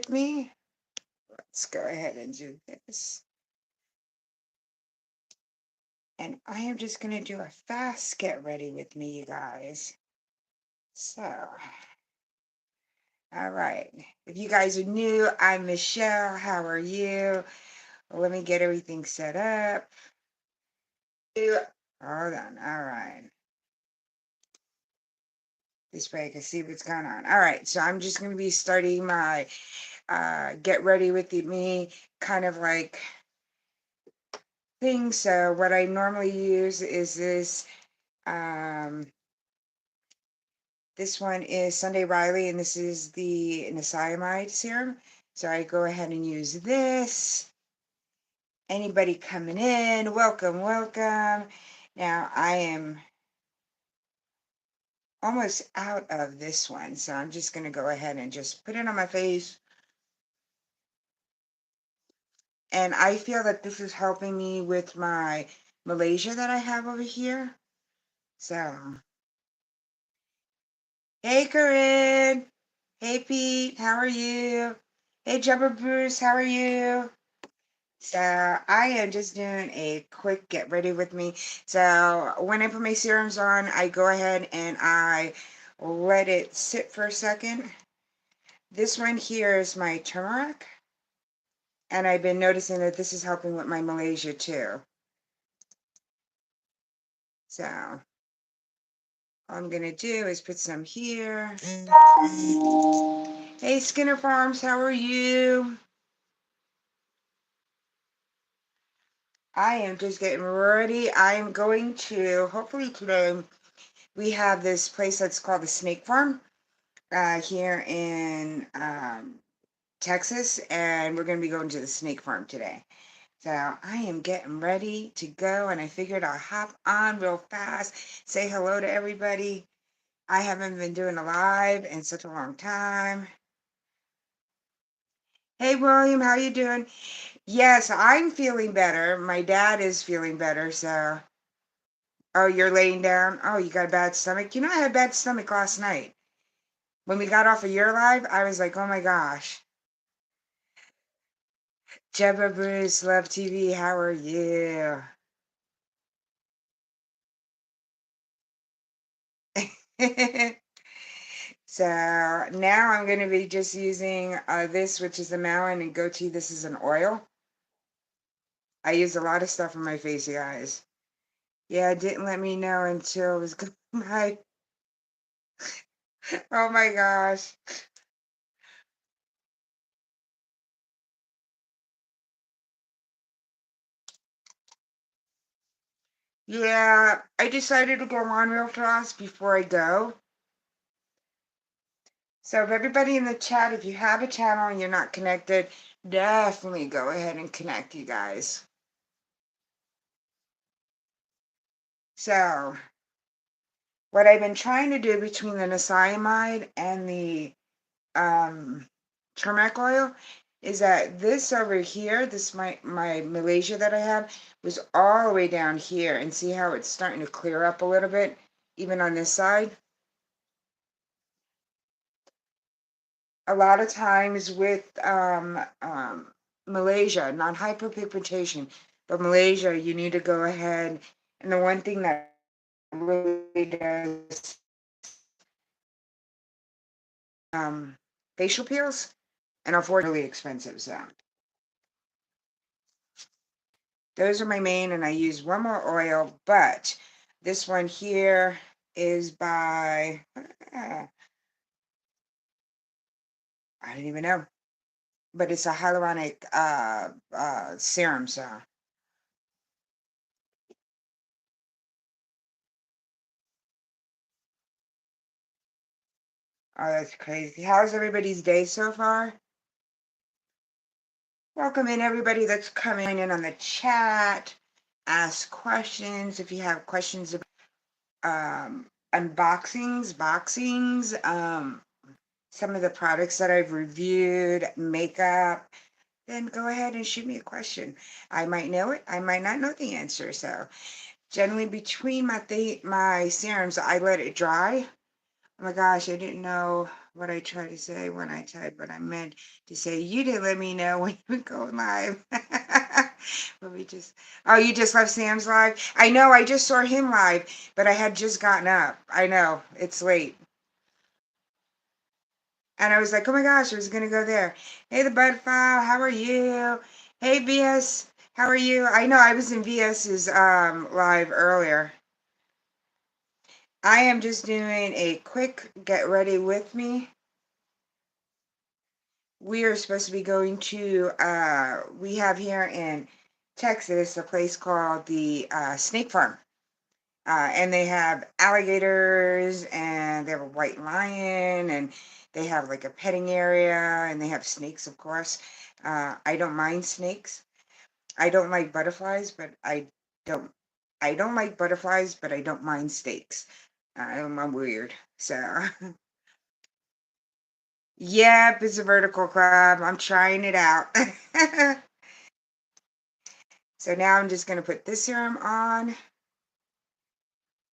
with me. Let's go ahead and do this. And I am just going to do a fast get ready with me, you guys. So, all right. If you guys are new, I'm Michelle. How are you? Let me get everything set up. Hold on. All right. This way I can see what's going on. All right. So I'm just going to be starting my get ready with me kind of like thing. So what I normally use is this. This one is Sunday Riley, and this is the niacinamide serum. So I go ahead and use this. Anybody coming in, welcome, welcome. Now I am almost out of this one, so I'm just going to go ahead and just put it on my face. And I feel that this is helping me with my Malaysia that I have over here. So, hey Corinne. Hey Pete, how are you? Hey Jumper Bruce, how are you? So I am just doing a quick get ready with me. So when I put my serums on, I go ahead and I let it sit for a second. This one here is my turmeric. And I've been noticing that this is helping with my Malaysia too. So all I'm going to do is put some here. Hey Skinner Farms, how are you? I am just getting ready. I am going to, hopefully today, we have this place that's called the Snake Farm here in Texas, and we're going to be going to the Snake Farm today. So I am getting ready to go, and I figured I'll hop on real fast, say hello to everybody. I haven't been doing a live in such a long time. Hey, William, how you doing? Yes, I'm feeling better. My dad is feeling better, so... Oh, you're laying down? Oh, you got a bad stomach? You know, I had a bad stomach last night. When we got off of your live, I was like, oh my gosh. Jebba Bruce, Love TV, how are you? So now I'm going to be just using this, which is the Malin, and goatee. This is an oil. I use a lot of stuff on my face, you guys. Yeah, it didn't let me know until it was my... Oh my gosh. Yeah, I decided to go on real fast before I go. So if everybody in the chat, if you have a channel and you're not connected, definitely go ahead and connect, you guys. So what I've been trying to do between the niacinamide and the turmeric oil is that this over here, this my Malaysia that I have, was all the way down here. And see how it's starting to clear up a little bit, even on this side? A lot of times with Malaysia, not hyperpigmentation, but Malaysia, you need to go ahead. And the one thing that really does facial peels, and unfortunately expensive. So those are my main, and I use one more oil, but this one here is by, I don't even know, but it's a hyaluronic serum, so. Oh, that's crazy. How's everybody's day so far? Welcome in everybody that's coming in on the chat. Ask questions if you have questions about unboxings, boxings, some of the products that I've reviewed, makeup, then go ahead and shoot me a question. I might know it, I might not know the answer. So generally between my serums, I let it dry. Oh my gosh, I didn't know what I try to say when I type what I meant to say. You didn't let me know when you were going live. Let me just, oh, you just left Sam's live? I know, I just saw him live, but I had just gotten up. I know, it's late. And I was like, oh my gosh, I was going to go there. Hey, the Bud File, how are you? Hey, VS, how are you? I know I was in VS's live earlier. I am just doing a quick get ready with me. We are supposed to be going to, we have here in Texas a place called the Snake Farm. And they have alligators and they have a white lion and they have like a petting area and they have snakes, of course. I don't mind snakes. I don't like butterflies, but don't, I don't like butterflies, but I don't mind snakes. I'm weird. So, yep, it's a vertical crab. I'm trying it out. So now I'm just going to put this serum on.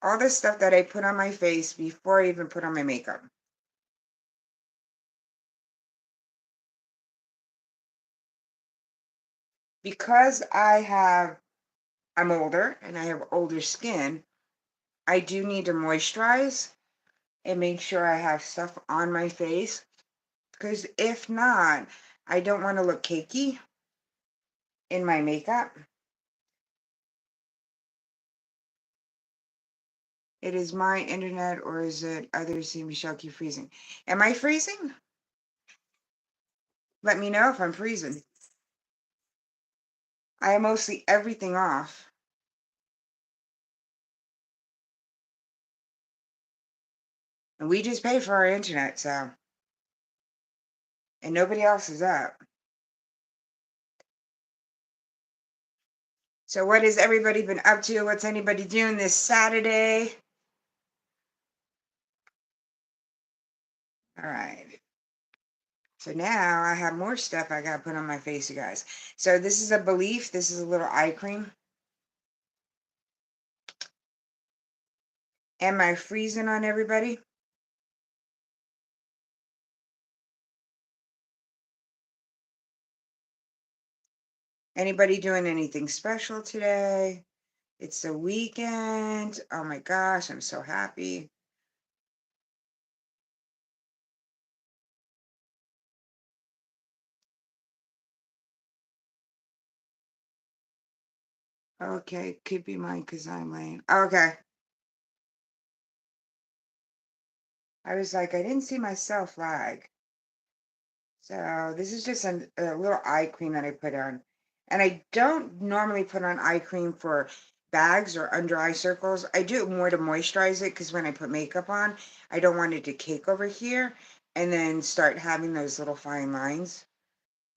All the stuff that I put on my face before I even put on my makeup. Because I'm older and I have older skin, I do need to moisturize and make sure I have stuff on my face. Because if not, I don't want to look cakey in my makeup. It is my internet or is it others see Michelle keep freezing? Am I freezing? Let me know if I'm freezing. I have mostly everything off. And we just pay for our internet, so. And nobody else is up. So what has everybody been up to? What's anybody doing this Saturday? All right. So now I have more stuff I got to put on my face, you guys. So this is a Belief. This is a little eye cream. Am I freezing on everybody? Anybody doing anything special today? It's the weekend. Oh my gosh, I'm so happy. Okay, could be mine because I'm late. Okay. I was like, I didn't see myself flag. So this is just a little eye cream that I put on. And I don't normally put on eye cream for bags or under eye circles. I do it more to moisturize it because when I put makeup on, I don't want it to cake over here and then start having those little fine lines.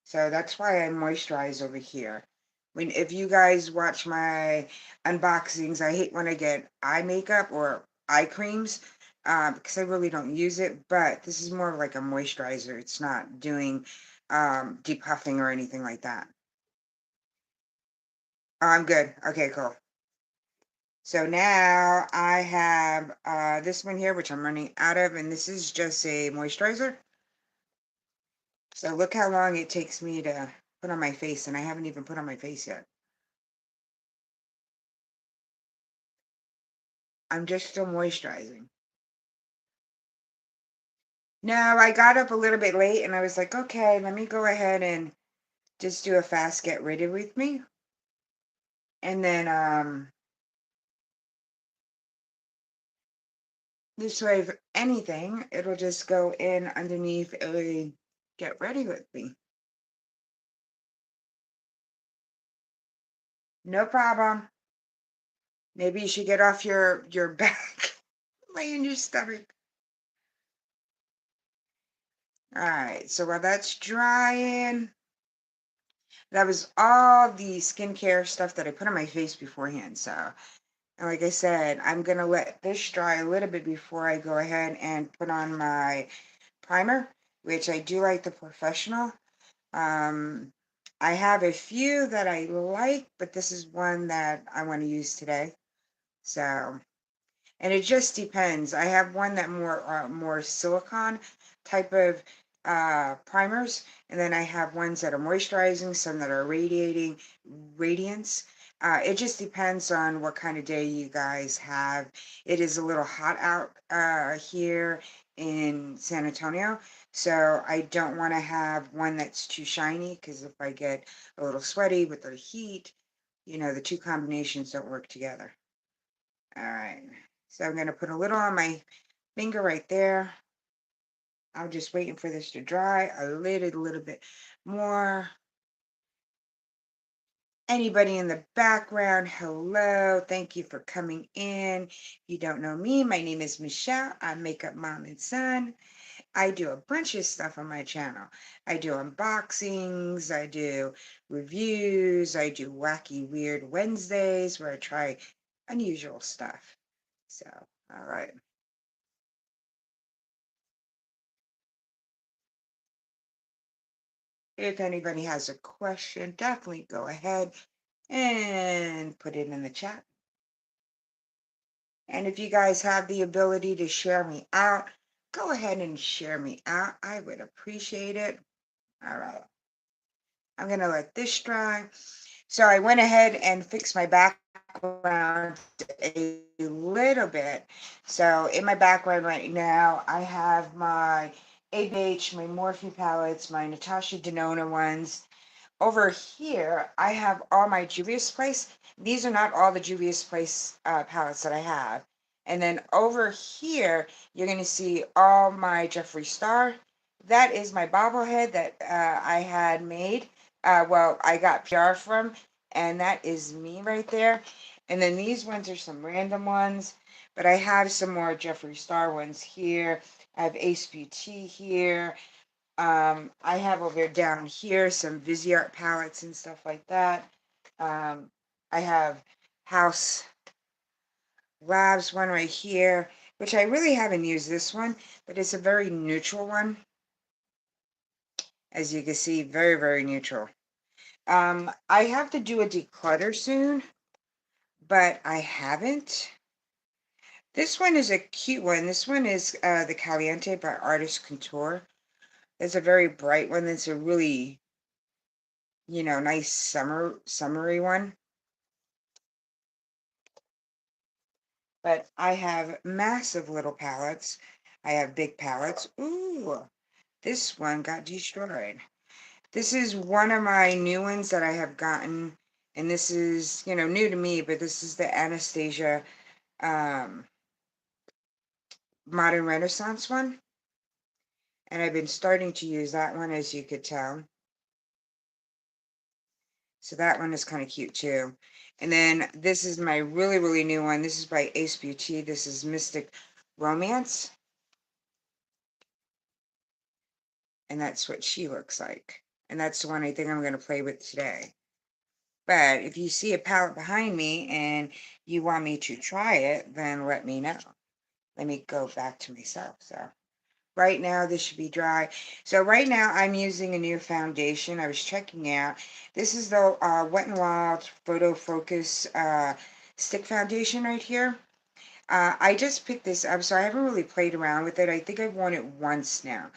So that's why I moisturize over here. When if you guys watch my unboxings, I hate when I get eye makeup or eye creams because I really don't use it. But this is more like a moisturizer. It's not doing depuffing or anything like that. Oh, I'm good. Okay, cool. So now I have this one here, which I'm running out of, and this is just a moisturizer. So look how long it takes me to put on my face, and I haven't even put on my face yet. I'm just still moisturizing. No, I got up a little bit late and I was like, okay, let me go ahead and just do a fast get ready with me. And then this way, if anything, it'll just go in underneath a get ready with me. No problem. Maybe you should get off your back, lay in your stomach. All right, so while that's drying, that was all the skincare stuff that I put on my face beforehand. So, and like I said, I'm going to let this dry a little bit before I go ahead and put on my primer, which I do like the Professional. I have a few that I like, but this is one that I want to use today. So, and it just depends. I have one that more silicone, type of primers, and then I have ones that are moisturizing, some that are radiating radiance. It just depends on what kind of day you guys have. It is a little hot out here in San Antonio, so I don't want to have one that's too shiny, because if I get a little sweaty with the heat, the two combinations don't work together. All right, so I'm going to put a little on my finger right there. I'm just waiting for this to dry a little bit more. Anybody in the background, hello. Thank you for coming in. If you don't know me, my name is Michelle. I'm Makeup Mom and Son. I do a bunch of stuff on my channel. I do unboxings, I do reviews, I do wacky, weird Wednesdays where I try unusual stuff. So, all right. If anybody has a question, definitely go ahead and put it in the chat. And if you guys have the ability to share me out, go ahead and share me out. I would appreciate it. All right. I'm going to let this dry. So I went ahead and fixed my background a little bit. So in my background right now, I have my ABH, my Morphe palettes, my Natasha Denona ones. Over here, I have all my Juvia's Place. These are not all the Juvia's Place palettes that I have. And then over here, you're going to see all my Jeffree Star. That is my bobblehead that I had made. Well, I got PR from, and that is me right there. And then these ones are some random ones, but I have some more Jeffree Star ones here. I have Ace Beauty here. I have over down here some Viseart palettes and stuff like that. I have House Labs one right here, which I really haven't used this one, but it's a very neutral one. As you can see, very, very neutral. I have to do a declutter soon, but I haven't. This one is a cute one. This one is the Caliente by Artist Couture. It's a very bright one. It's a really, nice summery one. But I have massive little palettes. I have big palettes. Ooh, this one got destroyed. This is one of my new ones that I have gotten. And this is, new to me, but this is the Anastasia um, Modern Renaissance one. And I've been starting to use that one, as you could tell. So that one is kind of cute too. And then this is my really, really new one. This is by Ace Beauty. This is Mystic Romance. And that's what she looks like. And that's the one I think I'm going to play with today. But if you see a palette behind me and you want me to try it, then let me know. Let me go back to myself. So right now this should be dry. So right now I'm using a new foundation. I was checking out. This is the Wet n Wild Photo Focus stick foundation right here. I just picked this up, so I haven't really played around with it. I think I've worn it once now.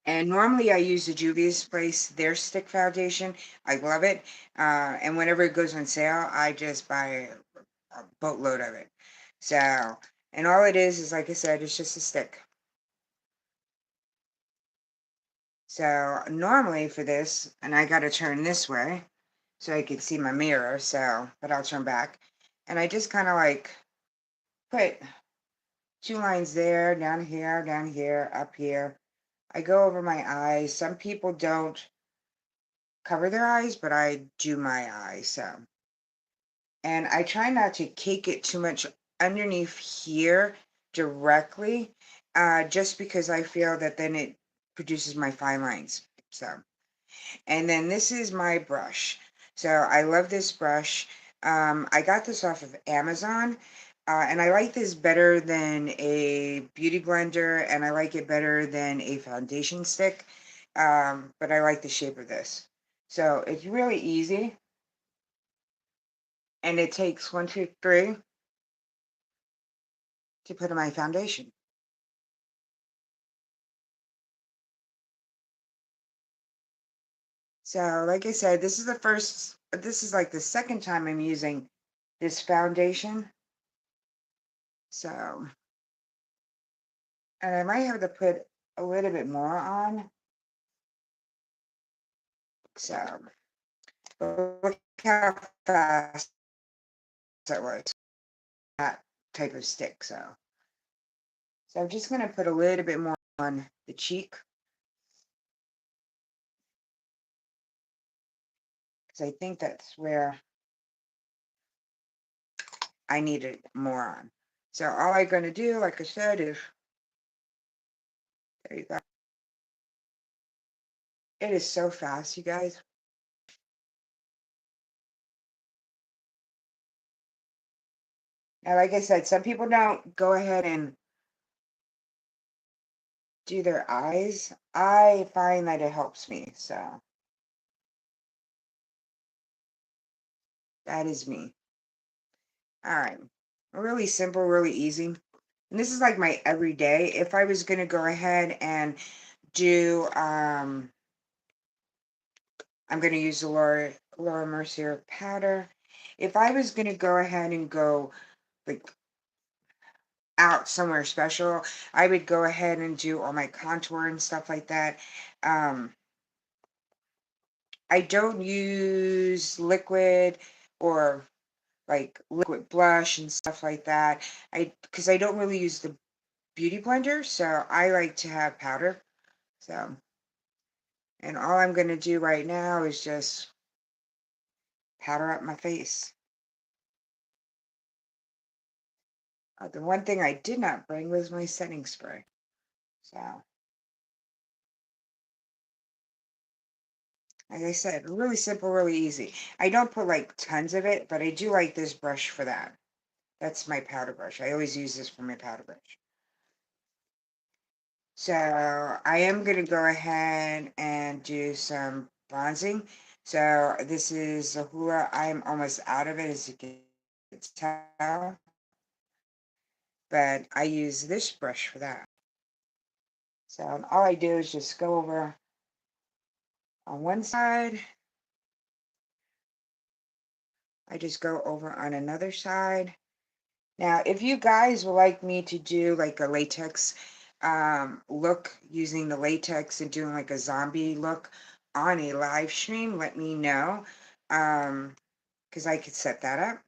And normally I use the Juvia's Place, their stick foundation. I love it. And whenever it goes on sale, I just buy a boatload of it. So, and all it is like I said, it's just a stick. So normally for this, and I got to turn this way so I can see my mirror. So, but I'll turn back. And I just kind of like put two lines there, down here, up here. I go over my eyes. Some people don't cover their eyes, but I do my eyes. So, and I try not to cake it too much underneath here directly, just because I feel that then it produces my fine lines. So, and then this is my brush. So I love this brush. I got this off of Amazon. And I like this better than a beauty blender, and I like it better than a foundation stick. But I like the shape of this. So it's really easy. And it takes 1, 2, 3 to put in my foundation. So, like I said, this is like the second time I'm using this foundation. So, and I might have to put a little bit more on. So, but look how fast that was, that type of stick. So I'm just going to put a little bit more on the cheek because I think that's where I needed more on. So all I'm going to do, like I said, is, there you go. It is so fast, you guys. Now, like I said, some people don't go ahead and do their eyes. I find that it helps me. So that is me. All right. Really simple, really easy. And this is like my everyday. If I was going to go ahead and do, I'm going to use the Laura Mercier powder. If I was going to go ahead and go like out somewhere special, I would go ahead and do all my contour and stuff like that. I don't use liquid or like liquid blush and stuff like that. Because I don't really use the beauty blender, so I like to have powder. So, and all I'm going to do right now is just powder up my face. The one thing I did not bring was my setting spray. So, like I said, really simple, really easy. I don't put like tons of it, but I do like this brush for that. That's my powder brush. I always use this for my powder brush. So I am going to go ahead and do some bronzing. So this is a Hoola. I'm almost out of it, as you can tell. But I use this brush for that. So all I do is just go over on one side. I just go over on another side. Now, if you guys would like me to do like a latex look using the latex and doing like a zombie look on a live stream, let me know. Because I could set that up.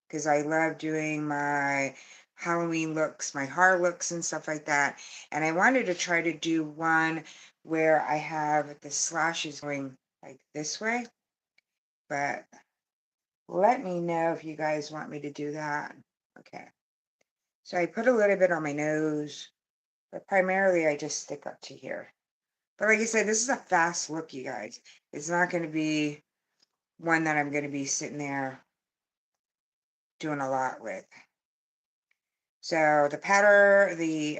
Because I love doing my Halloween looks, my horror looks and stuff like that. And I wanted to try to do one where I have the slashes going like this way. But let me know if you guys want me to do that. Okay. So I put a little bit on my nose, but primarily I just stick up to here. But like I said, this is a fast look, you guys. It's not going to be one that I'm going to be sitting there doing a lot with. So the powder, the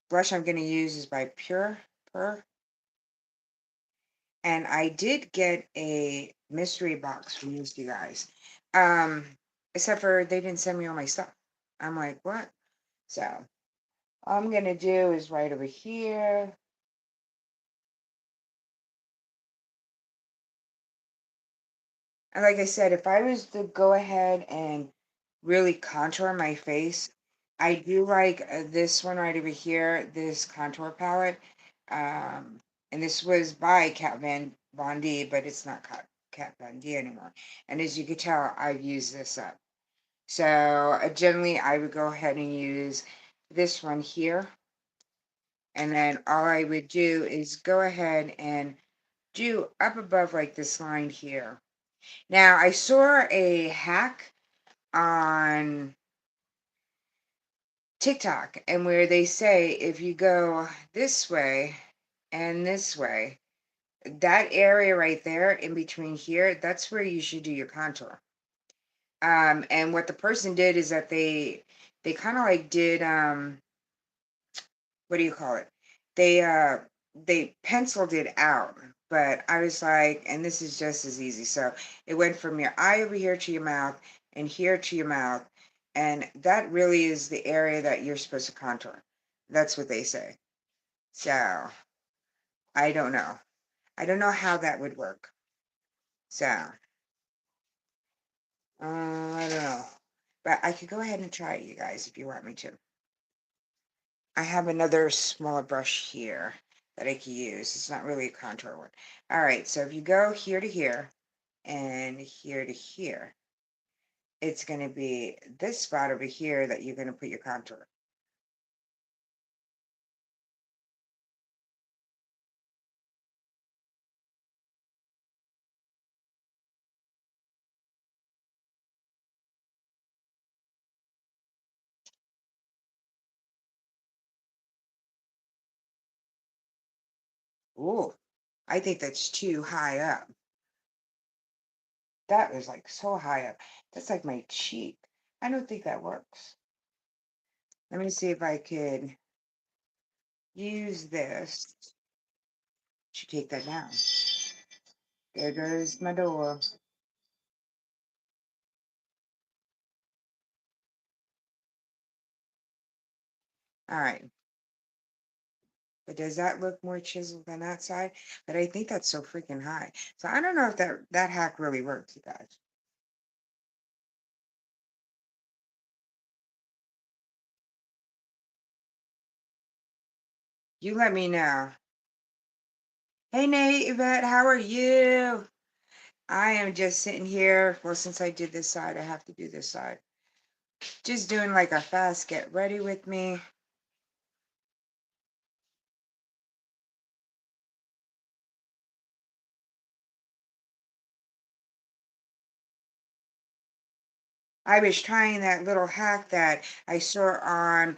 blush I'm going to use is by Pure Pur. And I did get a mystery box from these you guys. Except for they didn't send me all my stuff. I'm like, what? So all I'm going to do is right over here. And like I said, if I was to go ahead and really contour my face, I do like this one right over here, this contour palette. And this was by Kat Von D, but it's not Kat Von D anymore. And as you can tell, I've used this up. So generally, I would go ahead and use this one here. And then all I would do is go ahead and do up above like this line here. Now, I saw a hack on TikTok and where they say if you go this way and this way, that area right there in between here, that's where you should do your contour. And what the person did is that they kind of like did what do you call it? They penciled it out, but I was like, and this is just as easy. So it went from your eye over here to your mouth and here to your mouth, and that really is the area that you're supposed to contour. That's what they say. So I don't know. I don't know how that would work. So, I don't know. But I could go ahead and try it, you guys, if you want me to. I have another smaller brush here that I can use. It's not really a contour one. All right, so if you go here to here and here to here, it's going to be this spot over here that you're going to put your contour. Ooh, I think that's too high up. That is like so high up. That's like my cheek. I don't think that works. Let me see if I could use this to take that down. There goes my door. All right. But does that look more chiseled than that side? But I think that's so freaking high. So I don't know if that hack really works, you guys. You let me know. Hey Nate, Yvette, how are you? I am just sitting here. Well, since I did this side, I have to do this side. Just doing like a fast get ready with me. I was trying that little hack that I saw on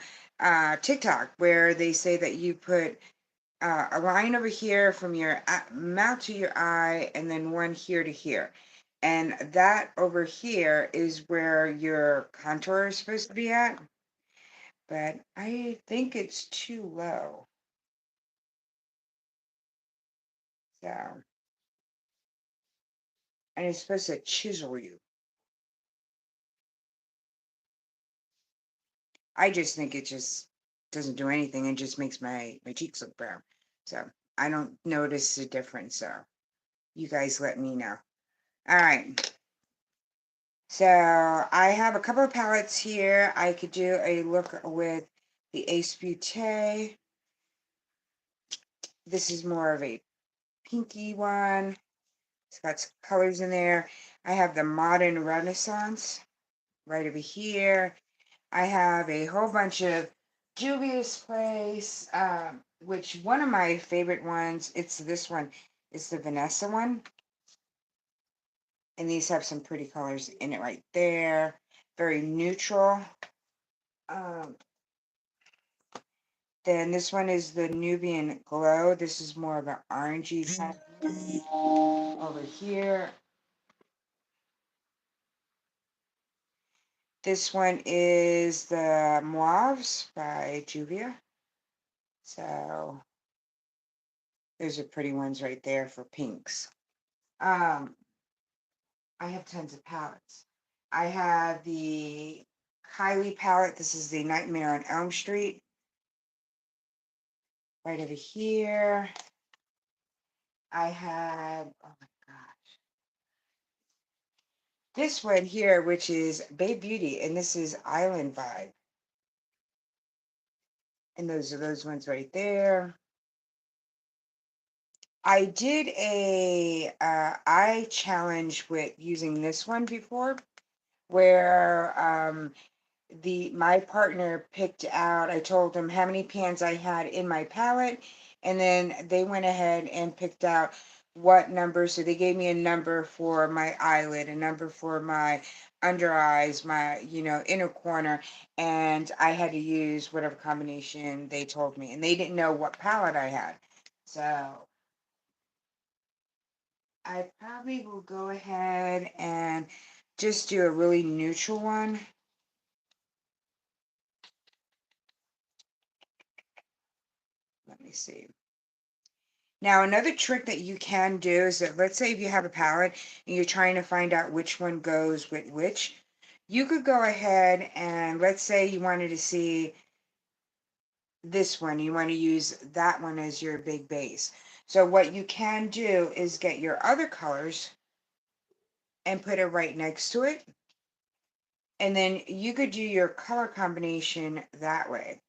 TikTok where they say that you put a line over here from your mouth to your eye and then one here to here. And that over here is where your contour is supposed to be at. But I think it's too low. So, and it's supposed to chisel you. I just think it just doesn't do anything and just makes my cheeks look brown. So I don't notice the difference. So you guys let me know. All right. So I have a couple of palettes here. I could do a look with the Ace Beauté. This is more of a pinky one. It's got some colors in there. I have the Modern Renaissance right over here. I have a whole bunch of Juvia's Place, which one of my favorite ones, it's this one. It's the Vanessa one. And these have some pretty colors in it right there. Very neutral. Um, Then this one is the Nubian Glow. This is more of an orangey type. Over here. This one is the Mauves by Juvia. So those are pretty ones right there for pinks. Um, I have tons of palettes. I have the Kylie palette. This is the Nightmare on Elm Street. Right over here. I have, oh my gosh. This one here, which is Babe Beauty, and this is Island Vibe. And those are those ones right there. I did a eye challenge with using this one before, where my partner picked out, I told them how many pans I had in my palette, and then they went ahead and picked out what number. So they gave me a number for my eyelid, a number for my under eyes, my, inner corner, and I had to use whatever combination they told me. And they didn't know what palette I had. So I probably will go ahead and just do a really neutral one. Let me see. Now, another trick that you can do is that, let's say if you have a palette and you're trying to find out which one goes with which, you could go ahead and let's say you wanted to see this one, you want to use that one as your big base. So what you can do is get your other colors and put it right next to it. And then you could do your color combination that way.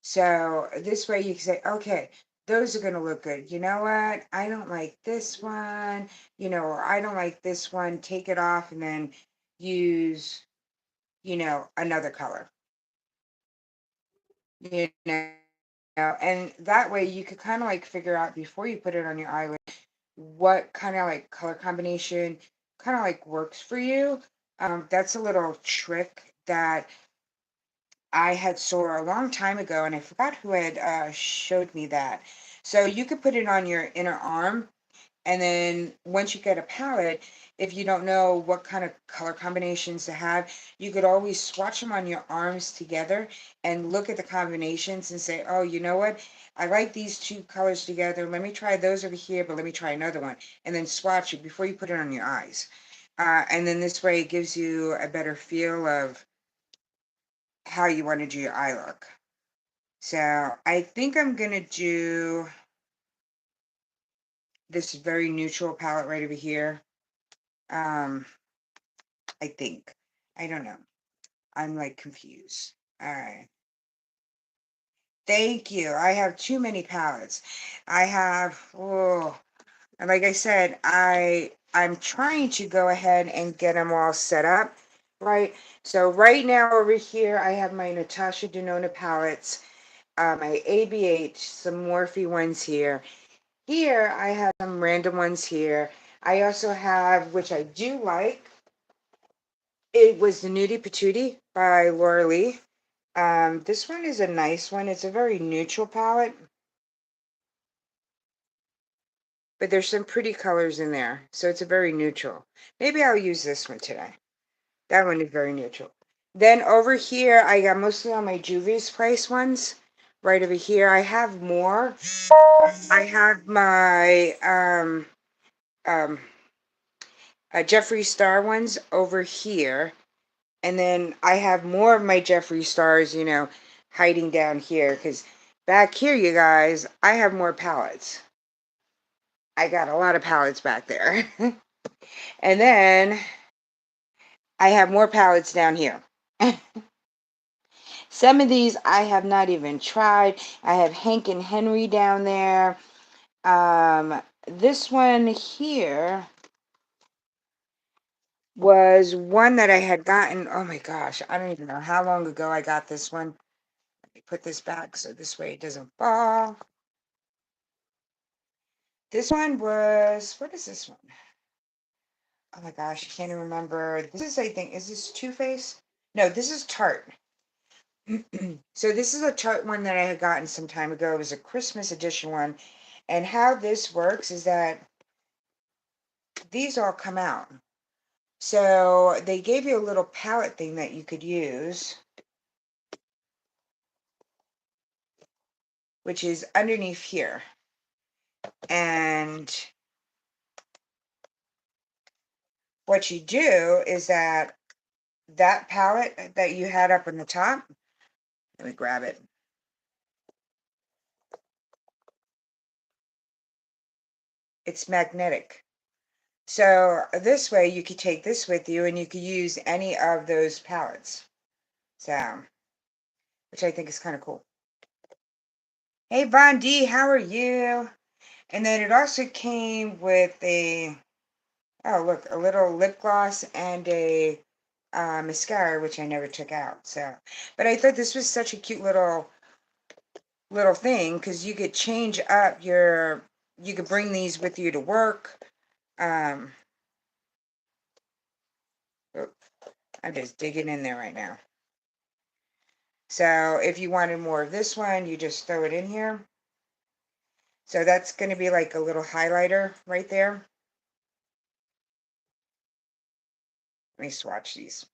So this way you can say, okay, those are going to look good. You know what? I don't like this one, or I don't like this one. Take it off and then use, another color, you know, and that way you could kind of like figure out before you put it on your eyelid what kind of like color combination kind of like works for you. That's a little trick that I had saw a long time ago, and I forgot who had showed me that. So you could put it on your inner arm, and then once you get a palette, if you don't know what kind of color combinations to have, you could always swatch them on your arms together and look at the combinations and say, oh, you know what? I like these two colors together. Let me try those over here, but let me try another one. And then swatch it before you put it on your eyes. And then this way it gives you a better feel of how you want to do your eye look. So I think I'm going to do this very neutral palette right over here. Um, I think. I don't know. I'm like confused. All right. Thank you. I have too many palettes. I have, and like I said, I'm trying to go ahead and get them all set up, right? So right now over here, I have my Natasha Denona palettes, my ABH, some Morphe ones here. Here, I have some random ones here. I also have, which I do like, it was the Nudie Patootie by Laura Lee. This one is a nice one. It's a very neutral palette, but there's some pretty colors in there. So it's a very neutral. Maybe I'll use this one today. That one is very neutral. Then over here, I got mostly on my Juvia's Place ones. Right over here, I have more. I have my um, Jeffree Star ones over here. And then I have more of my Jeffree Stars, hiding down here. Because back here, you guys, I have more palettes. I got a lot of palettes back there. And then I have more palettes down here. Some of these I have not even tried. I have Hank and Henry down there. This one here was one that I had gotten. Oh my gosh, I don't even know how long ago I got this one. Let me put this back so this way it doesn't fall. This one was, what is this one? Oh my gosh, I can't even remember. This is, I think, is this Too Faced? No, this is Tarte. So this is a Tarte one that I had gotten some time ago. It was a Christmas edition one. And how this works is that these all come out. So they gave you a little palette thing that you could use, which is underneath here. And what you do is that palette that you had up on the top, let me grab it. It's magnetic. So this way you could take this with you and you could use any of those palettes. So, which I think is kind of cool. Hey, Von D, how are you? And then it also came with oh, look, a little lip gloss and a mascara, which I never took out. So, but I thought this was such a cute little thing because you could change up you could bring these with you to work. Um, oh, I'm just digging in there right now. So if you wanted more of this one, you just throw it in here. So that's going to be like a little highlighter right there. Let me swatch these.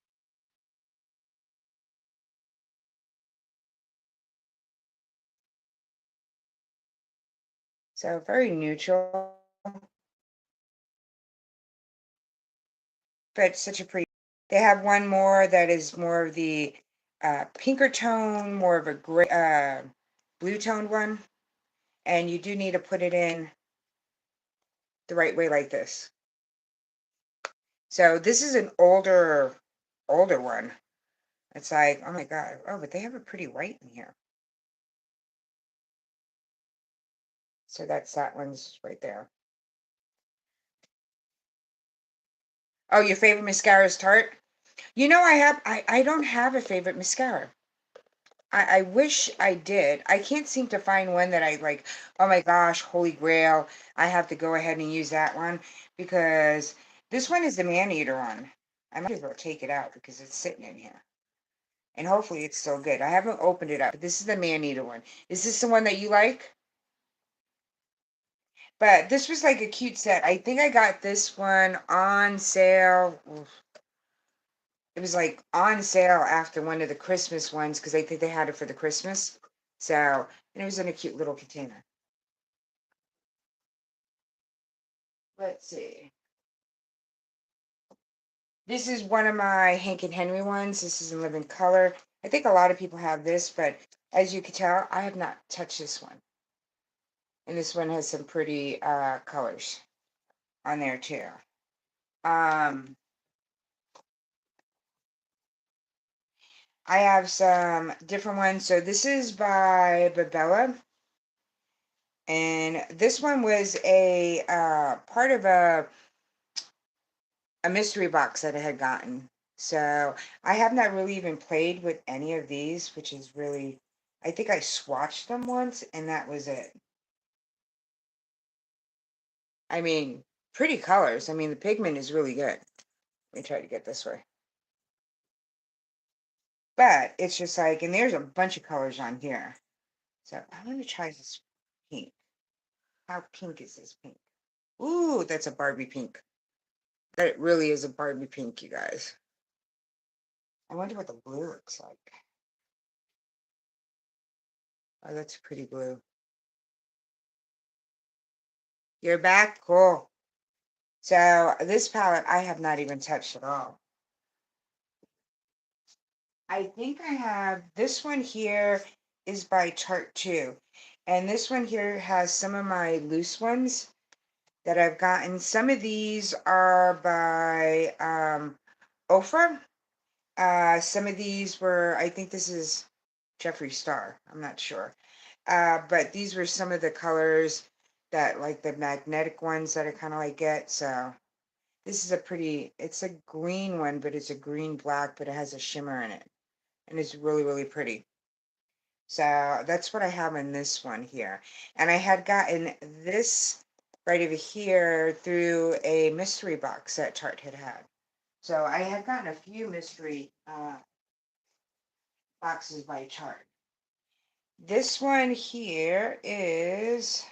So very neutral, but such a pretty. They have one more that is more of the pinker tone, more of a gray, blue toned one. And you do need to put it in the right way like this. So this is an older one. It's like, oh my God. Oh, but they have a pretty white in here. So that one's right there. Oh, your favorite mascara is Tarte? You know, I don't have a favorite mascara. I wish I did. I can't seem to find one that I like, oh my gosh, holy grail. I have to go ahead and use that one because this one is the man-eater one. I might as well take it out because it's sitting in here. And hopefully it's still good. I haven't opened it up, but this is the man-eater one. Is this the one that you like? But this was like a cute set. I think I got this one on sale. It was like on sale after one of the Christmas ones because I think they had it for the Christmas. So, and it was in a cute little container. Let's see. This is one of my Hank and Henry ones. This is in Living Color. I think a lot of people have this, but as you can tell, I have not touched this one. And this one has some pretty colors on there too. Um, I have some different ones. So this is by Babella. And this one was a part of a mystery box that I had gotten. So I have not really even played with any of these, which is really, I think I swatched them once and that was it. I mean, pretty colors. I mean, the pigment is really good. Let me try to get this way. But it's just like, and there's a bunch of colors on here. So I'm going to try this pink. How pink is this pink? Ooh, that's a Barbie pink. That really is a Barbie pink, you guys. I wonder what the blue looks like. Oh, that's pretty blue. You're back? Cool. So this palette I have not even touched at all. I think I have this one here is by Tarte too. And this one here has some of my loose ones that I've gotten. Some of these are by Ofra. Some of these were, I think this is Jeffree Star. I'm not sure. But these were some of the colors that like the magnetic ones that I kind of like get. So this is a pretty, it's a green one, but it's a green black, but it has a shimmer in it. And it's really, really pretty. So that's what I have in this one here. And I had gotten this right over here through a mystery box that Tarte had had. So I had gotten a few mystery boxes by Tarte. This one here is,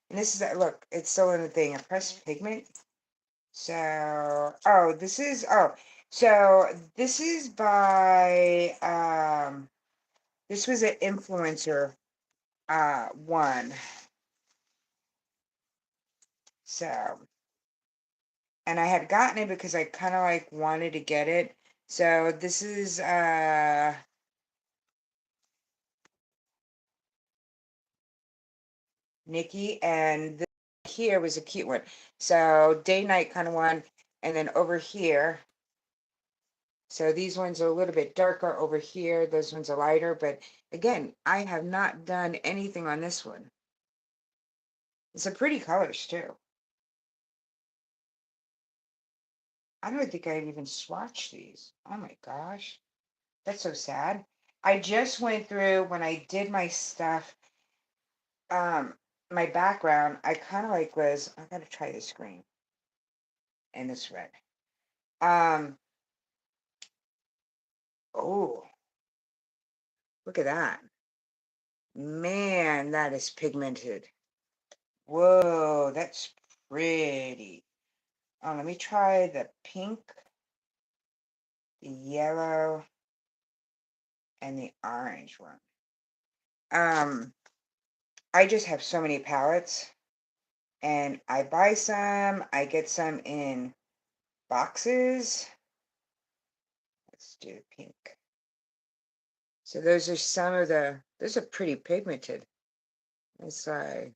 and this is, look, it's still in the thing, a pressed pigment. So, so this is by, this was an influencer, one. So, and I had gotten it because I kind of like wanted to get it. So this is, Nikki, and this here was a cute one. So day night kind of one, and then over here. So these ones are a little bit darker over here. Those ones are lighter, but again, I have not done anything on this one. It's a pretty colors too. I don't think I've even swatched these. Oh my gosh, that's so sad. I just went through when I did my stuff, um, my background. I kind of like was. I gotta try this green and this red. Um, oh, look at that. Man, that is pigmented. Whoa, that's pretty. Let me try the pink, the yellow, and the orange one. I just have so many palettes, and I buy some, I get some in boxes. Let's do pink. So those are some of the, those are pretty pigmented. It's like,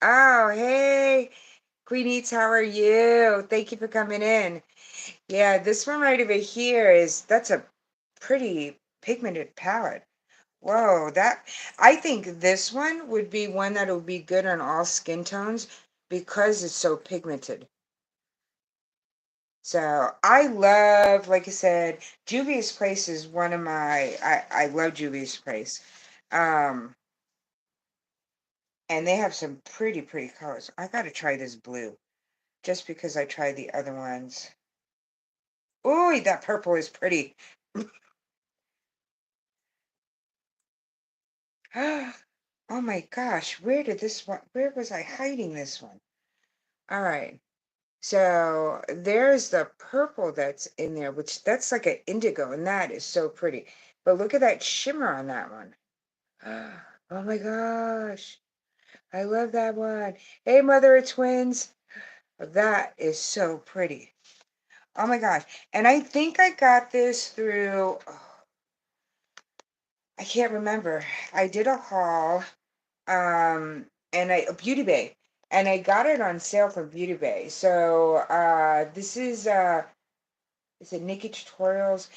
oh, hey, Queen Eats, how are you? Thank you for coming in. Yeah, this one right over here that's a pretty pigmented palette. Whoa, I think this one would be one that would be good on all skin tones because it's so pigmented. So I love, like I said, Juvia's Place is one of I love Juvia's Place. Um, and they have some pretty colors. I gotta try this blue just because I tried the other ones. Ooh, that purple is pretty. Oh my gosh, where was I hiding this one? All right. So there's the purple that's in there, which that's like an indigo, and that is so pretty. But look at that shimmer on that one. Oh my gosh. I love that one. Hey, mother of twins. That is so pretty. Oh my gosh. And I think I got this through, oh, I can't remember. I did a haul, Beauty Bay, and I got it on sale from Beauty Bay. So, this is it Nikki Tutorials?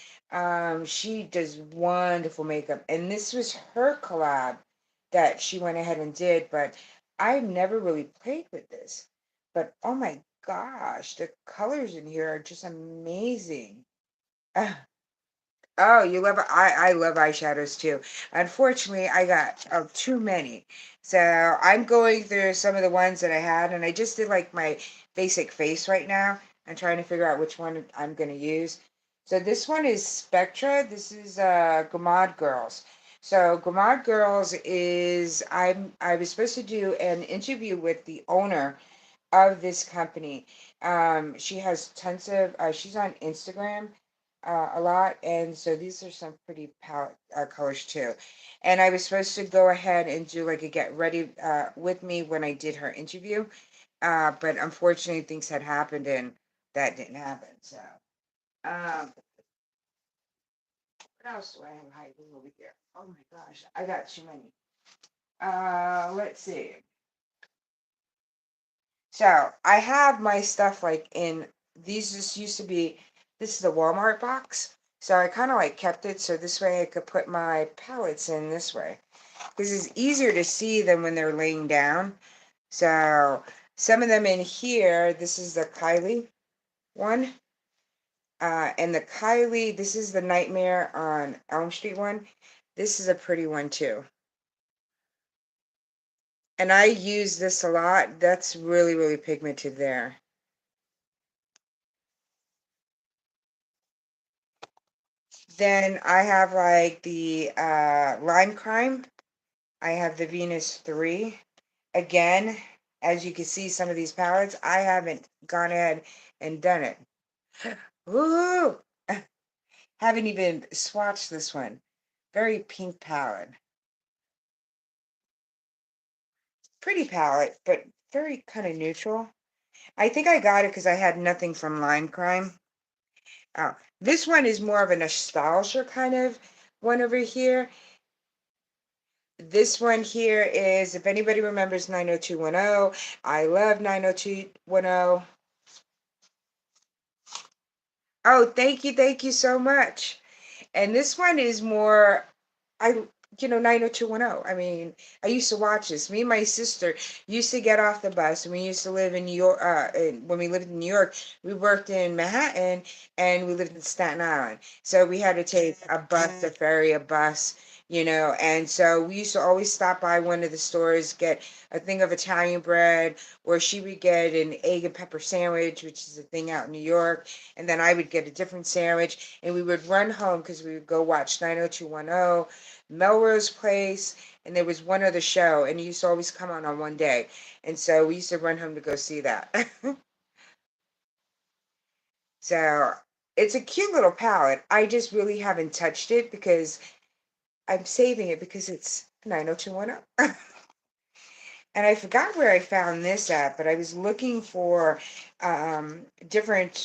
She does wonderful makeup, and this was her collab that she went ahead and did, but I've never really played with this. But oh my gosh, the colors in here are just amazing. Oh, you love I love eyeshadows too. Unfortunately, I got too many. So I'm going through some of the ones that I had, and I just did like my basic face right now. I'm trying to figure out which one I'm going to use. So this one is Spectra. This is Gamad Girls. So Gamad Girls is I was supposed to do an interview with the owner of this company. She has tons of, she's on Instagram a lot, and so these are some pretty palette colors too. And I was supposed to go ahead and do like a get ready with me when I did her interview, but unfortunately things had happened and that didn't happen. So, what else do I have hiding over here? Oh my gosh, I got too many. Let's see. So I have my stuff like in these just used to be this is a Walmart box. So I kind of like kept it so this way I could put my palettes in this way. Because it's easier to see them when they're laying down. So some of them in here, this is the Kylie one. And the Kylie, this is the Nightmare on Elm Street one. This is a pretty one too. And I use this a lot. That's really pigmented there. Then I have like the Lime Crime. I have the Venus 3. Again, as you can see, some of these palettes, I haven't gone ahead and done it. Woo! Haven't even swatched this one. Very pink palette. Pretty palette, but very kind of neutral. I think I got it because I had nothing from Lime Crime. Oh, this one is more of a nostalgia kind of one over here. This one here is, if anybody remembers 90210, I love 90210. Oh, thank you so much. And this one is more, I, 90210. I mean, I used to watch this. Me and my sister used to get off the bus, and we used to live in New York. When we lived in New York, we worked in Manhattan, and we lived in Staten Island. So we had to take a bus, a ferry, a bus, and so we used to always stop by one of the stores, get a thing of Italian bread, or she would get an egg and pepper sandwich, which is a thing out in New York, and then I would get a different sandwich, and we would run home because we would go watch 90210, Melrose Place, and there was one other show, and it used to always come on one day, and so we used to run home to go see that. So it's a cute little palette. I just really haven't touched it because I'm saving it because it's 90210. And I forgot where I found this at, but I was looking for different,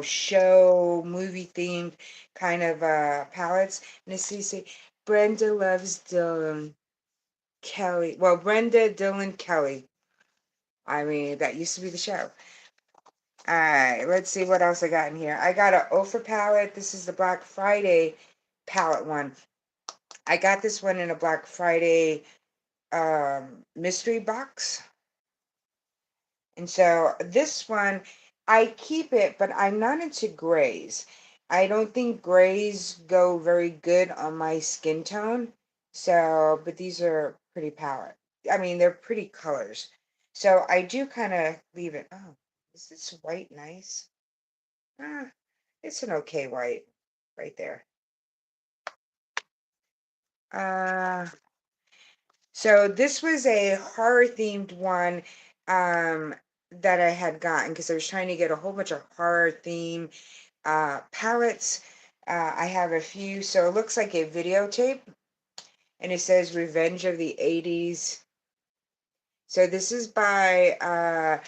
show, movie themed kind of palettes. And see, Brenda loves Dylan Kelly. Well, Brenda Dylan Kelly. I mean, that used to be the show. All right, let's see what else I got in here. I got an Ophir palette. This is the Black Friday palette one. I got this one in a Black Friday mystery box. And so this one, I keep it, but I'm not into grays. I don't think grays go very good on my skin tone. So, but these are pretty palette. I mean, they're pretty colors. So I do kind of leave it. Oh, is this white nice? Ah, it's an okay white right there. Uh, so this was a horror themed one that I had gotten because I was trying to get a whole bunch of horror theme palettes. I have a few, so it looks like a videotape, and it says Revenge of the 80s. So this is by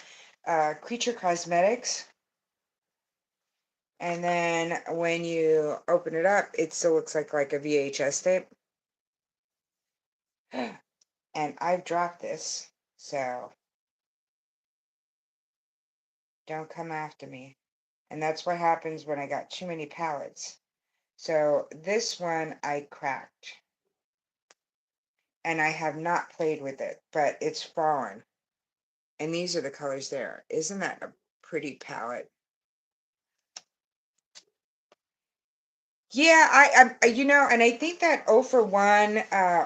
Creature Cosmetics. And then when you open it up, it still looks like a VHS tape. And I've dropped this, so don't come after me. And that's what happens when I got too many palettes. So this one I cracked. And I have not played with it, but it's fallen. And these are the colors there. Isn't that a pretty palette? Yeah, and I think that 0 for 1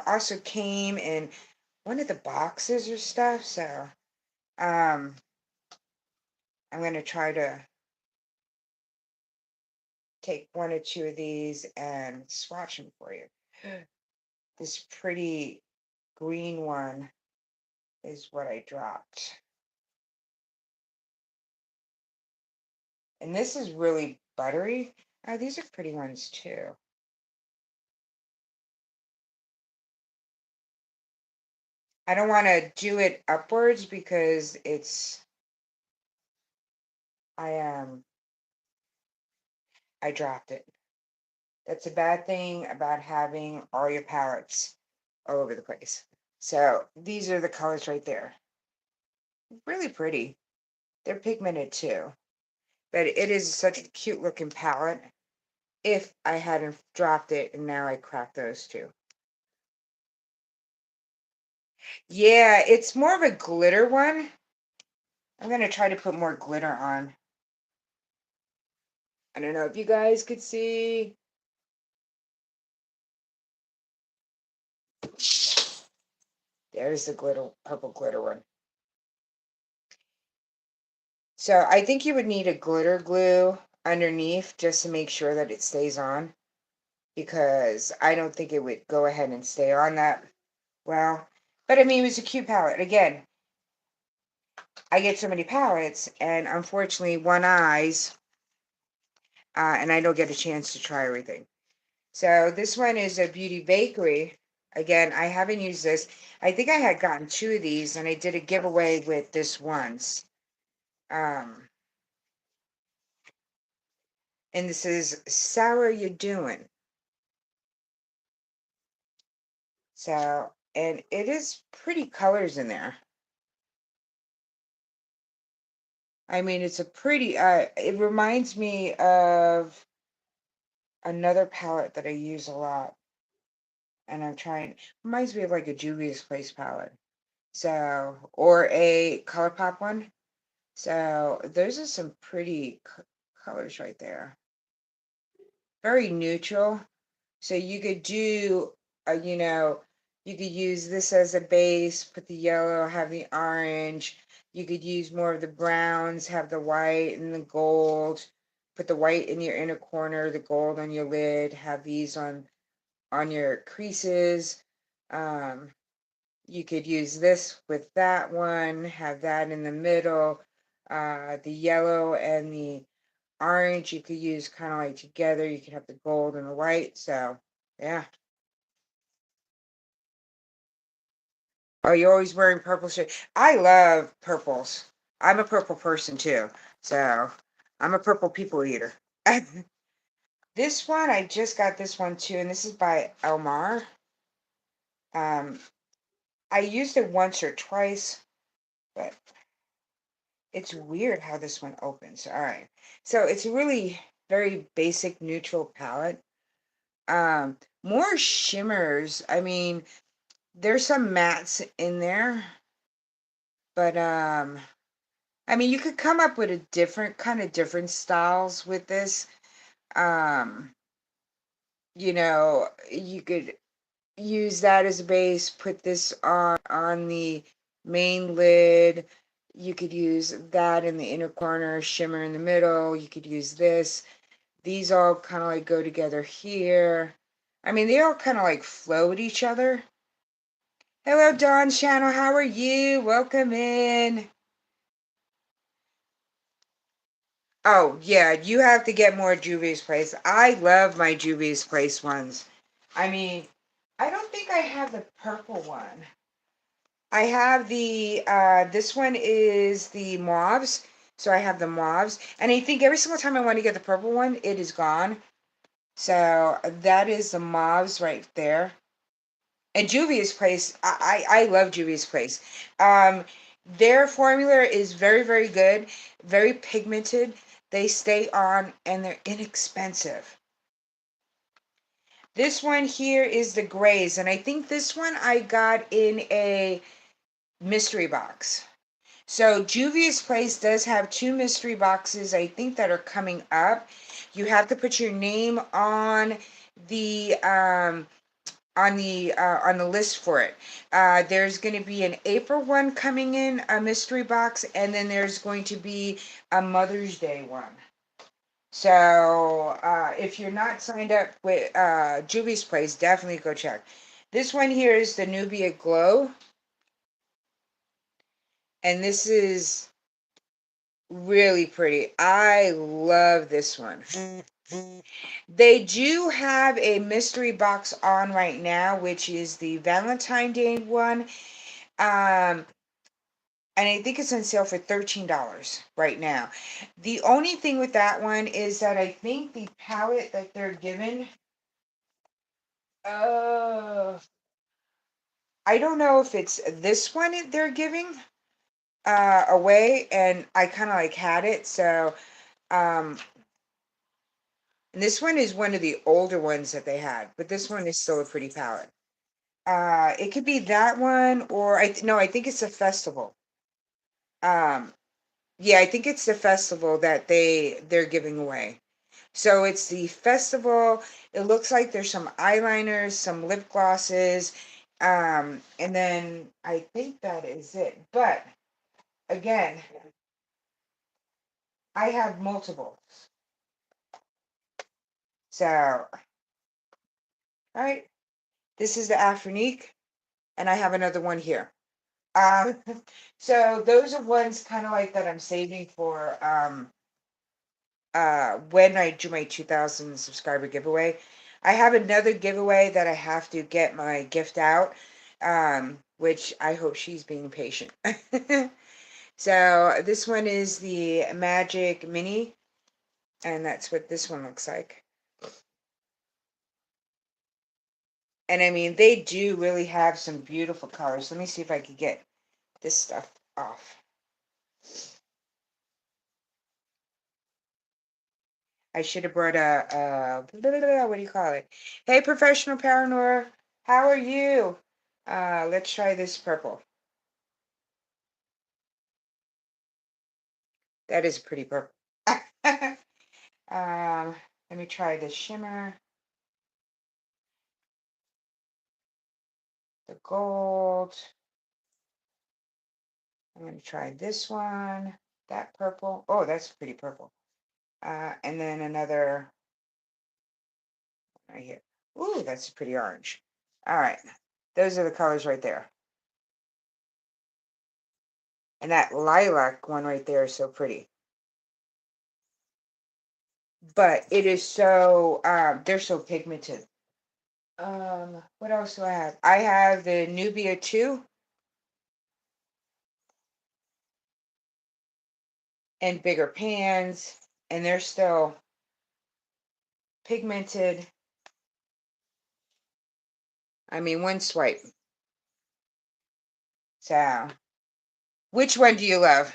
also came in one of the boxes or stuff. So um, I'm going to try to take one or two of these and swatch them for you. This pretty green one is what I dropped. And this is really buttery. Oh, these are pretty ones too. I don't want to do it upwards because I I dropped it. That's a bad thing about having all your palettes all over the place. So these are the colors right there. Really pretty. They're pigmented too. But it is such a cute looking palette if I hadn't dropped it and now I cracked those two. Yeah, it's more of a glitter one. I'm going to try to put more glitter on. I don't know if you guys could see. There's the glitter, purple glitter one. So I think you would need a glitter glue underneath just to make sure that it stays on, because I don't think it would go ahead and stay on that well. But I mean, it was a cute palette. Again, I get so many palettes, and unfortunately, one eyes, and I don't get a chance to try everything. So this one is a Beauty Bakery. Again, I haven't used this. I think I had gotten two of these, and I did a giveaway with this once. And this is Sour You Doing. So, and it is pretty colors in there. I mean, it's a pretty, it reminds me of another palette that I use a lot. And I'm trying, reminds me of like a Juvia's Place palette. So, or a ColourPop one. So, those are some pretty colors right there. Very neutral. So you could do, you could use this as a base, put the yellow, have the orange. You could use more of the browns, have the white and the gold. Put the white in your inner corner, the gold on your lid. Have these on your creases. Um, you could use this with that one. Have that in the middle. The yellow and the orange you could use kind of like together. You could have the gold and the white. So yeah. Oh, you're always wearing purple shit. I love purples. I'm a purple person too. So I'm a purple people eater. This one, I just got this one too, and this is by Elmar. Um, I used it once or twice, but it's weird how this one opens. All right. So it's a really very basic neutral palette. More shimmers. I mean, there's some mattes in there, but I mean, you could come up with a different styles with this. Um, you could use that as a base, put this on the main lid. You could use that in the inner corner, shimmer in the middle. You could use this. These all kind of like go together here. I mean, they all kind of like flow with each other. Hello, Dawn's channel. How are you? Welcome in. Oh, yeah, you have to get more Juvia's Place. I love my Juvia's Place ones. I mean, I don't think I have the purple one. I have this one is the mauves. So I have the mauves. And I think every single time I want to get the purple one, it is gone. So that is the mauves right there. And Juvia's Place, I love Juvia's Place. Their formula is very, very good, very pigmented. They stay on and they're inexpensive. This one here is the grays, and I think this one I got in a mystery box. So Juvia's Place does have 2 mystery boxes, I think, that are coming up. You have to put your name the on the list for it. There's going to be an April one coming in, a mystery box, and then there's going to be a Mother's Day one. So if you're not signed up with Juvia's Place, definitely go check. This one here is the Nubia Glow, and this is really pretty. I love this one. They do have a mystery box on right now, which is the Valentine Day one. And I think it's on sale for $13 right now. The only thing with that one is that I think the palette that they're given, uh, I don't know if it's this one they're giving away, and I kind of like had it, so um, and this one is one of the older ones that they had, but this one is still a pretty palette. It could be that one, or no, I think it's a festival. Um, yeah, I think it's the festival that they're giving away. So it's the festival. It looks like there's some eyeliners, some lip glosses, and then I think that is it. But again, I have multiple. So, all right, this is the Afrinique, and I have another one here. Um, so those are ones kind of like that I'm saving for when I do my 2000 subscriber giveaway. I have another giveaway that I have to get my gift out, which I hope she's being patient. So this one is the Magic Mini, and that's what this one looks like. And I mean, they do really have some beautiful colors. Let me see if I could get this stuff off. I should have brought what do you call it? Hey, professional paranoia, how are you? Let's try this purple. That is pretty purple. Let me try the shimmer, the gold. I'm going to try this one, that purple. Oh, that's pretty purple. And then another right here. Ooh, that's pretty orange. All right. Those are the colors right there. And that lilac one right there is so pretty. But it is so, they're so pigmented. What else do I have? I have the Nubia 2 and bigger pans, and they're still pigmented. I mean, one swipe. So, which one do you love?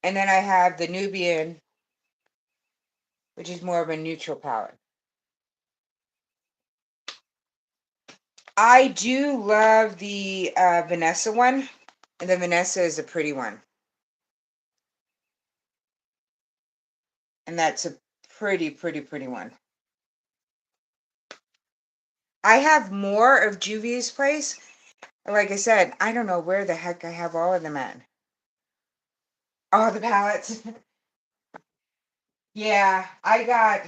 And then I have the Nubian, which is more of a neutral palette. I do love the Vanessa one, and the Vanessa is a pretty one. And that's a pretty one. I have more of Juvia's Place. Like I said, I don't know where the heck I have all of them at. All the palettes. Yeah, I got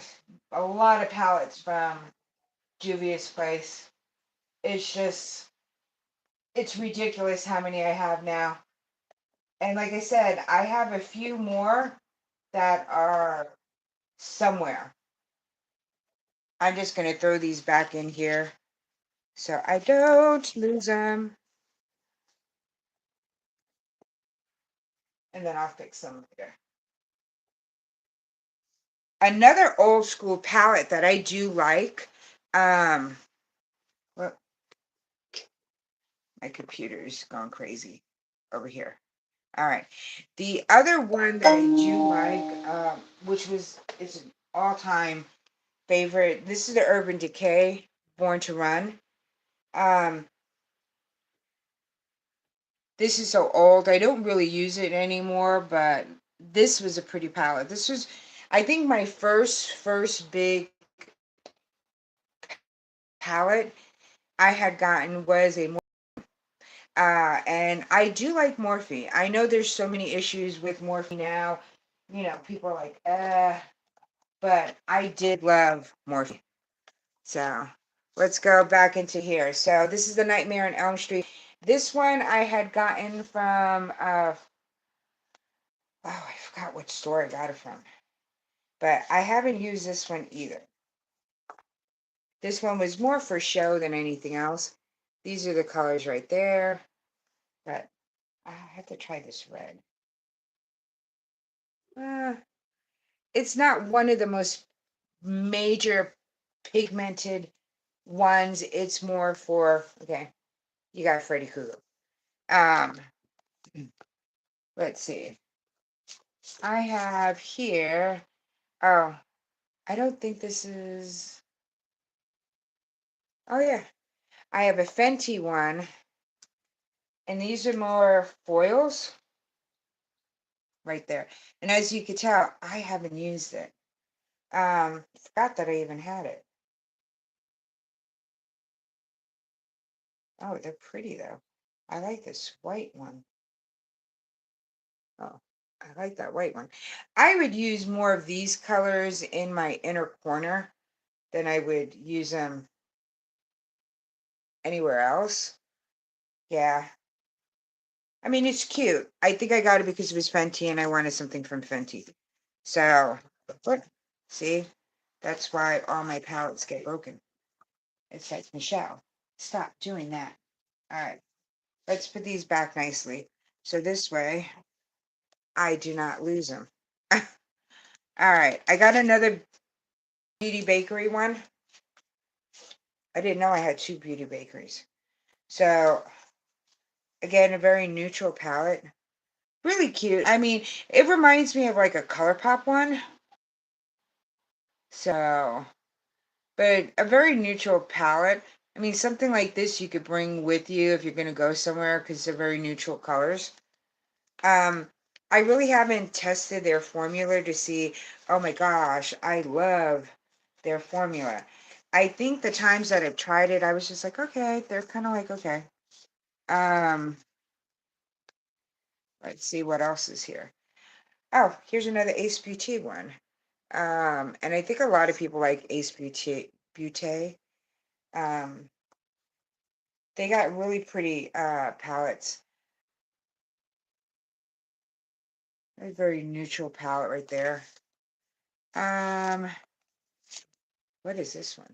a lot of palettes from Juvia's Place. It's just, it's ridiculous how many I have now. And like I said, I have a few more that are somewhere. I'm just going to throw these back in here so I don't lose them. And then I'll fix them later. Another old school palette that I do like. Well, my computer's gone crazy over here. All right. The other one that I do like, which was is an all-time favorite. This is the Urban Decay Born to Run. Um, this is so old. I don't really use it anymore, but this was a pretty palette. This was, I think, my first big palette I had gotten was a and I do like Morphe. I know there's so many issues with Morphe now. You know, people are like, but I did love Morphe. So let's go back into here. So this is the Nightmare on Elm Street. This one I had gotten from oh, I forgot which store I got it from. But I haven't used this one either. This one was more for show than anything else. These are the colors right there. But I have to try this red. Uh, it's not one of the most major pigmented ones. It's more for, okay, you got Freddy Krueger. Um, let's see. I have here, oh, I don't think this is, oh yeah. I have a Fenty one, and these are more foils right there. And as you can tell, I haven't used it. Forgot that I even had it. Oh, they're pretty though. I like this white one. Oh, I like that white one. I would use more of these colors in my inner corner than I would use them anywhere else. Yeah. I mean, it's cute. I think I got it because it was Fenty and I wanted something from Fenty. So, what? See? That's why all my palettes get broken. It says, Michelle, stop doing that. All right. Let's put these back nicely. So this way, I do not lose them. All right. I got another Beauty Bakery one. I didn't know I had two Beauty Bakeries. So, again, a very neutral palette. Really cute. I mean, it reminds me of like a ColourPop one. So, but a very neutral palette. I mean, something like this you could bring with you if you're going to go somewhere because they're very neutral colors. Um, I really haven't tested their formula to see, oh my gosh, I love their formula. I think the times that I've tried it, I was just like, okay, they're kind of like, okay. Um, let's see what else is here. Oh, here's another Ace Beauty one. And I think a lot of people like Ace Beauty. Um, they got really pretty palettes. A very neutral palette right there. Um, what is this one?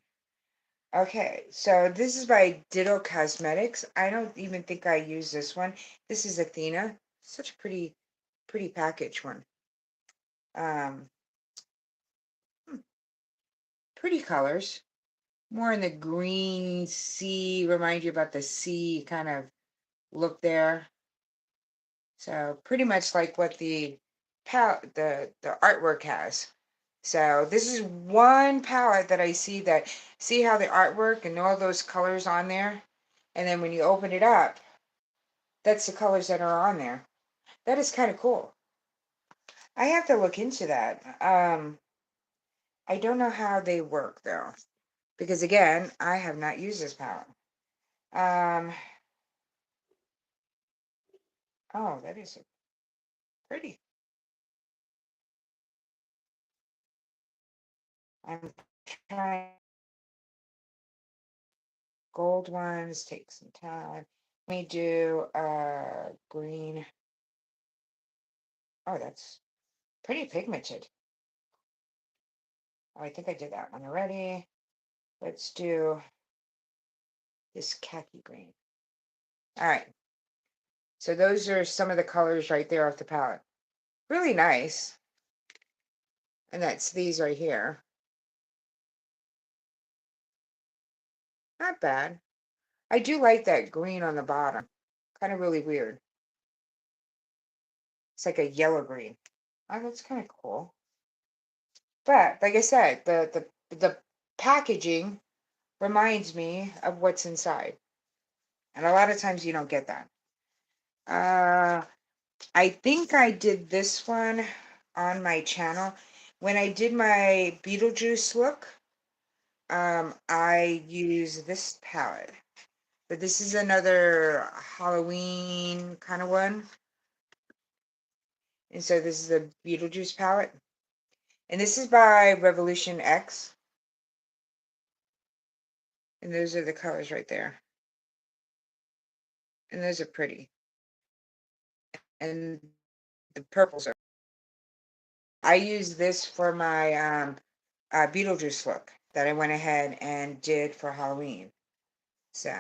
Okay, so this is by Ditto Cosmetics. I don't even think I use this one. This is Athena. Such a pretty package one. Um, pretty colors. More in the green sea, remind you about the sea kind of look there. So pretty much like what the artwork has. So this is one palette that I see that, see how the artwork and all those colors on there? And then when you open it up, that's the colors that are on there. That is kind of cool. I have to look into that. I don't know how they work though, because again, I have not used this palette. Oh, that is pretty. I'm trying gold ones, take some time. Let me do green. Oh, that's pretty pigmented. Oh, I think I did that one already. Let's do this khaki green. All right. So those are some of the colors right there off the palette. Really nice. And that's these right here. Not bad. I do like that green on the bottom. Kind of really weird. It's like a yellow green. Oh, that's kind of cool. But like I said, the packaging reminds me of what's inside. And a lot of times you don't get that. I think I did this one on my channel. When I did my Beetlejuice look, I used this palette. But this is another Halloween kind of one. And so this is the Beetlejuice palette. And this is by Revolution X. And those are the colors right there. And those are pretty. And the purples are. I use this for my Beetlejuice look that I went ahead and did for Halloween. So,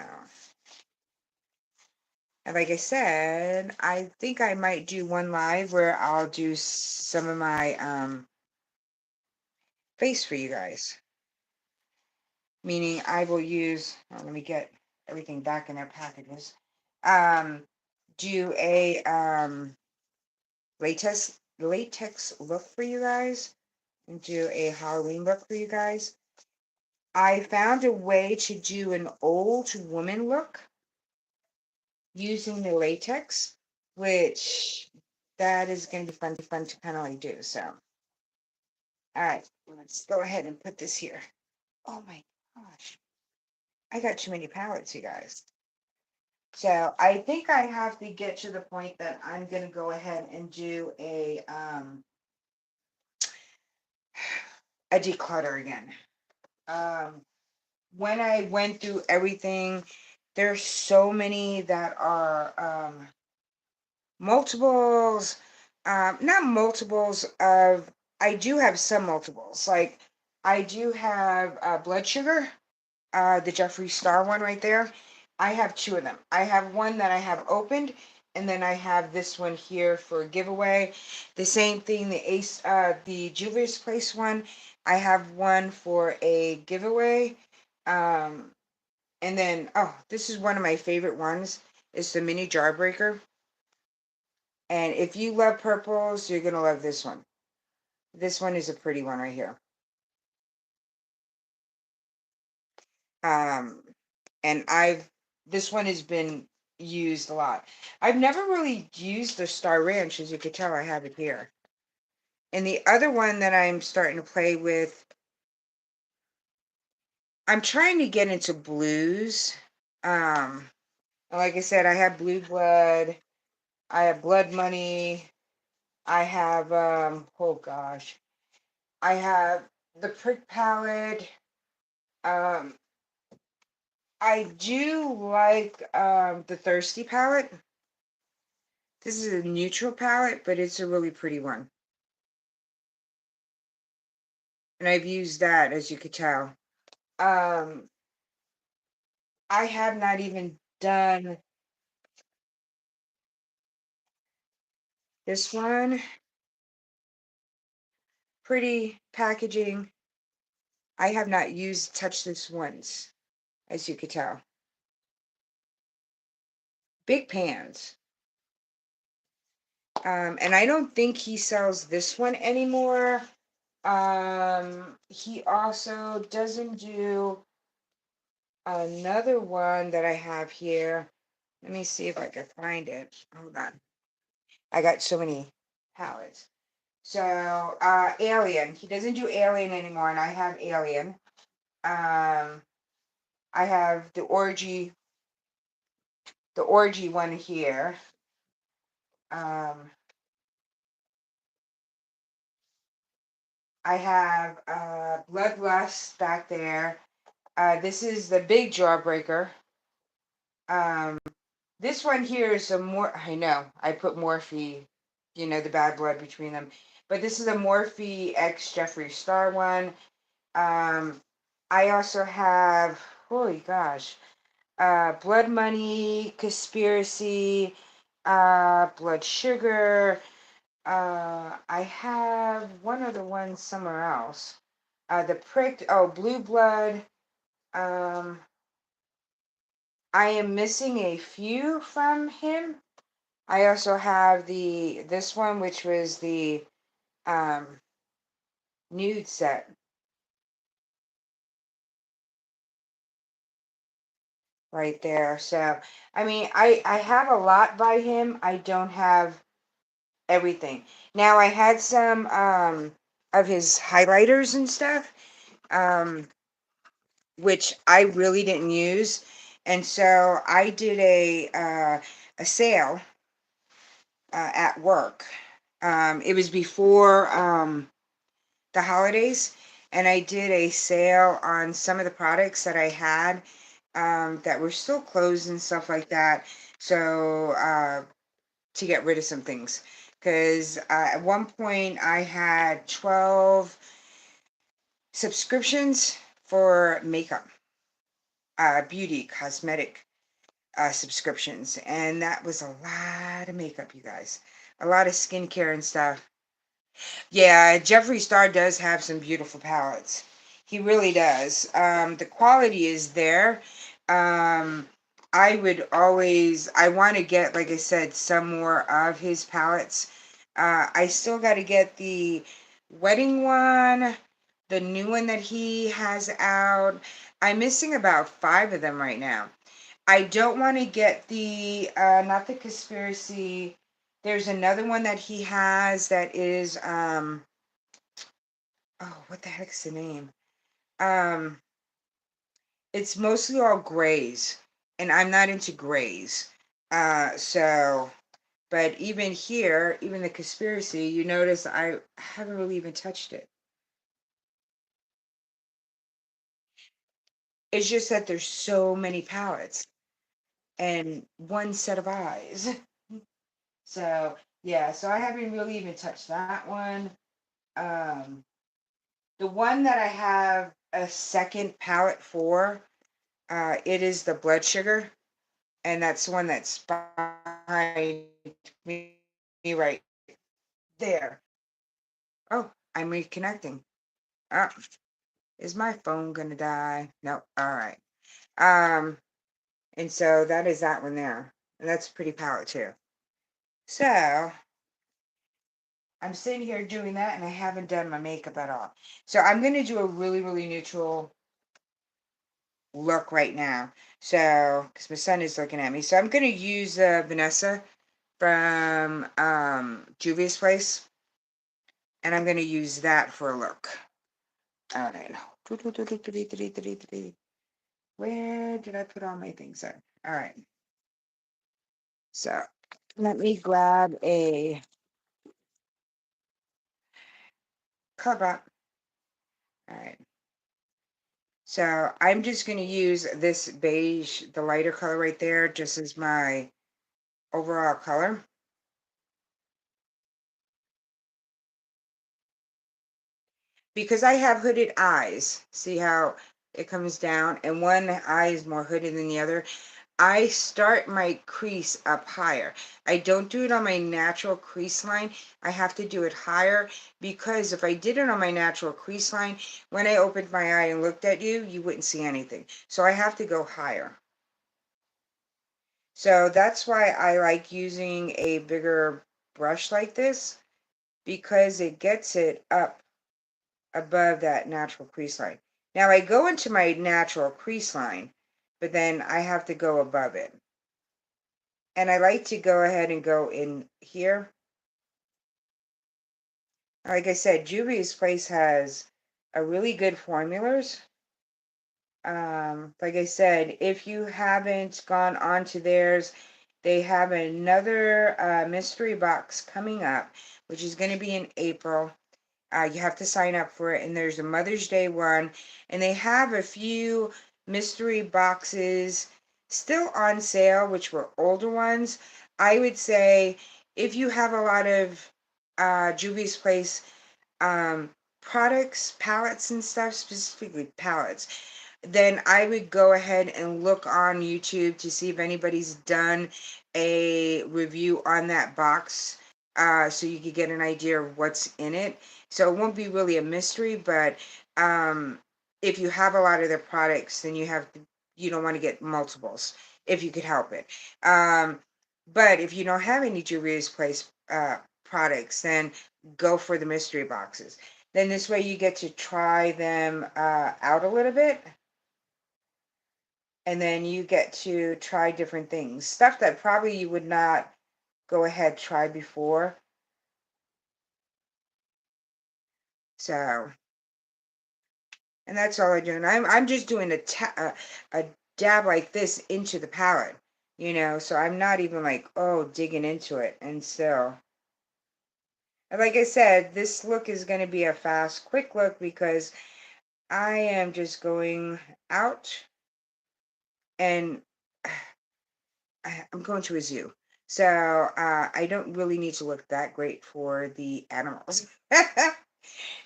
and like I said, I think I might do one live where I'll do some of my face for you guys. Meaning I will use, oh, let me get everything back in their packages. Do a latex look for you guys and do a Halloween look for you guys. I found a way to do an old woman look using the latex, which that is going to be fun to kind of like do. So, all right, let's go ahead and put this here. Oh my gosh, I got too many palettes, you guys. So I think I have to get to the point that I'm going to go ahead and do a declutter again. When I went through everything, there's so many that are multiples, not multiples of, I do have some multiples. Like I do have blood sugar, the Jeffree Star one right there. I have two of them. I have one that I have opened, and then I have this one here for a giveaway. The same thing, the Juvia's Place one. I have one for a giveaway. Um, and then, oh, this is one of my favorite ones. It's the mini jar breaker. And if you love purples, you're gonna love this one. This one is a pretty one right here. Um, and this one has been used a lot. I've never really used the Star Ranch, as you can tell, I have it here. And the other one that I'm starting to play with, I'm trying to get into blues. Like I said, I have Blue Blood, I have Blood Money, I have oh gosh, I have the Prick Palette. Um, I do like the Thirsty palette. This is a neutral palette, but it's a really pretty one. And I've used that, as you could tell. Um, I have not even done this one. Pretty packaging. I have not touched this once, as you could tell. Big pans. And I don't think he sells this one anymore. He also doesn't do another one that I have here. Let me see if I can find it. Hold on. I got so many palettes. So, Alien. He doesn't do Alien anymore, and I have Alien. I have the Orgy one here. Um, I have Bloodlust back there. This is the big jawbreaker. Um, this one here is a more, I know, I put Morphe, the bad blood between them. But this is a Morphe X Jeffree Star one. I also have, holy gosh, Blood Money, Conspiracy, Blood Sugar. I have one other one somewhere else. The Pricked, oh, Blue Blood. Um, I am missing a few from him. I also have this one, which was the um, nude set right there. So, I mean, I have a lot by him. I don't have everything. Now, I had some of his highlighters and stuff, which I really didn't use. And so I did a sale at work. It was before the holidays, and I did a sale on some of the products that I had that were still closed and stuff like that. So to get rid of some things, because at one point I had 12 subscriptions for makeup, beauty, cosmetic subscriptions, and that was a lot of makeup, you guys, a lot of skincare and stuff. Yeah, Jeffree Star does have some beautiful palettes. He really does. The quality is there. Um, I want to get, like I said, some more of his palettes. I still got to get the wedding one, the new one that he has out. I'm missing about 5 of them right now. I don't want to get not the conspiracy. There's another one that he has that is, oh, what the heck's the name? Um, it's mostly all grays, and I'm not into grays. So, but even here, even the conspiracy, you notice I haven't really even touched it. It's just that there's so many palettes and one set of eyes. So, yeah, so I haven't really even touched that one. Um, the one that I have a second palette for, it is the blood sugar, and that's the one that's behind me right there. Oh, I'm reconnecting. Oh, is my phone gonna die? No. All right. Um, and so that is that one there, and that's a pretty palette too. So I'm sitting here doing that, and I haven't done my makeup at all. So I'm gonna do a really, really neutral look right now. So, because my son is looking at me, so I'm gonna use Vanessa from Juvia's Place, and I'm gonna use that for a look. All right. Where did I put all my things at? All right. So let me grab a cover. All right. So I'm just going to use this beige, the lighter color right there, just as my overall color. Because I have hooded eyes. See how it comes down? And one eye is more hooded than the other. I start my crease up higher. I don't do it on my natural crease line. I have to do it higher because if I did it on my natural crease line, when I opened my eye and looked at you, you wouldn't see anything. So I have to go higher. So that's why I like using a bigger brush like this, because it gets it up above that natural crease line. Now I go into my natural crease line, but then I have to go above it. And I like to go ahead and go in here. Like I said, Juvia's Place has a really good formulas. Like I said, if you haven't gone on to theirs, they have another mystery box coming up, which is going to be in April. You have to sign up for it, and there's a Mother's Day one, and they have a few mystery boxes still on sale, which were older ones. I would say if you have a lot of Juvia's Place um, products, palettes and stuff, specifically palettes, then I would go ahead and look on YouTube to see if anybody's done a review on that box, so you could get an idea of what's in it. So it won't be really a mystery, but if you have a lot of their products, then you don't want to get multiples if you could help it. But if you don't have any Juvia's Place products, then go for the mystery boxes. Then this way you get to try them out a little bit, and then you get to try different things, stuff that probably you would not go ahead try before. So, and that's all I'm doing. I'm just doing a dab like this into the palette, so I'm not even like, oh, digging into it. And so, and like I said, this look is going to be a fast, quick look because I am just going out, and I'm going to a zoo. So I don't really need to look that great for the animals.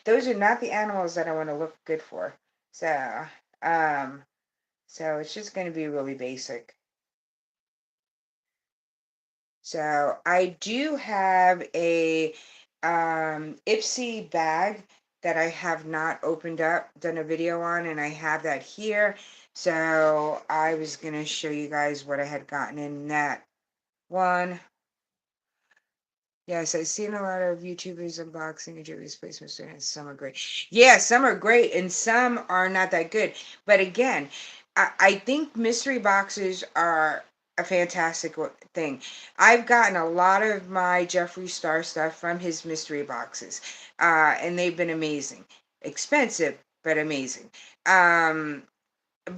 Those are not the animals that I want to look good for. So, um, so it's just going to be really basic. So I do have a Ipsy bag that I have not opened up, done a video on, and I have that here. So I was going to show you guys what I had gotten in that one. Yes, I've seen a lot of YouTubers unboxing and Joey's placements, and some are great. Yeah, some are great, and some are not that good. But again, I think mystery boxes are a fantastic thing. I've gotten a lot of my Jeffree Star stuff from his mystery boxes, and they've been amazing. Expensive, but amazing.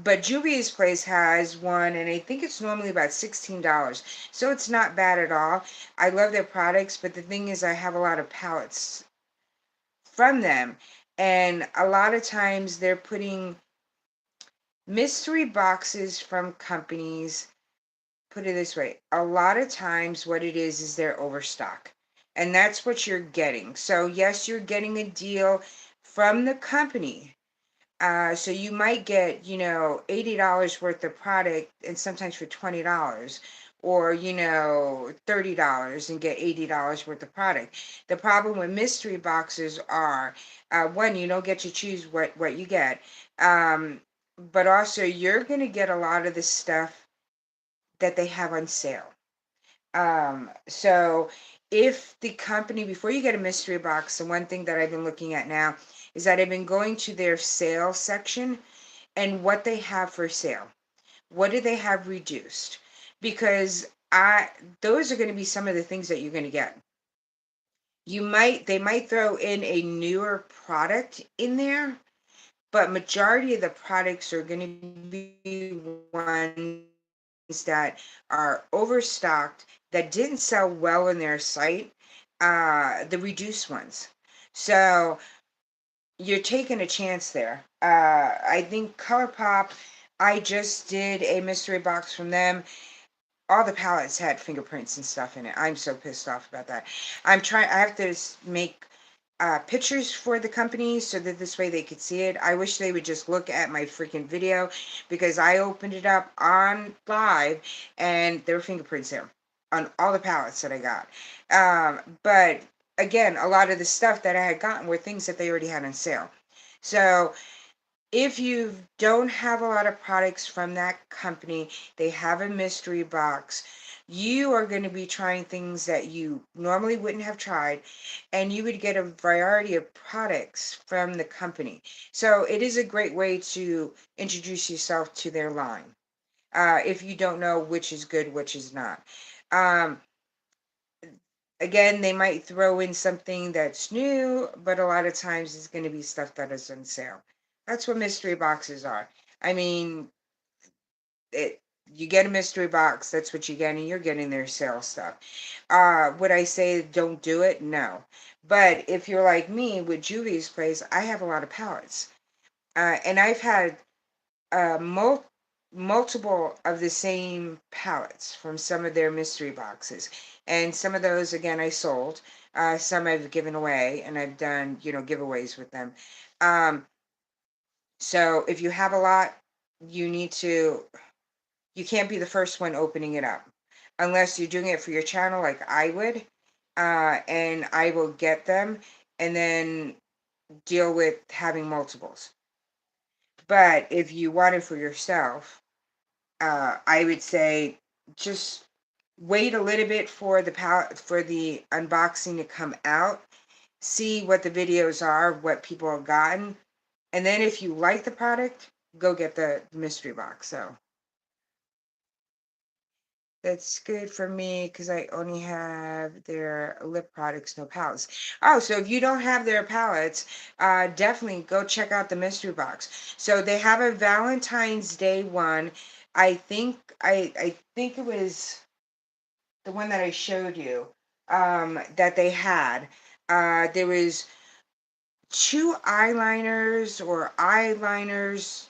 But Juvia's Place has one, and I think it's normally about $16. So it's not bad at all. I love their products, but the thing is, I have a lot of palettes from them. And a lot of times they're putting mystery boxes from companies. Put it this way, a lot of times what it is they're overstock. And that's what you're getting. So, yes, you're getting a deal from the company. So you might get, $80 worth of product, and sometimes for $20, or, $30 and get $80 worth of product. The problem with mystery boxes are, one, you don't get to choose what you get. But also you're going to get a lot of the stuff that they have on sale. So if the company, before you get a mystery box, the one thing that I've been looking at now is that I've been going to their sale section and what they have for sale. What do they have reduced? Because those are going to be some of the things that you're going to get. They might throw in a newer product in there, but majority of the products are going to be ones that are overstocked, that didn't sell well in their site, the reduced ones. So you're taking a chance there. I think ColourPop, I just did a mystery box from them. All the palettes had fingerprints and stuff in it. I'm so pissed off about that. I have to make pictures for the company so that this way they could see it. I wish they would just look at my freaking video, because I opened it up on live and there were fingerprints there on all the palettes that I got. But again, a lot of the stuff that I had gotten were things that they already had on sale. So if you don't have a lot of products from that company, they have a mystery box. You are going to be trying things that you normally wouldn't have tried, and you would get a variety of products from the company. So it is a great way to introduce yourself to their line, if you don't know which is good, which is not. Um, Again, they might throw in something that's new, but a lot of times it's going to be stuff that is on sale. That's what mystery boxes are. I mean, it you get a mystery box, that's what you get, and you're getting their sale stuff. Would I say don't do it? No. But if you're like me with Juvia's Place, I have a lot of palettes. And I've had multiple of the same palettes from some of their mystery boxes, and some of those again I sold. Some I've given away, and I've done giveaways with them. Um, so if you have a lot, you need to. You can't be the first one opening it up, unless you're doing it for your channel, like I would. And I will get them, and then deal with having multiples. But if you want it for yourself, I would say just wait a little bit for for the unboxing to come out. See what the videos are, what people have gotten, and then if you like the product, go get the mystery box. So that's good for me because I only have their lip products, no palettes. Oh, so if you don't have their palettes, definitely go check out the mystery box. So they have a Valentine's Day one. I think it was the one that I showed you, that they had. There was two eyeliners.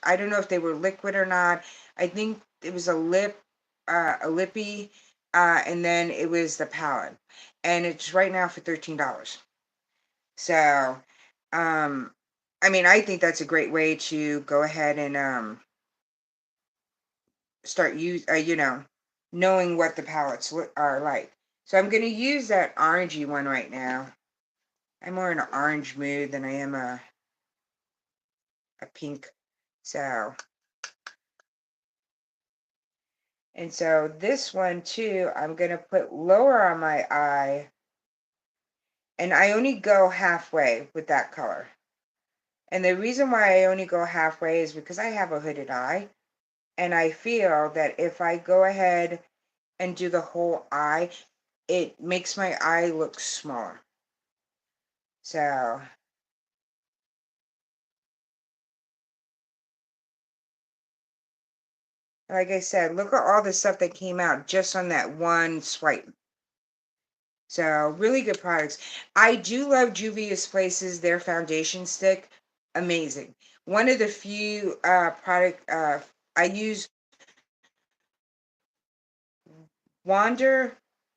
I don't know if they were liquid or not. I think it was a lippy, and then it was the palette, and it's right now for $13. So, um, I mean, I think that's a great way to go ahead and start knowing what the palettes are like. So I'm gonna use that orangey one right now. I'm more in an orange mood than I am a pink. So, and so this one too, I'm going to put lower on my eye, and I only go halfway with that color. And the reason why I only go halfway is because I have a hooded eye, and I feel that if I go ahead and do the whole eye, it makes my eye look smaller. So, like I said, look at all the stuff that came out just on that one swipe. So really good products. I do love Juvia's Places, their foundation stick. Amazing. One of the few product I use Wander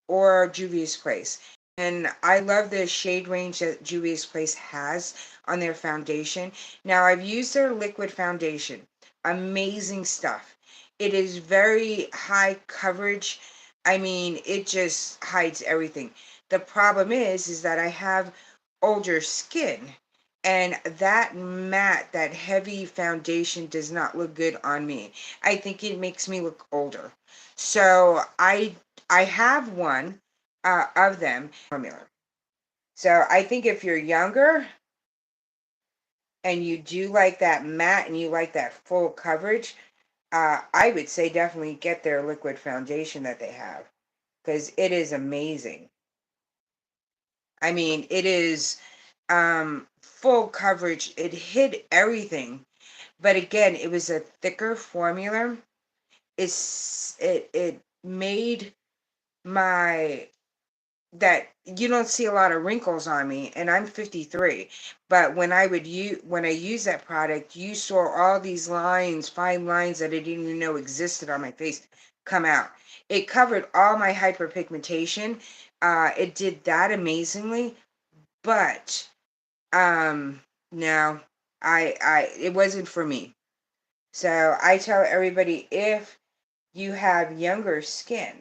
or Juvia's Place. And I love the shade range that Juvia's Place has on their foundation. Now I've used their liquid foundation. Amazing stuff. It is very high coverage. I mean, it just hides everything. The problem is that I have older skin, and that matte, that heavy foundation does not look good on me. I think it makes me look older. So I have one of them formula. So I think if you're younger and you do like that matte and you like that full coverage, I would say definitely get their liquid foundation that they have, because it is amazing. I mean, it is full coverage. It hid everything. But again, it was a thicker formula. It made my that you don't see a lot of wrinkles on me, and I'm 53. But when I use that product, you saw all these lines, fine lines that I didn't even know existed on my face come out. It covered all my hyperpigmentation. It did that amazingly, but No, it wasn't for me. So I tell everybody, if you have younger skin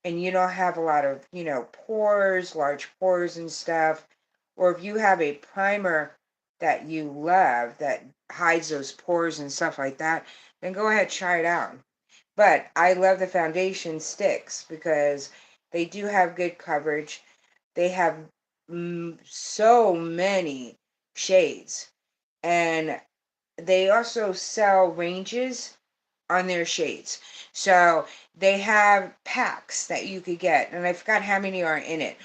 and you don't have a lot of, pores, large pores and stuff, or if you have a primer that you love that hides those pores and stuff like that, then go ahead, try it out. But I love the foundation sticks because they do have good coverage. They have so many shades. And they also sell ranges on their shades. So they have packs that you could get, and I forgot how many are in it.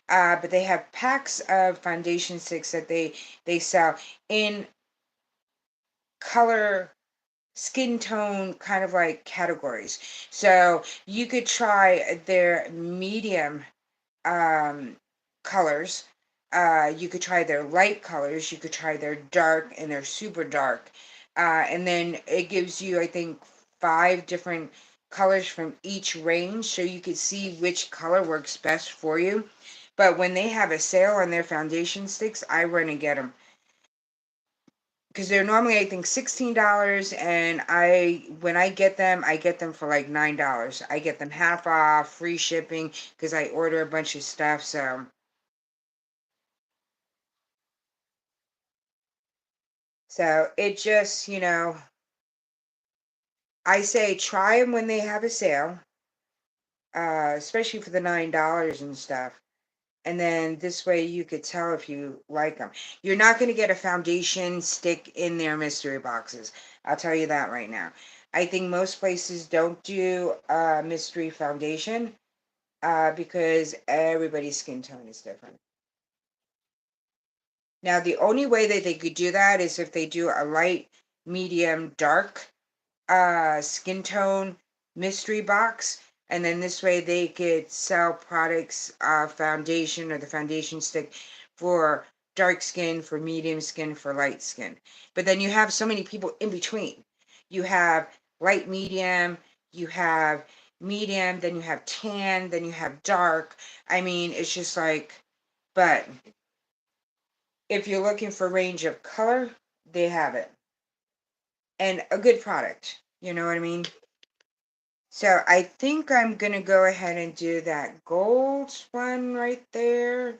But they have packs of foundation sticks that they sell in color, skin tone kind of like categories. So you could try their medium colors. You could try their light colors. You could try their dark and their super dark. And then it gives you, I think, 5 different colors from each range, so you could see which color works best for you. But when they have a sale on their foundation sticks, I run and get them because they're normally, I think, $16, and when I get them for like $9. I get them half off, free shipping because I order a bunch of stuff. So it just, I say try them when they have a sale, especially for the $9 and stuff. And then this way you could tell if you like them. You're not going to get a foundation stick in their mystery boxes. I'll tell you that right now. I think most places don't do mystery foundation because everybody's skin tone is different. Now, the only way that they could do that is if they do a light, medium, dark skin tone mystery box, and then this way they could sell products, foundation or the foundation stick for dark skin, for medium skin, for light skin. But then you have so many people in between. You have light, medium, you have medium, then you have tan, then you have dark. I mean, it's just like, but if you're looking for range of color, they have it, and a good product, you know what I mean? So I think I'm gonna go ahead and do that gold one right there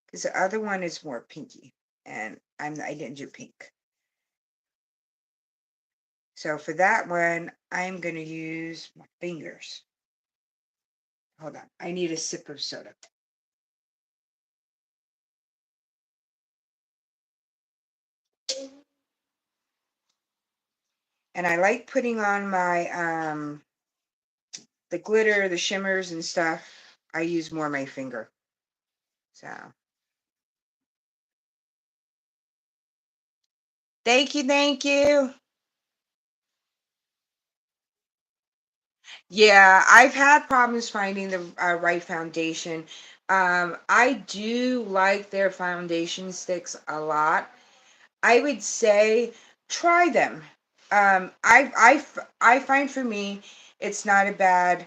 because the other one is more pinky, and I didn't do pink. So for that one, I'm gonna use my fingers. Hold on, I need a sip of soda. And I like putting on my the glitter, the shimmers and stuff. I use more my finger. So thank you, thank you. Yeah, I've had problems finding the right foundation. I do like their foundation sticks a lot. I would say try them. I find for me, it's not a bad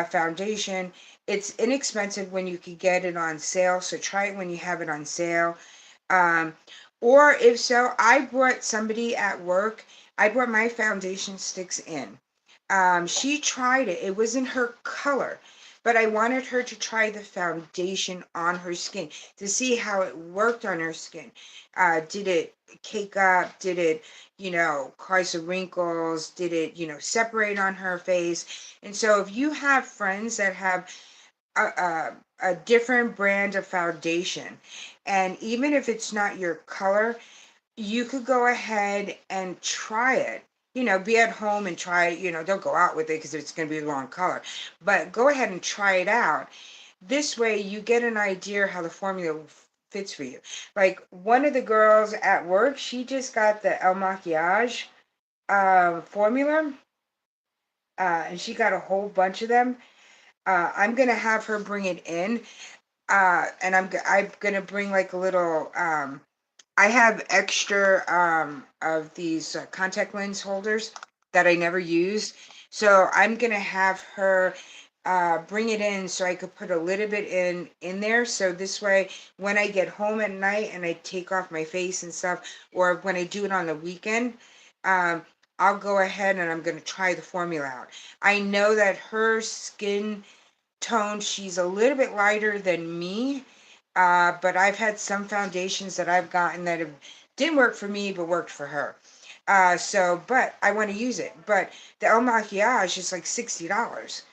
foundation. It's inexpensive when you can get it on sale, so try it when you have it on sale. Um, or if so, I brought somebody at work, I brought my foundation sticks in. She tried it. It wasn't her color, but I wanted her to try the foundation on her skin to see how it worked on her skin. Did it cake up? Did it, cause some wrinkles? Did it, separate on her face? And so if you have friends that have a different brand of foundation, and even if it's not your color, you could go ahead and try it. Be at home and try it. Don't go out with it because it's going to be the wrong color. But go ahead and try it out. This way, you get an idea how the formula fits for you. Like one of the girls at work, she just got the El Maquillage formula, and she got a whole bunch of them. I'm gonna have her bring it in, and I'm gonna bring like a little. I have extra of these contact lens holders that I never use. So I'm going to have her bring it in so I could put a little bit in there. So this way, when I get home at night and I take off my face and stuff, or when I do it on the weekend, um, I'll go ahead and I'm going to try the formula out. I know that her skin tone, she's a little bit lighter than me, but I've had some foundations that I've gotten that have didn't work for me but worked for her. But I want to use it. But the El Maquillage is like $60.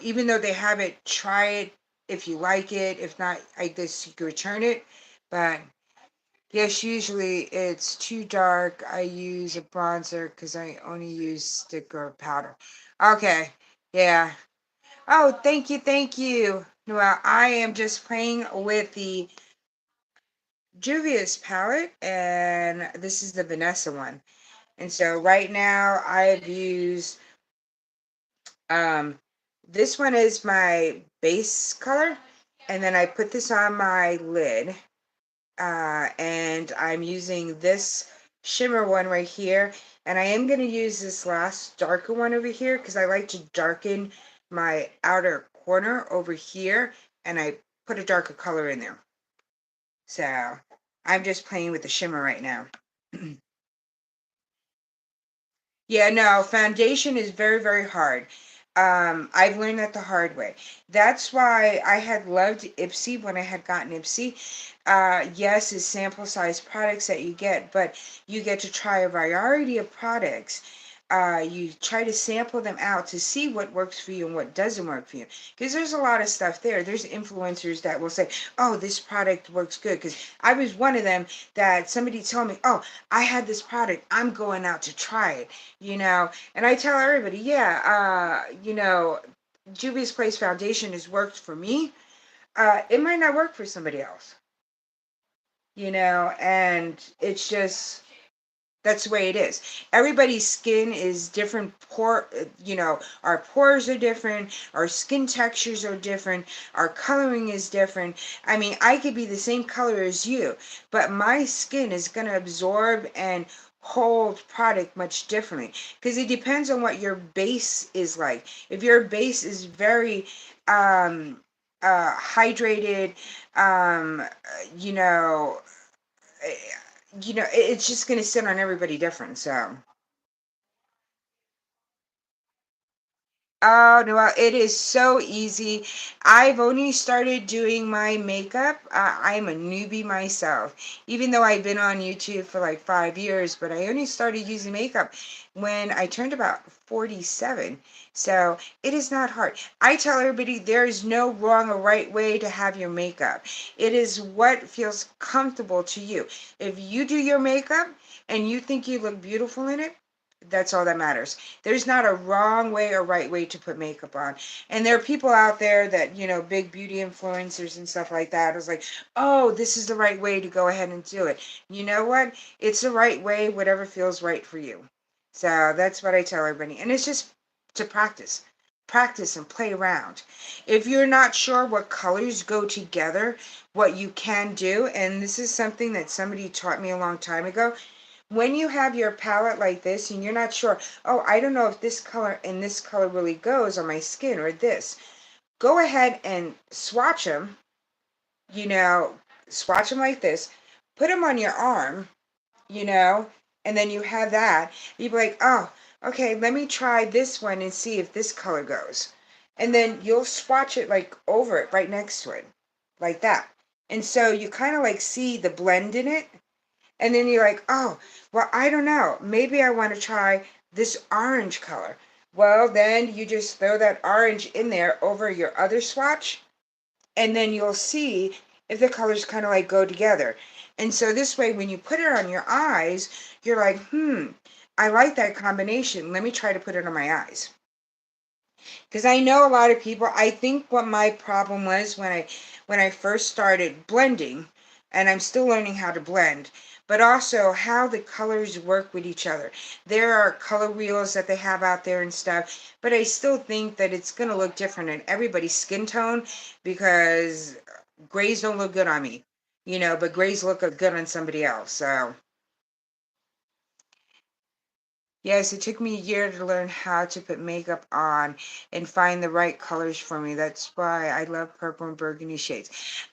Even though they have it, try it if you like it. If not, I guess you could return it. But yes, usually it's too dark. I use a bronzer because I only use stick or powder. Okay, yeah. Oh, thank you, thank you. Well, I am just playing with the Juvia's palette, and this is the Vanessa one. And so right now I've used um this one is my base color, and then I put this on my lid, and I'm using this shimmer one right here, and I am going to use this last darker one over here because I like to darken my outer corner over here, and I put a darker color in there. So I'm just playing with the shimmer right now. Yeah, no, foundation is very, very hard. I've learned that the hard way. That's why I had loved Ipsy when I had gotten Ipsy. Yes, it's sample size products that you get, but you get to try a variety of products. You try to sample them out to see what works for you and what doesn't work for you. Because there's a lot of stuff there. There's influencers that will say, oh, this product works good. Because I was one of them that somebody told me, oh, I had this product. I'm going out to try it, and I tell everybody, yeah, Juvia's Place Foundation has worked for me. It might not work for somebody else, and it's just that's the way it is. Everybody's skin is different. Our pores are different. Our skin textures are different. Our coloring is different. I mean, I could be the same color as you, but my skin is going to absorb and hold product much differently because it depends on what your base is like. If your base is very hydrated, um, you know, it's just going to sit on everybody different. So, oh no, well, it is so easy. I've only started doing my makeup. I'm a newbie myself, even though I've been on YouTube for like 5 years, but I only started using makeup when I turned about 47. So it is not hard. I tell everybody there is no wrong or right way to have your makeup. It is what feels comfortable to you. If you do your makeup and you think you look beautiful in it, that's all that matters. There's not a wrong way or right way to put makeup on. And there are people out there that, big beauty influencers and stuff like that. It's like, oh, this is the right way to go ahead and do it. You know what? It's the right way, whatever feels right for you. So that's what I tell everybody. And it's just to practice. Practice and play around. If you're not sure what colors go together, what you can do, and this is something that somebody taught me a long time ago, when you have your palette like this and you're not sure, oh, I don't know if this color and this color really goes on my skin or this, go ahead and swatch them, you know, swatch them like this, put them on your arm, you know, and then you have that. You'd be like, oh, okay, let me try this one and see if this color goes. And then you'll swatch it like over it, right next to it, like that. And so you kind of like see the blend in it, and then you're like, oh, well, I don't know. Maybe I want to try this orange color. Well, then you just throw that orange in there over your other swatch, and then you'll see if the colors kind of like go together. And so this way, when you put it on your eyes, you're like, I like that combination. Let me try to put it on my eyes. Because I know a lot of people, I think what my problem was when I first started blending, and I'm still learning how to blend, but also how the colors work with each other. There are color wheels that they have out there and stuff, but I still think that it's going to look different in everybody's skin tone because grays don't look good on me, but grays look good on somebody else. So Yes, it took me a year to learn how to put makeup on and find the right colors for me. That's why I love purple and burgundy shades.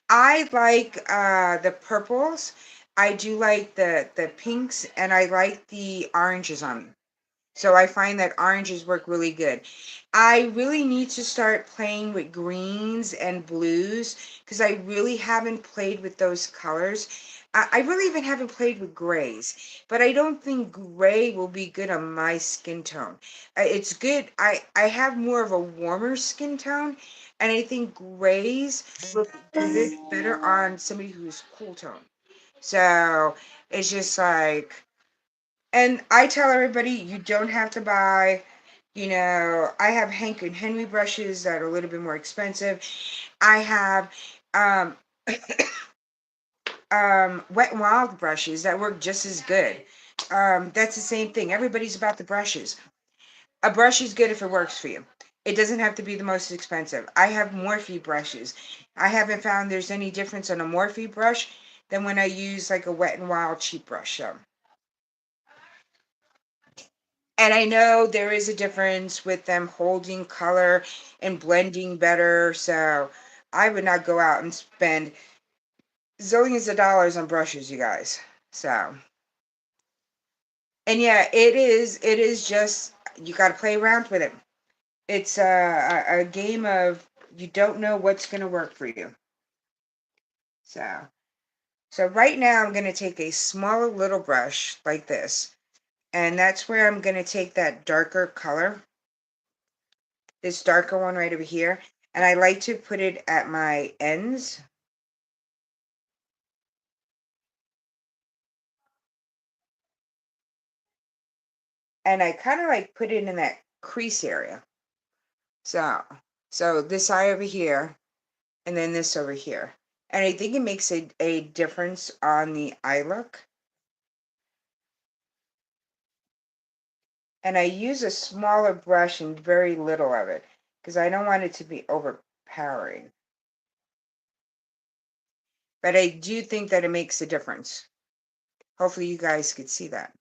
I like the purples. I do like the pinks, and I like the oranges on. So I find that oranges work really good. I really need to start playing with greens and blues because I really haven't played with those colors. I really even haven't played with grays, but I don't think gray will be good on my skin tone. It's good. I have more of a warmer skin tone, and I think grays look good better on somebody who's cool tone. So it's just like, and I tell everybody, you don't have to buy, I have Hank and Henry brushes that are a little bit more expensive. I have um, Wet n Wild brushes that work just as good. That's the same thing. Everybody's about the brushes. A brush is good if it works for you. It doesn't have to be the most expensive. I have Morphe brushes. I haven't found there's any difference on a Morphe brush than when I use like a Wet n Wild cheap brush. So. And I know there is a difference with them holding color and blending better. So I would not go out and spend zillions of dollars on brushes, you guys. So, and yeah, it is just, you got to play around with it. It's a game of, you don't know what's going to work for you. So, so right now I'm going to take a smaller little brush like this. And that's where I'm going to take that darker color, this darker one right over here, and I like to put it at my ends. And I kind of like put it in that crease area. So this eye over here, and then this over here. And I think it makes a difference on the eye look. And I use a smaller brush and very little of it because I don't want it to be overpowering. But I do think that it makes a difference. Hopefully you guys could see that.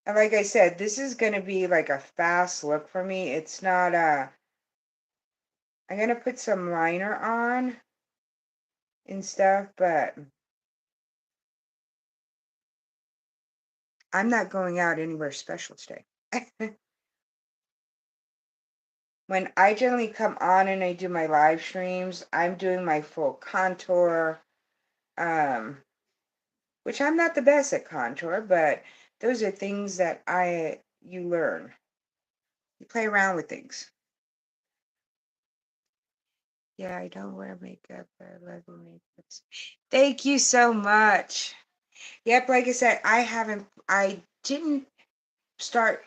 And like I said, this is going to be like a fast look for me. It's not I'm going to put some liner on and stuff, but I'm not going out anywhere special today. When I generally come on and I do my live streams, I'm doing my full contour, um, which I'm not the best at contour, but those are things that you learn. You play around with things. Yeah, I don't wear makeup. I love your makeup. Thank you so much. Yep, like I said, I didn't start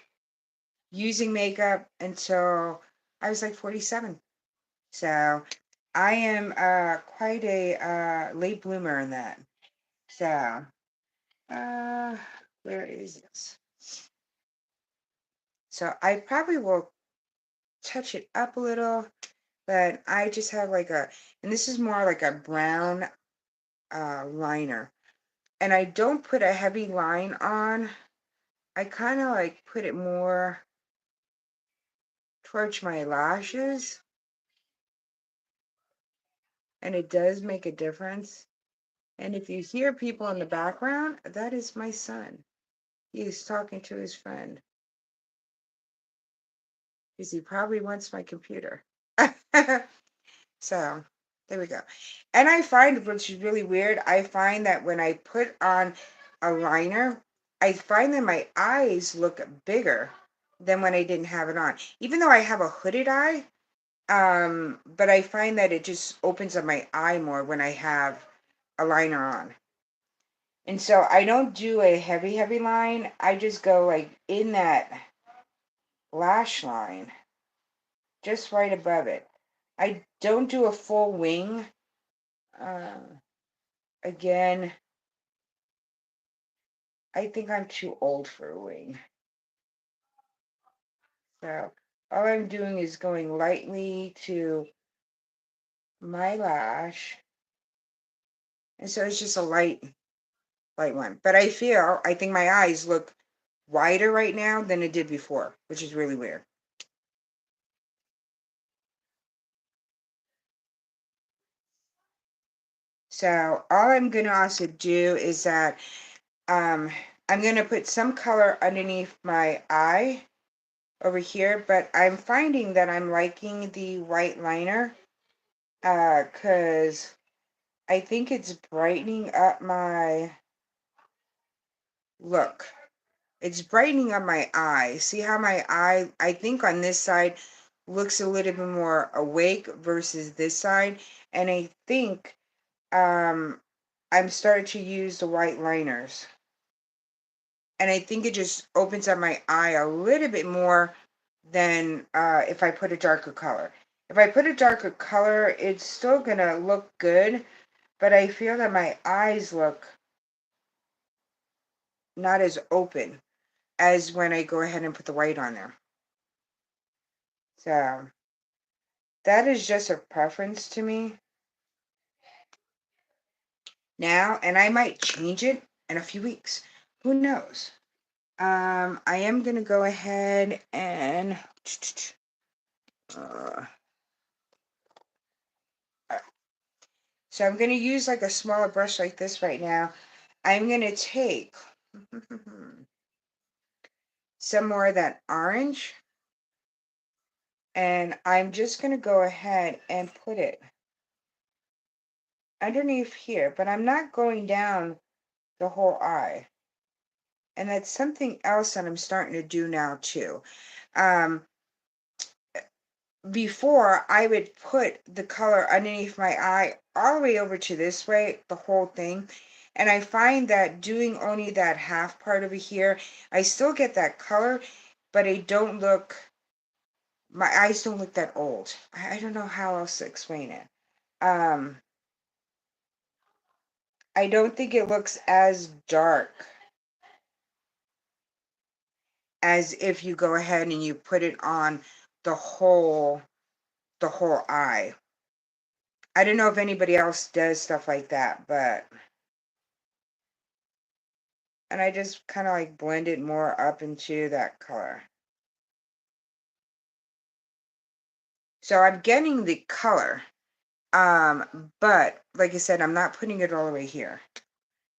using makeup until I was like 47. So I am quite a late bloomer in that. So where is this? So I probably will touch it up a little, but I just have like and this is more like a brown liner. And I don't put a heavy line on. I kind of like put it more towards my lashes, and it does make a difference. And if you hear people in the background, that is my son. He is talking to his friend because he probably wants my computer. So there we go. And I find, which is really weird, I find that when I put on a liner, I find that my eyes look bigger than when I didn't have it on. Even though I have a hooded eye, but I find that it just opens up my eye more when I have a liner on. And so I don't do a heavy, heavy line. I just go like in that lash line, just right above it. I don't do a full wing. Uh, Again, I think I'm too old for a wing. So all I'm doing is going lightly to my lash. And so it's just a light. light one. But I think my eyes look wider right now than it did before, which is really weird. So all I'm going to also do is that um, I'm going to put some color underneath my eye over here, but I'm finding that I'm liking the white liner because I think it's brightening up my look. It's brightening up my eye. See how my eye, I think on this side, looks a little bit more awake versus this side. And I think I'm starting to use the white liners. And I think it just opens up my eye a little bit more than if I put a darker color. If I put a darker color, it's still going to look good, but I feel that my eyes look not as open as when I go ahead and put the white on there. So that is just a preference to me now, and I might change it in a few weeks. Who knows? I am going to go ahead and uh, so I'm going to use like a smaller brush like this right now. I'm going to take some more of that orange, and I'm just going to go ahead and put it underneath here, but I'm not going down the whole eye. And that's something else that I'm starting to do now too. Um, Before I would put the color underneath my eye all the way over to this way, the whole thing. And I find that doing only that half part over here, I still get that color, but my eyes don't look that old. I don't know how else to explain it. Um, I don't think it looks as dark as if you go ahead and you put it on the whole the whole eye. I don't know if anybody else does stuff like that, but and I just kind of like blend it more up into that color. So I'm getting the color, but like I said, I'm not putting it all the way here.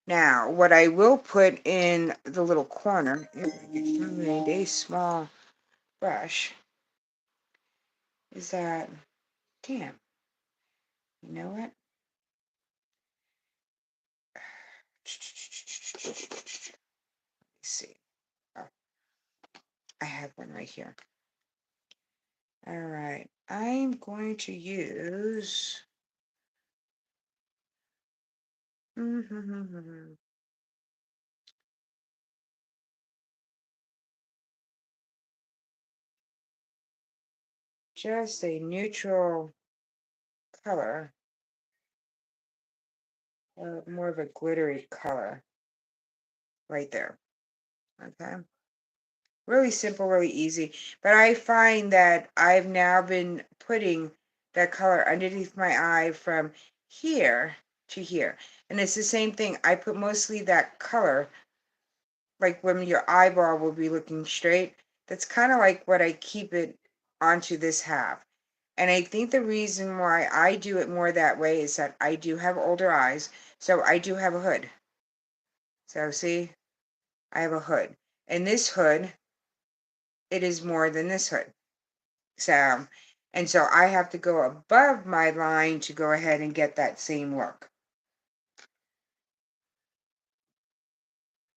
Now, what I will put in the little corner is a small brush. Is that, damn, you know what? Let's see. Oh, I have one right here. All right, I'm going to use just a neutral color, more of a glittery color right there. Okay. Really simple, really easy. But I find that I've now been putting that color underneath my eye from here to here. And it's the same thing. I put mostly that color, like when your eyeball will be looking straight. That's kind of like what I keep it onto this half. And I think the reason why I do it more that way is that I do have older eyes. So I do have a hood. So see, I have a hood. And this hood, it is more than this hood. So, and so I have to go above my line to go ahead and get that same look.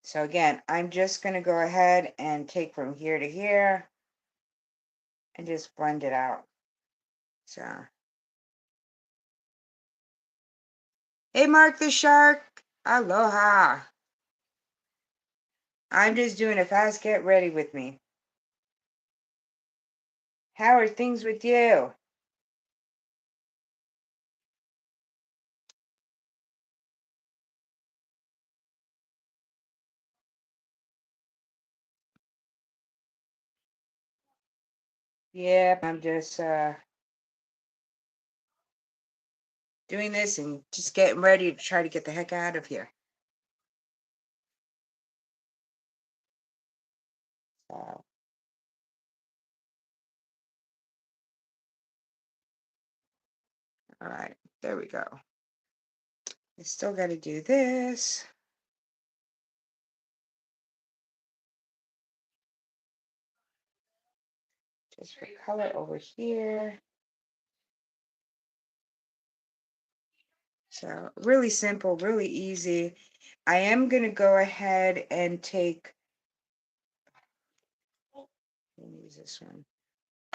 So again, I'm just going to go ahead and take from here to here and just blend it out. So, hey, Mark the Shark. Aloha. I'm just doing a fast get ready with me. How are things with you? Yep, I'm just doing this and just getting ready to try to get the heck out of here. So, all right, there we go. I still got to do this. Just for color over here. So really simple, really easy. I am going to go ahead and take, let me use this one.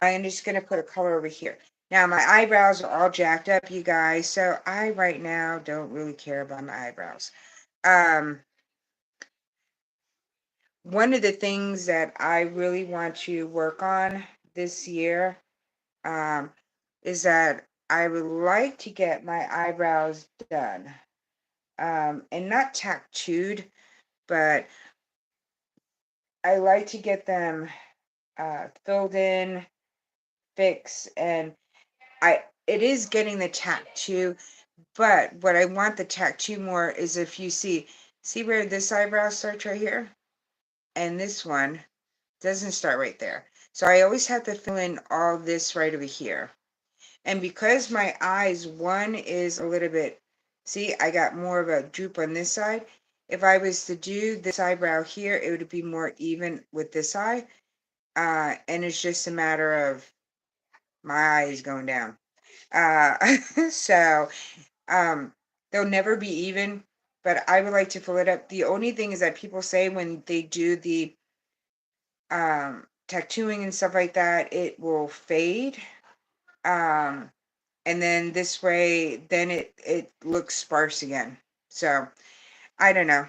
I am just going to put a color over here. Now my eyebrows are all jacked up, you guys. So I right now don't really care about my eyebrows. One of the things that I really want to work on this year um, is that I would like to get my eyebrows done. And not tattooed, but I like to get them filled in, fixed, and it is getting the tattoo, but what I want the tattoo more is if you see where this eyebrow starts right here, and this one doesn't start right there. So I always have to fill in all this right over here. And because my eyes, one is a little bit, see, I got more of a droop on this side. If I was to do this eyebrow here, it would be more even with this eye. And it's just a matter of my eyes going down. Uh, so they'll never be even, but I would like to fill it up. The only thing is that people say when they do the tattooing and stuff like that, it will fade. And then this way, then it looks sparse again. So I don't know.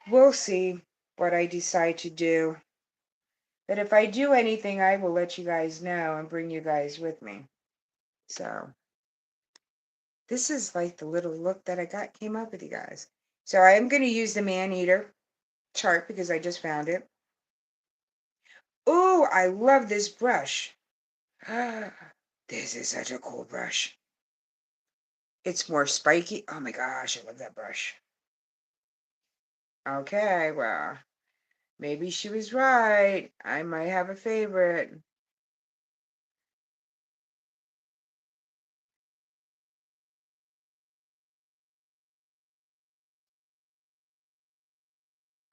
We'll see what I decide to do. But if I do anything, I will let you guys know and bring you guys with me. So this is like the little look that came up with you guys. So I am going to use the man-eater chart because I just found it. Oh, I love this brush. This is such a cool brush. It's more spiky. Oh my gosh, I love that brush. Okay, well, maybe she was right. I might have a favorite.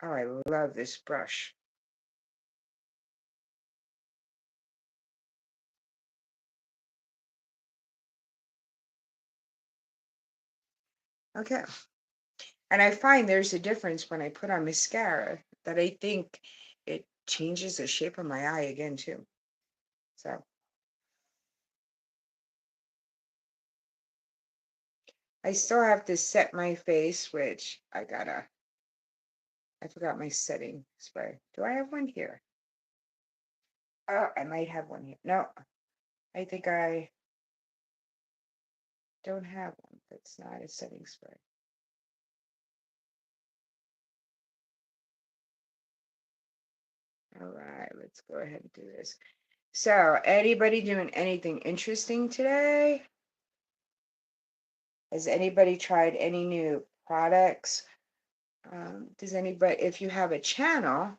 Oh, I love this brush. Okay. And I find there's a difference when I put on mascara that I think it changes the shape of my eye again too. So I still have to set my face, which I forgot my setting spray. Do I have one here? Oh, I might have one here. No, I think I don't have one. That's not a setting spray. All right, let's go ahead and do this. So, anybody doing anything interesting today? Has anybody tried any new products? Does anybody, if you have a channel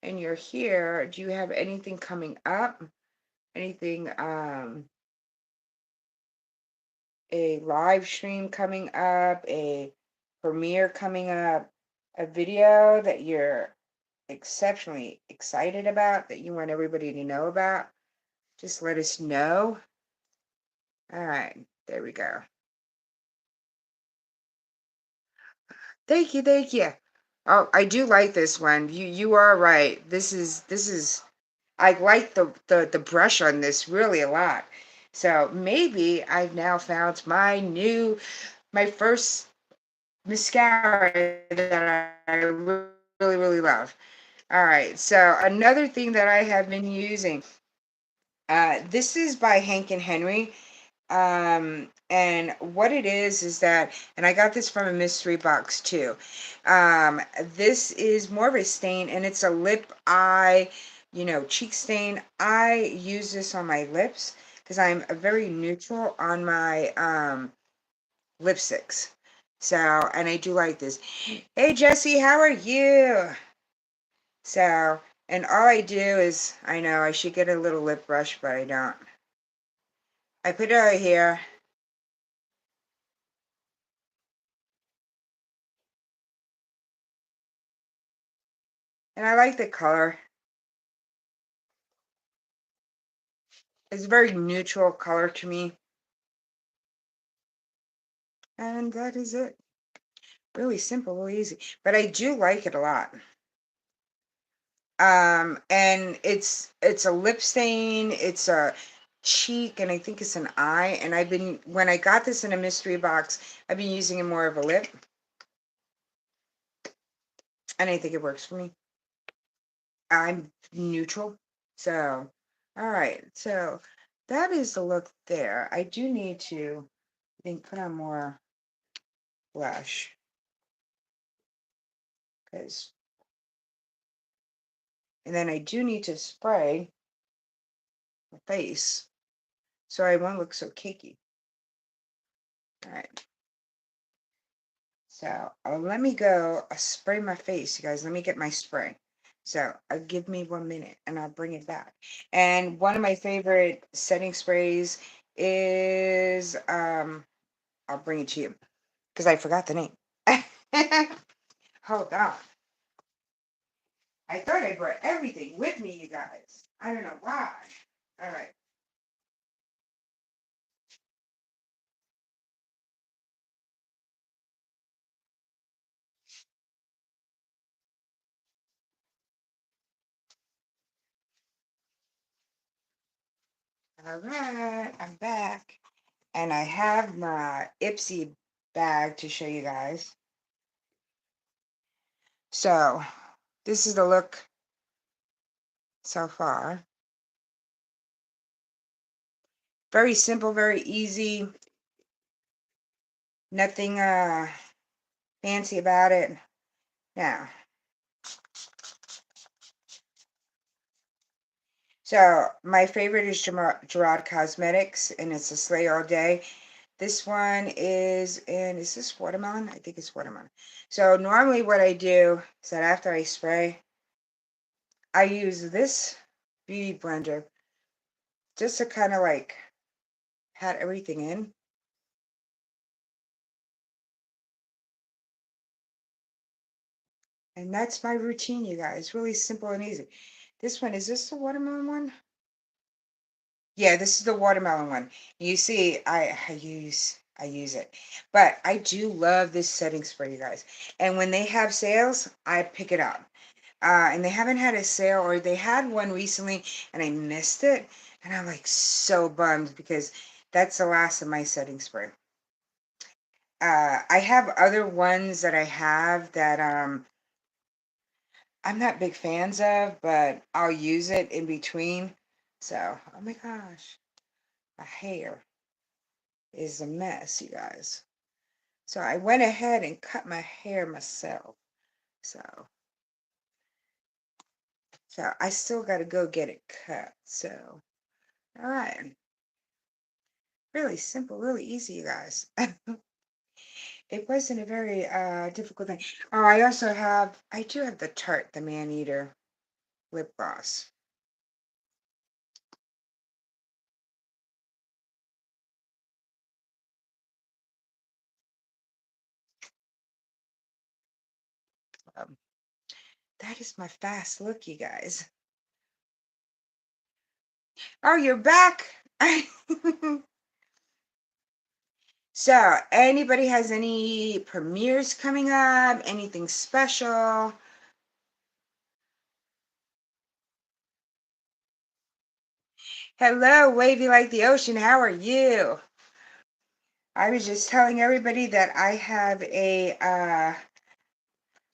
and you're here, do you have anything coming up? Anything, a live stream coming up, a premiere coming up, a video that you're exceptionally excited about that you want everybody to know about? Just let us know. All right, there we go. Thank you, thank you. Oh, I do like this one. You are right. This is I like the brush on this really a lot. So maybe I've now found my first mascara that I really really love. All right. So another thing that I have been using, this is by Hank and Henry. And what it is that, and I got this from a mystery box too. This is more of a stain, and it's a lip eye, cheek stain. I use this on my lips because I'm a very neutral on my lipsticks. So, and I do like this. Hey Jesse, how are you? So And all I do is, I know I should get a little lip brush, but I don't. I put it right here. And I like the color. It's a very neutral color to me. And that is it. Really simple, really easy. But I do like it a lot. And it's a lip stain, it's a cheek, and I think it's an eye. And when I got this in a mystery box, I've been using it more of a lip. And I think it works for me. I'm neutral. So, all right. So that is the look there. I do need to, I think, put on more blush because, and then I do need to spray my face so I won't look so cakey. All right. So let me go spray my face, you guys. Let me get my spray. So give me 1 minute and I'll bring it back. And one of my favorite setting sprays is, I'll bring it to you because I forgot the name. Hold on. I thought I brought everything with me, you guys. I don't know why. All right. All right. I'm back. And I have my Ipsy bag to show you guys. So this is the look so far. Very simple, very easy. Nothing fancy about it. Now, so my favorite is Gerard Cosmetics, and it's a Slay All Day. This one is this watermelon? I think it's watermelon. So normally what I do is that after I spray, I use this beauty blender just to kind of like pat everything in. And that's my routine, you guys. Really simple and easy. This one, is this the watermelon one? Yeah, this is the watermelon one. You see, I use it. But I do love this setting spray, you guys. And when they have sales, I pick it up. And they haven't had a sale, or they had one recently and I missed it. And I'm like so bummed because that's the last of my setting spray. I have other ones that I have that I'm not big fans of, but I'll use it in between. So, oh my gosh, my hair is a mess, you guys. So I went ahead and cut my hair myself. So I still got to go get it cut. So, all right. Really simple, really easy, you guys. It wasn't a very difficult thing. Oh, I do have the Tarte, the Man Eater lip gloss. Um, that is my fast look, you guys. Oh, you're back. So, anybody has any premieres coming up? Anything special? Hello, wavy like the ocean. How are you? I was just telling everybody that I have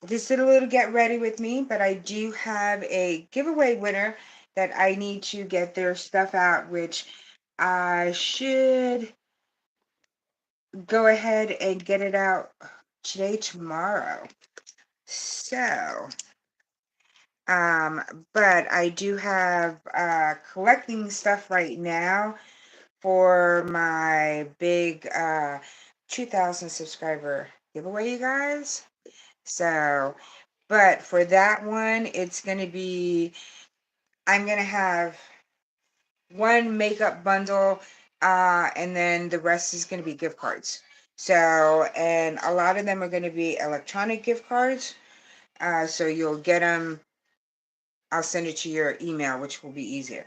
just did a little get ready with me, but I do have a giveaway winner that I need to get their stuff out, which I should go ahead and get it out today, tomorrow. So, but I do have collecting stuff right now for my big 2,000 subscriber giveaway, you guys. So, But for that one, it's going to be, I'm going to have one makeup bundle, and then the rest is going to be gift cards. So, and a lot of them are going to be electronic gift cards. So you'll get them. I'll send it to your email, which will be easier.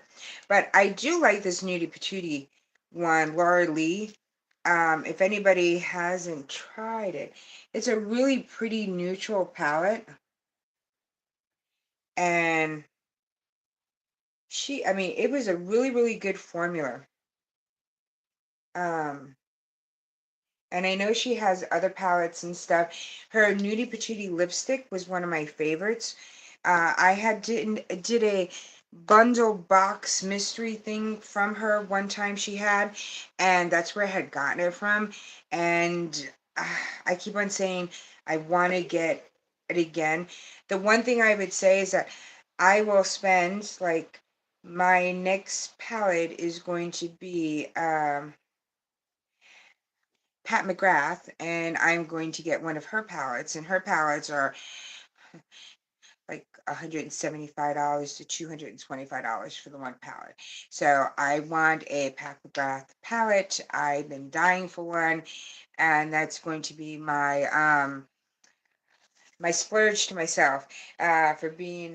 But I do like this Nudie Patootie one, Laura Lee. If anybody hasn't tried it, it's a really pretty neutral palette. And I mean, it was a really, really good formula. Um, And I know she has other palettes and stuff. Her Nudie Patootie lipstick was one of my favorites. I did a bundle box mystery thing from her one time she had, and that's where I had gotten it from. And I keep on saying I want to get it again. The one thing I would say is that I will spend, like, my next palette is going to be Pat McGrath, and I'm going to get one of her palettes, and her palettes are like $175 to $225 for the one palette. So I want a Pat McGrath palette. I've been dying for one, and that's going to be my splurge to myself, for being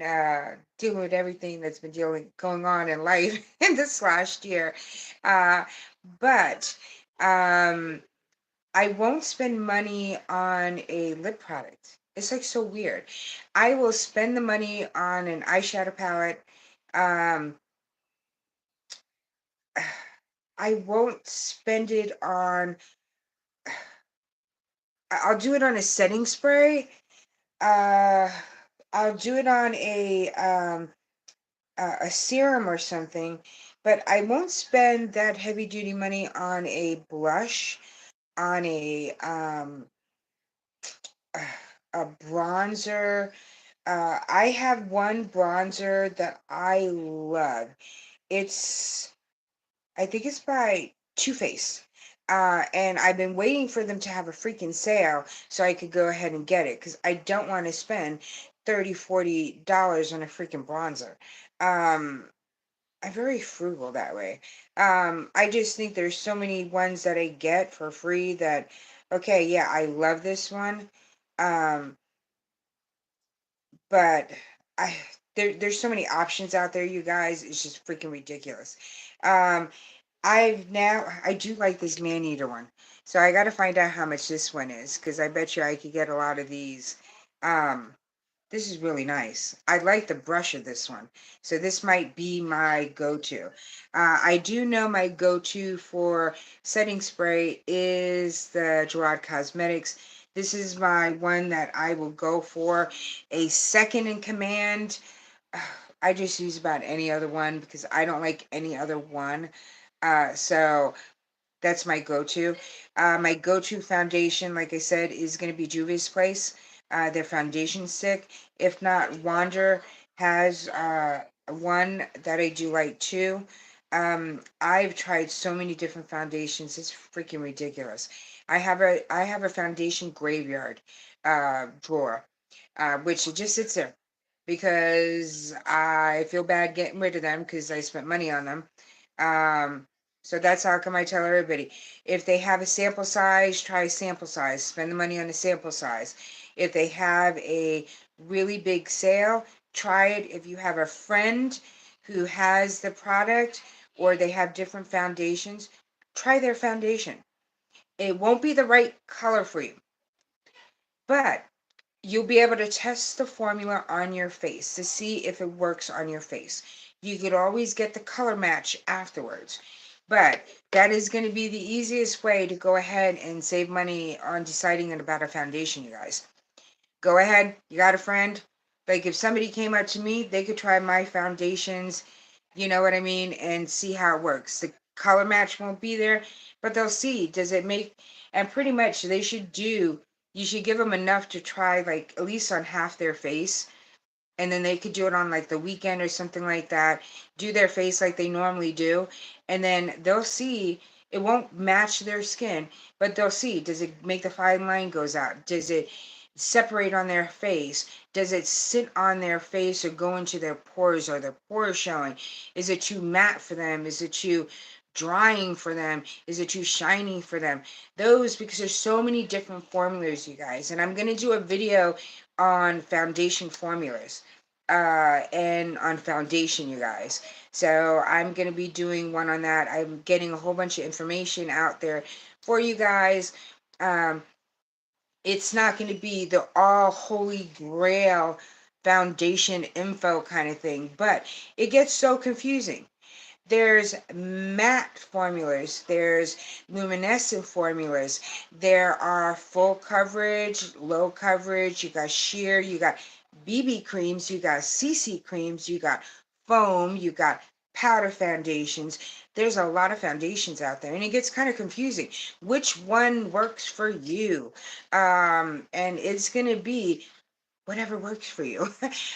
dealing with everything that's been going on in life in this last year. Uh, but I won't spend money on a lip product. It's like so weird. I will spend the money on an eyeshadow palette. Um, I won't spend it on, I'll do it on a setting spray. Uh, I'll do it on a serum or something, but I won't spend that heavy duty money on a blush, on a bronzer. I have one bronzer that I love. It's, I think it's by Too Faced. And I've been waiting for them to have a freaking sale so I could go ahead and get it because I don't want to spend $30, $40 on a freaking bronzer. Um, I'm very frugal that way. I just think there's so many ones that I get for free that, okay, yeah, I love this one. Um, but I there's so many options out there, you guys. It's just freaking ridiculous. Um, I do like this man eater one, so I got to find out how much this one is because I bet you I could get a lot of these. Um, this is really nice. I like the brush of this one, so this might be my go-to. I do know my go-to for setting spray is the Gerard Cosmetics. This is my one that I will go for. A second in command, I just use about any other one because I don't like any other one. So that's my go-to. My go-to foundation, like I said, is going to be Juvia's Place, their foundation stick. If not, Wander has one that I do like too. I've tried so many different foundations. It's freaking ridiculous. I have a foundation graveyard drawer, which it just sits there because I feel bad getting rid of them because I spent money on them. Um, so that's how come I tell everybody, if they have a sample size, try a sample size. Spend the money on a sample size. If they have a really big sale, try it. If you have a friend who has the product or they have different foundations, try their foundation. It won't be the right color for you, but you'll be able to test the formula on your face to see if it works on your face. You could always get the color match afterwards. But that is going to be the easiest way to go ahead and save money on deciding about a foundation, you guys. Go ahead, you got a friend. Like if somebody came up to me, they could try my foundations, you know what I mean, and see how it works. The color match won't be there, but they'll see. Does it make, and pretty much you should give them enough to try like at least on half their face. And then they could do it on like the weekend or something like that. Do their face like they normally do. And then they'll see it won't match their skin, but they'll see, does it make the fine line goes out? Does it separate on their face? Does it sit on their face or go into their pores? Are their pores showing? Is it too matte for them? Is it too drying for them? Is it too shiny for them? Those, because there's so many different formulas, you guys. And I'm going to do a video on foundation formulas and on foundation, you guys. So I'm going to be doing one on that. I'm getting a whole bunch of information out there for you guys. Um, it's not going to be the all holy grail foundation info kind of thing, but it gets so confusing. There's matte formulas, there's luminescent formulas, there are full coverage, low coverage, you got sheer, you got BB creams, you got CC creams, you got foam, you got powder foundations. There's a lot of foundations out there and it gets kind of confusing. Which one works for you? And it's going to be whatever works for you.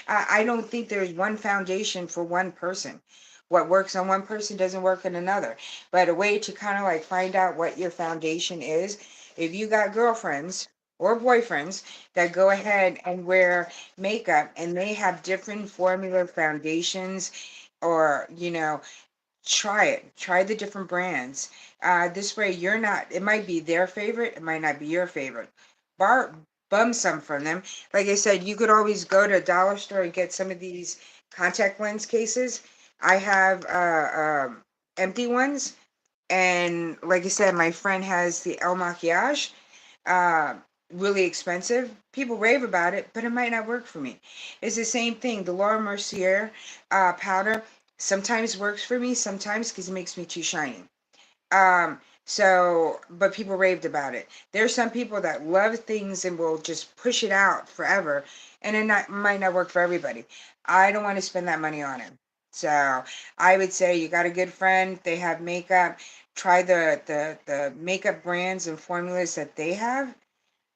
I don't think there's one foundation for one person. What works on one person doesn't work on another. But a way to kind of like find out what your foundation is, if you got girlfriends or boyfriends that go ahead and wear makeup and they have different formula foundations, or, try it. Try the different brands. This way, you're not, it might be their favorite, it might not be your favorite. Bar, bum some from them. Like I said, you could always go to a dollar store and get some of these contact lens cases. I have empty ones. And like I said, my friend has the El Maquillage, uh, really expensive. People rave about it, but it might not work for me. It's the same thing. The Laura Mercier powder sometimes works for me, sometimes because it makes me too shiny. But people raved about it. There's some people that love things and will just push it out forever, and might not work for everybody. I don't want to spend that money on it. So I would say you got a good friend, they have makeup, try the makeup brands and formulas that they have.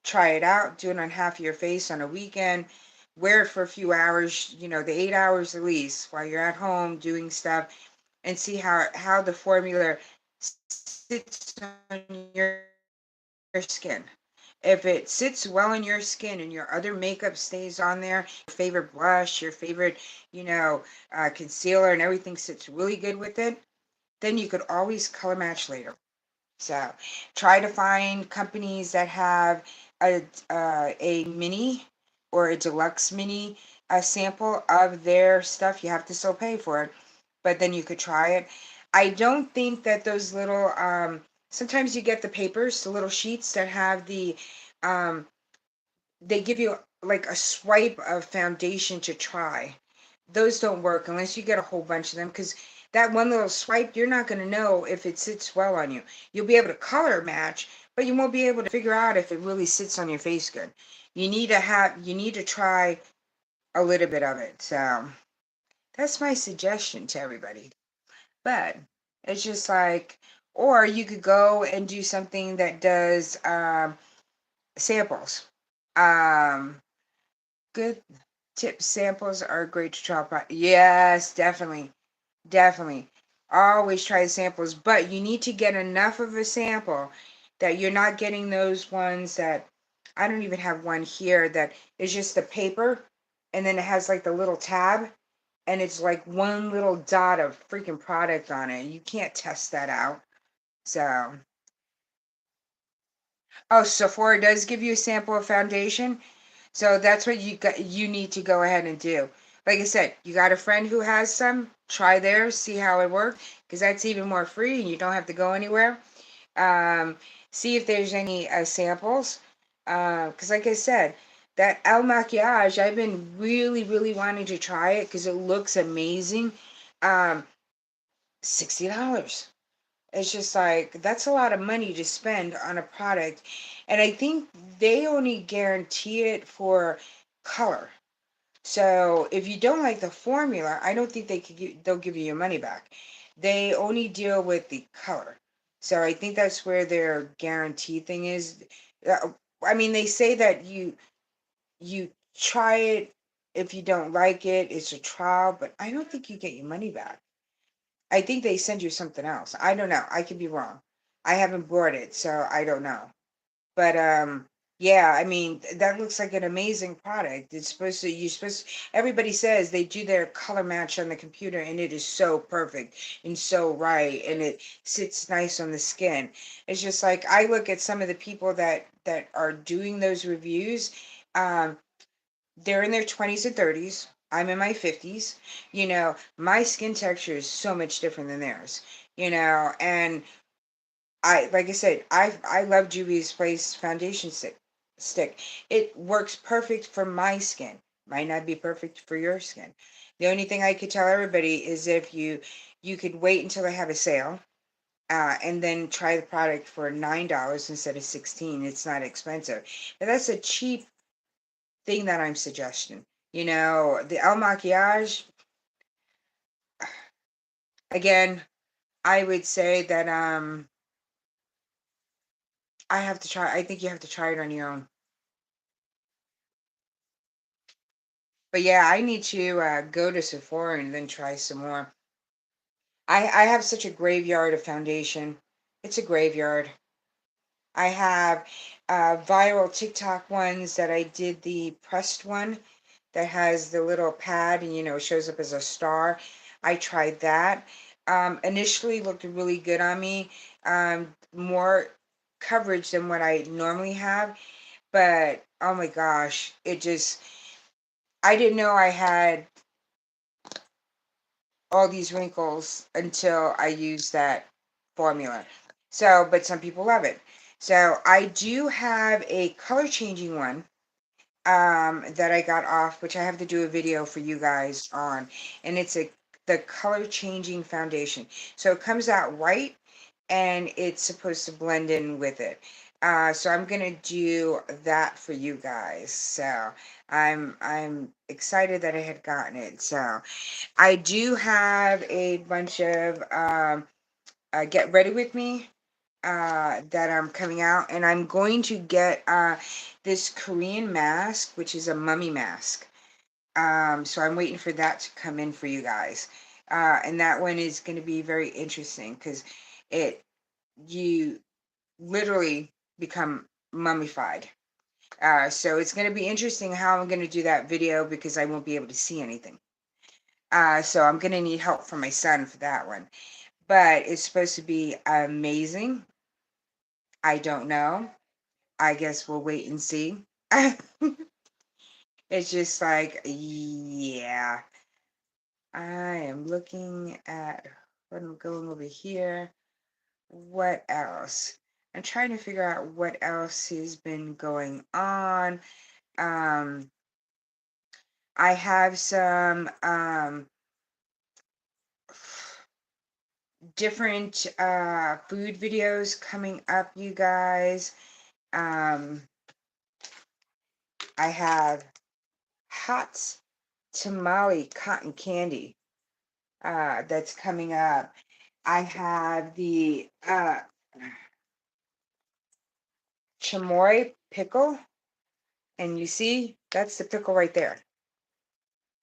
Try it out, do it on half of your face on a weekend, wear it for a few hours, the 8 hours at least while you're at home doing stuff, and see how the formula sits on your skin. If it sits well in your skin and your other makeup stays on there, your favorite blush, your favorite, concealer, and everything sits really good with it, then you could always color match later. So try to find companies that have a mini or a deluxe mini sample of their stuff. You have to still pay for it, but then you could try it. I don't think that those little, sometimes you get the papers, the little sheets that have um, they give you like a swipe of foundation to try. Those don't work unless you get a whole bunch of them, because that one little swipe, you're not going to know if it sits well on you. You'll be able to color match, but you won't be able to figure out if it really sits on your face good. You need to try a little bit of it. So that's my suggestion to everybody. But it's just like, or you could go and do something that does samples. Um, Good tip, samples are great to try. Yes, definitely. Definitely. Always try samples, but you need to get enough of a sample that you're not getting those ones that I don't even have one here that is just the paper and then it has like the little tab and it's like one little dot of freaking product on it. You can't test that out. So, oh, Sephora does give you a sample of foundation. So that's what you need to go ahead and do. Like I said, you got a friend who has some, try theirs, see how it works, because that's even more free and you don't have to go anywhere. Um, See if there's any samples. Because like I said, that El Maquillage, I've been really, really wanting to try it because it looks amazing. Um, $60. It's just like, that's a lot of money to spend on a product. And I think they only guarantee it for color. So if you don't like the formula, I don't think they'll give you your money back. They only deal with the color. So I think that's where their guarantee thing is. I mean, they say that you try it. If you don't like it, it's a trial, but I don't think you get your money back. I think they send you something else. I don't know. I could be wrong. I haven't bought it, so I don't know. But Yeah, I mean, that looks like an amazing product. It's supposed to, you're supposed, everybody says they do their color match on the computer and it is so perfect and so right and it sits nice on the skin. It's just like I look at some of the people that are doing those reviews. Um, they're in their 20s and 30s. I'm in my 50s. My skin texture is so much different than theirs, and like I said, I love Juvia's Place foundation stick. It works perfect for my skin. Might not be perfect for your skin. The only thing I could tell everybody is if you could wait until they have a sale, and then try the product for $9 instead of 16. It's not expensive. But that's a cheap thing that I'm suggesting. The El Maquillage, again, I would say that I think you have to try it on your own. But yeah, I need to go to Sephora and then try some more. I have such a graveyard of foundation. It's a graveyard. I have viral TikTok ones that I did the pressed one that has the little pad and it shows up as a star. I tried that. Initially looked really good on me. More coverage than what I normally have, but oh my gosh, I didn't know I had all these wrinkles until I use that formula. So, but some people love it. So I do have a color changing one that I got off, which I have to do a video for you guys on, and it's the color changing foundation. So it comes out white, and it's supposed to blend in with it. So I'm gonna do that for you guys. So I'm excited that I had gotten it. So I do have a bunch of Get Ready With Me that I'm coming out, and I'm going to get this Korean mask, which is a mummy mask. So I'm waiting for that to come in for you guys. And that one is going to be very interesting because you literally become mummified. So it's going to be interesting how I'm going to do that video because I won't be able to see anything. So I'm going to need help from my son for that one. But it's supposed to be amazing. I don't know. I guess we'll wait and see. It's just like, yeah. I am looking at what I'm going over here. What else? I'm trying to figure out what else has been going on. Um, I have some different food videos coming up, you guys. Um, I have hot tamale cotton candy that's coming up. I have the chamoy pickle, and you see, that's the pickle right there.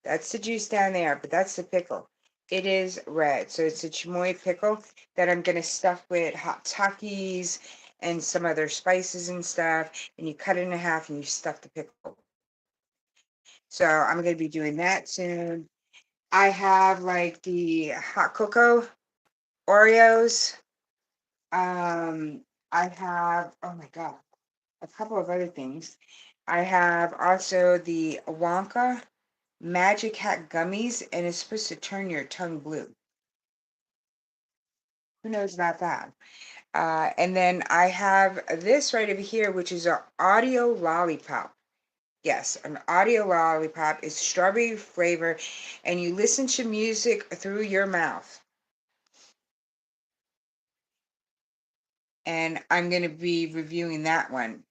That's the juice down there, but that's the pickle. It is red, so it's a chamoy pickle that I'm gonna stuff with hot Takis and some other spices and stuff, and you cut it in half and you stuff the pickle. So I'm gonna be doing that soon. I have like the hot cocoa Oreos. I have, oh my God, a couple of other things. I have also the Wonka Magic Hat gummies, and it's supposed to turn your tongue blue. Who knows about that? And then I have this right over here, which is an audio lollipop. Yes, an audio lollipop is strawberry flavor, and you listen to music through your mouth. And I'm going to be reviewing that one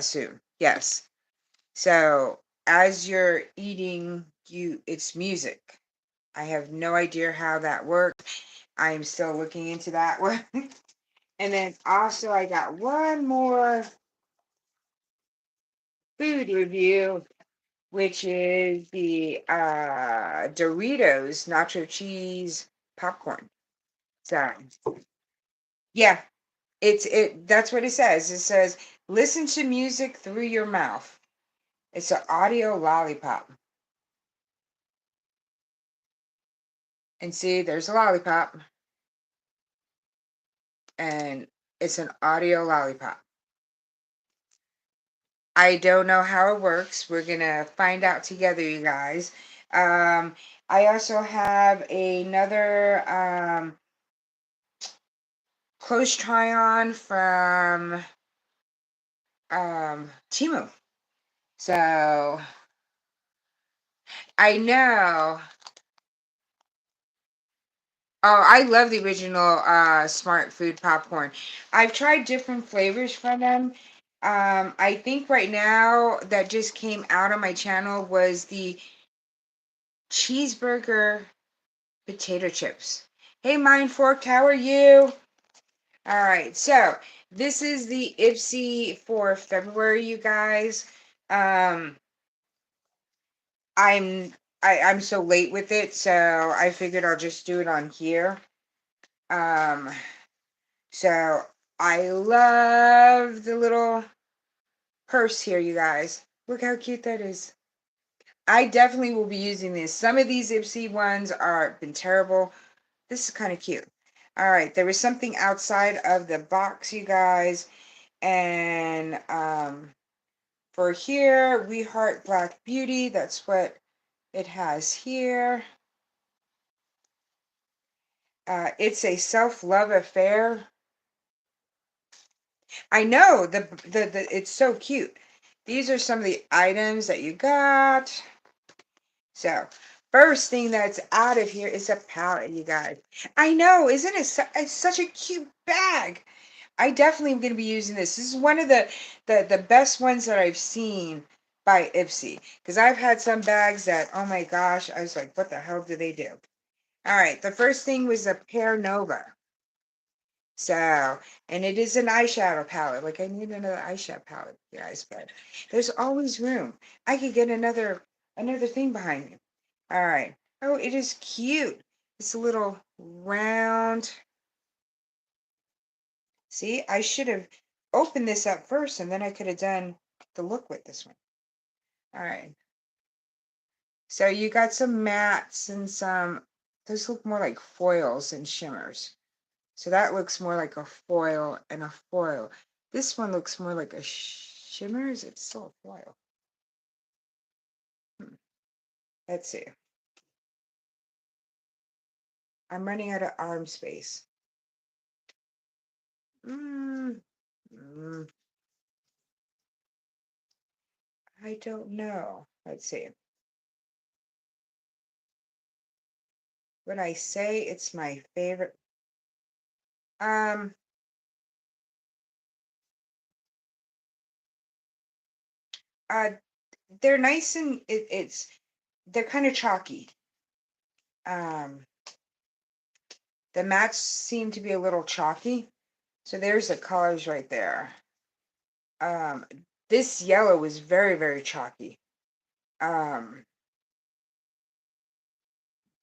soon. Yes. So as you're eating, it's music. I have no idea how that works. I am still looking into that one. And then also I got one more food review, which is the Doritos nacho cheese popcorn. So yeah, that's what it says. It says Listen to music through your mouth. It's an audio lollipop. And see, there's a lollipop. And it's an audio lollipop. I don't know how it works. We're going to find out together, you guys. I also have another close try on from Timu. So I know. Oh, I love the original Smart Food popcorn. I've tried different flavors from them. I think right now that just came out on my channel was the cheeseburger potato chips. Hey, Mind Fork, how are you? All right, so this is the Ipsy for February, you guys. Um, I'm I'm so late with it, so I figured I'll just do it on here. Um, so I love the little purse here, you guys. Look how cute that is. I definitely will be using this. Some of these Ipsy ones are been terrible. This is kind of cute. All right, there was something outside of the box, you guys, and for here, We Heart Black Beauty. That's what it has here. It's a self-love affair. I know the it's so cute. These are some of the items that you got. So, first thing that's out of here is a palette, you guys. I know, isn't it? It's such a cute bag. I definitely am going to be using this. This is one of the best ones that I've seen by Ipsy. Because I've had some bags that, oh my gosh, I was like, what the hell do they do? All right, the first thing was a Pear Nova. So, and it is an eyeshadow palette. Like I need another eyeshadow palette, guys, but there's always room. I could get another thing behind me. All right. Oh, it is cute. It's a little round. See, I should have opened this up first and then I could have done the look with this one. All right. So you got some mattes and some, those look more like foils and shimmers. So that looks more like a foil and a foil. This one looks more like a shimmer. Is it still a foil? Let's see. I'm running out of arm space. Mm, mm, I don't know. Let's see. When I say it's my favorite, um, uh, they're nice and they're kind of chalky. Um, the mats seem to be a little chalky. So there's the colors right there. Um, this yellow is very, very chalky. Um,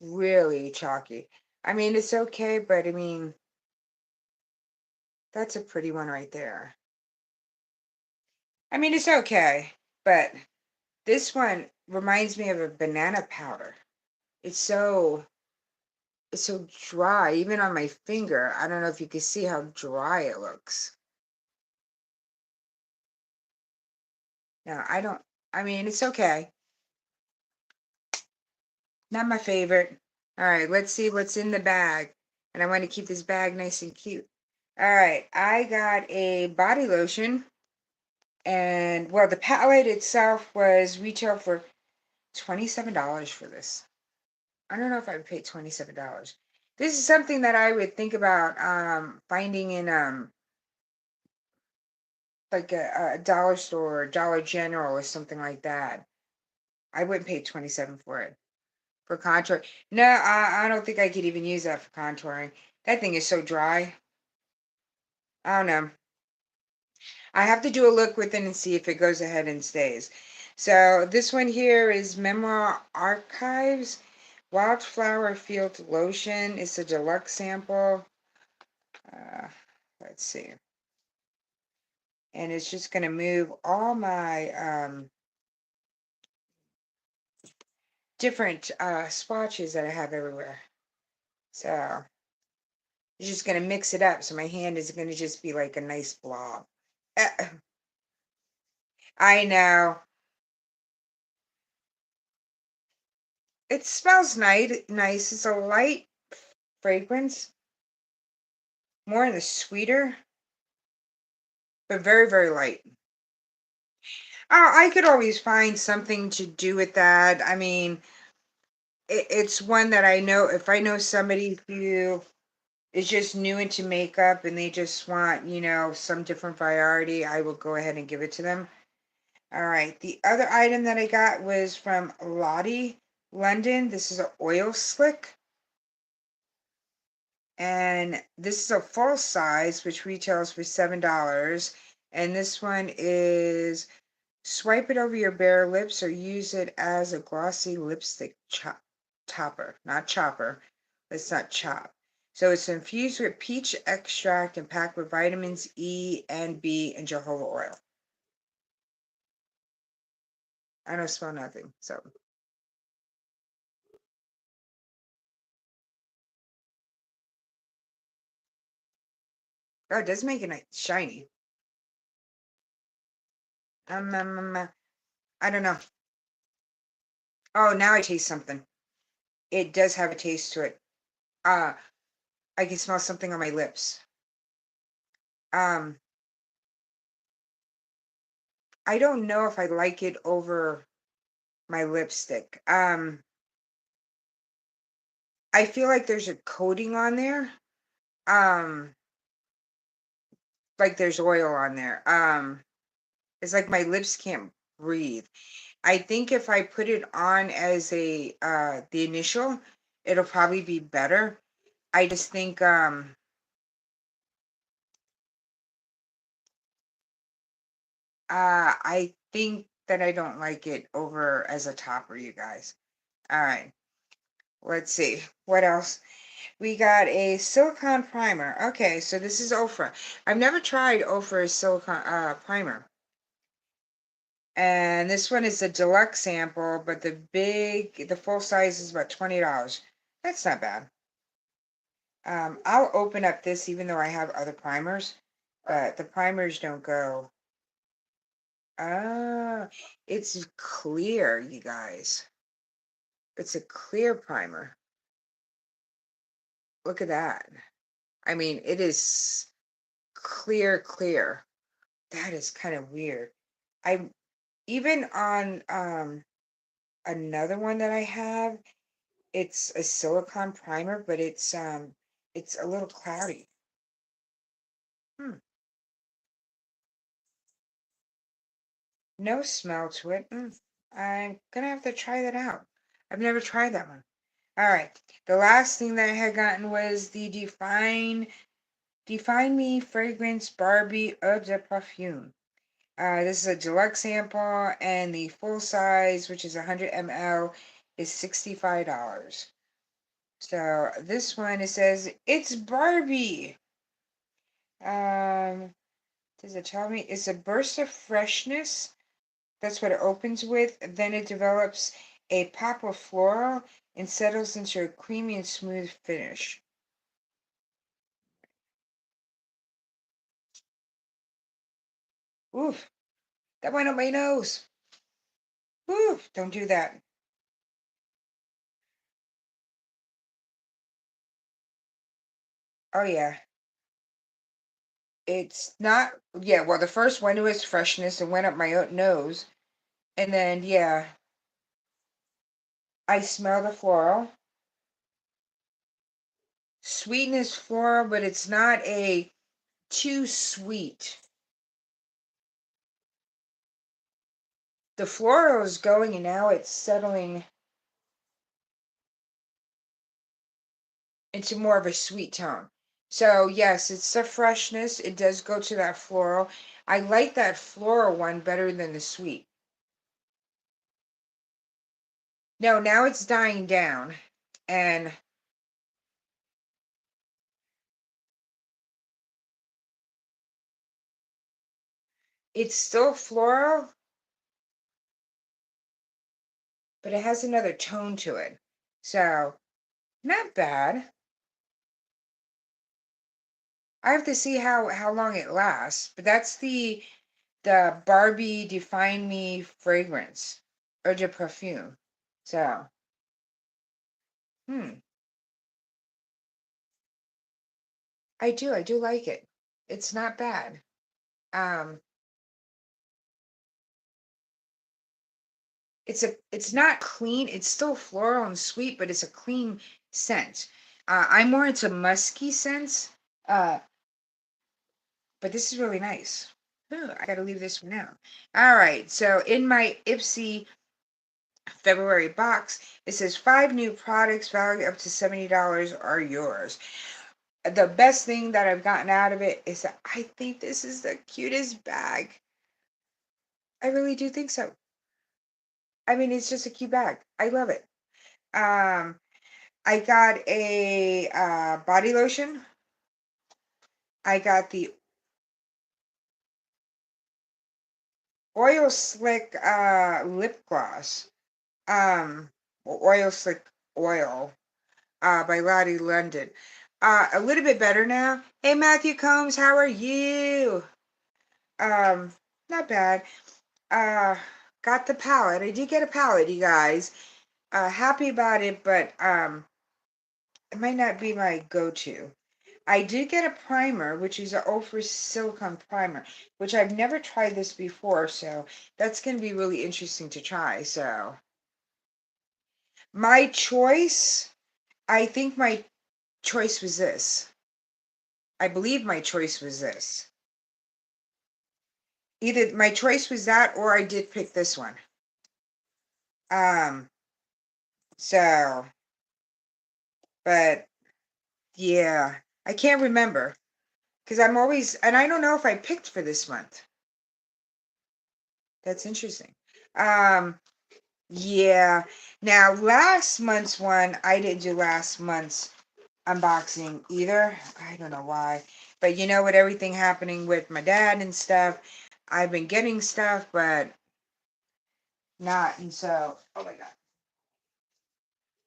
really chalky. I mean, it's okay, but I mean, that's a pretty one right there. I mean, it's okay, but this one reminds me of a banana powder. It's so it's so dry, even on my finger. I don't know if you can see how dry it looks. No, I don't. I mean, it's okay. Not my favorite. All right, let's see what's in the bag. And I want to keep this bag nice and cute. All right, I got a body lotion. And well, the palette itself was retail for $27 for this. I don't know if I would pay $27. This is something that I would think about finding in like a dollar store or Dollar General or something like that. I wouldn't pay 27 for it. For contour. No, I don't think I could even use that for contouring. That thing is so dry. I don't know. I have to do a look with it and see if it goes ahead and stays. So this one here is Memoir Archives Wildflower Field Lotion. It's a deluxe sample. Uh, let's see. and it's just going to move all my different swatches that I have everywhere. So it's just going to mix it up, so my hand is going to just be like a nice blob. I know. It smells nice. It's a light fragrance, more in the sweeter, but very, very light. I could always find something to do with that. I mean, it's one that I know, if I know somebody who is just new into makeup and they just want, some different variety, I will go ahead and give it to them. All right. The other item that I got was from Lottie London. This is an oil slick. And this is a full size, which retails for $7. And this one is swipe it over your bare lips or use it as a glossy lipstick topper, not chopper. Let's not chop. So it's infused with peach extract and packed with vitamins E and B and jojoba oil. I don't smell nothing. So oh, it does make it nice, shiny. I don't know. Oh, now I taste something. It does have a taste to it. Uh, I can smell something on my lips. Um, I don't know if I like it over my lipstick. I feel like there's a coating on there. Um, like there's oil on there. It's like my lips can't breathe. I think if I put it on as the initial, it'll probably be better. I just think I think that I don't like it over as a topper, you guys. All right. Let's see. What else? We got a silicone primer. Okay, so this is Ofra. I've never tried Ofra's silicone primer. And this one is a deluxe sample, but the full size is about $20. That's not bad. I'll open up this even though I have other primers, but the primers don't go. Ah, it's clear, you guys. It's a clear primer. Look at that. I mean, it is clear, clear. That is kind of weird. I even on another one that I have, it's a silicone primer, but it's a little cloudy. Hmm. No smell to it. I'm gonna have to try that out. I've never tried that one. All right. The last thing that I had gotten was the Define Me Fragrance Barbie Eau de Parfum. This is a deluxe sample, and the full size, which is 100 ml, is $65. So this one, it says, it's Barbie. Um, does it tell me? It's a burst of freshness. That's what it opens with. Then it develops a pop of floral and settles into a creamy and smooth finish. Oof, that went up my nose. Oof, don't do that. Oh, yeah. It's not, yeah, well, the first one was freshness and went up my nose. And then, yeah, I smell the floral. Sweetness floral, but it's not a too sweet. The floral is going and now it's settling into more of a sweet tone. So, yes, it's the freshness. It does go to that floral. I like that floral one better than the sweet. No, now it's dying down. And It's still floral, but it has another tone to it. So, not bad. I have to see how long it lasts, but that's the Barbie Define Me fragrance, Eau de Perfume. So, hmm, I do like it. It's not bad. Um, it's not clean. It's still floral and sweet, but it's a clean scent. I'm more into musky scents. Uh, but this is really nice. Ooh, I gotta leave this one out. All right, so in my Ipsy February box, it says 5 new products valued up to $70 are yours. The best thing that I've gotten out of it is that I think this is the cutest bag. I really do think so. I mean, it's just a cute bag. I love it. Um, I got a body lotion. I got the Oil Slick lip gloss. Oil Slick Oil by Lottie London. A little bit better now. Hey Matthew Combs, how are you? Um, Not bad. Uh, got the palette. I did get a palette, you guys. Happy about it, but it might not be my go-to. I did get a primer, which is an Ofra Silicone primer, which I've never tried this before, so that's going to be really interesting to try. So, my choice, I think my choice was this. I believe my choice was this. Either my choice was that or I did pick this one. Um, so, but yeah, I can't remember because I'm always, and I don't know if I picked for this month. That's interesting. Um, yeah. Now, last month's one, I didn't do last month's unboxing either. I don't know why. But you know, with everything happening with my dad and stuff, I've been getting stuff, but not. And so, oh my God.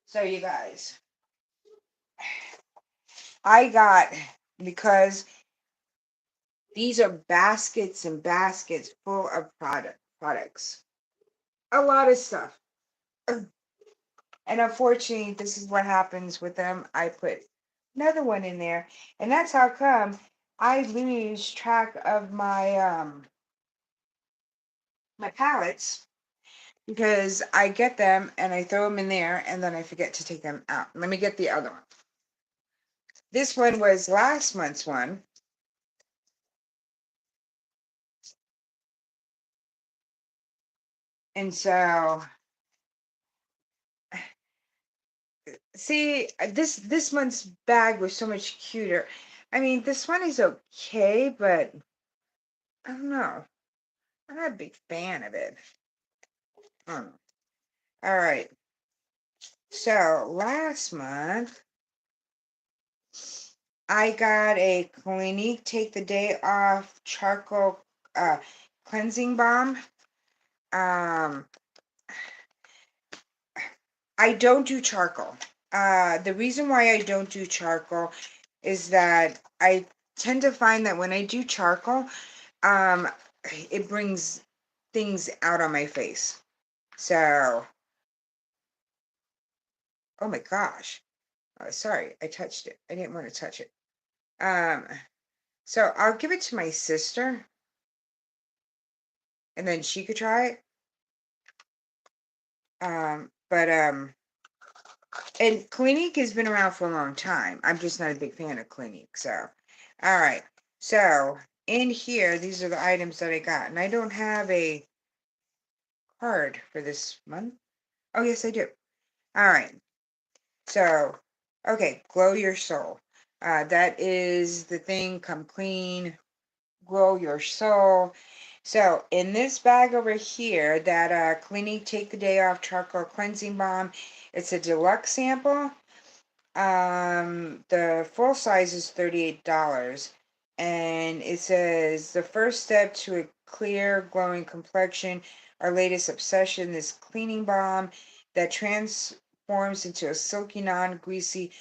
So, you guys, I got, because these are baskets and baskets full of products. A lot of stuff. And unfortunately, this is what happens with them. I put another one in there, and that's how come I lose track of my palettes because I get them and I throw them in there and then I forget to take them out. Let me get the other one. This one was last month's one. And so, see, this month's bag was so much cuter. I mean, this one is okay, but I don't know. I'm not a big fan of it. All right. So last month, I got a Clinique Take the Day Off Charcoal Cleansing Balm. Um, I don't do charcoal. The reason why I don't do charcoal is that I tend to find that when I do charcoal, um, it brings things out on my face. So, oh my gosh. Sorry, I touched it. I didn't want to touch it. Um, so I'll give it to my sister and then she could try it. But and Clinique has been around for a long time. I'm just not a big fan of Clinique. So, all right. So in here, these are the items that I got, and I don't have a card for this month. Oh yes, I do. All right. So, okay, glow your soul. That is the thing. Come clean, glow your soul. So in this bag over here, that Clinique Take the Day Off Charcoal Cleansing Balm, it's a deluxe sample. The full size is $38, and it says the first step to a clear, glowing complexion. Our latest obsession, this cleaning balm that transforms into a silky, non-greasy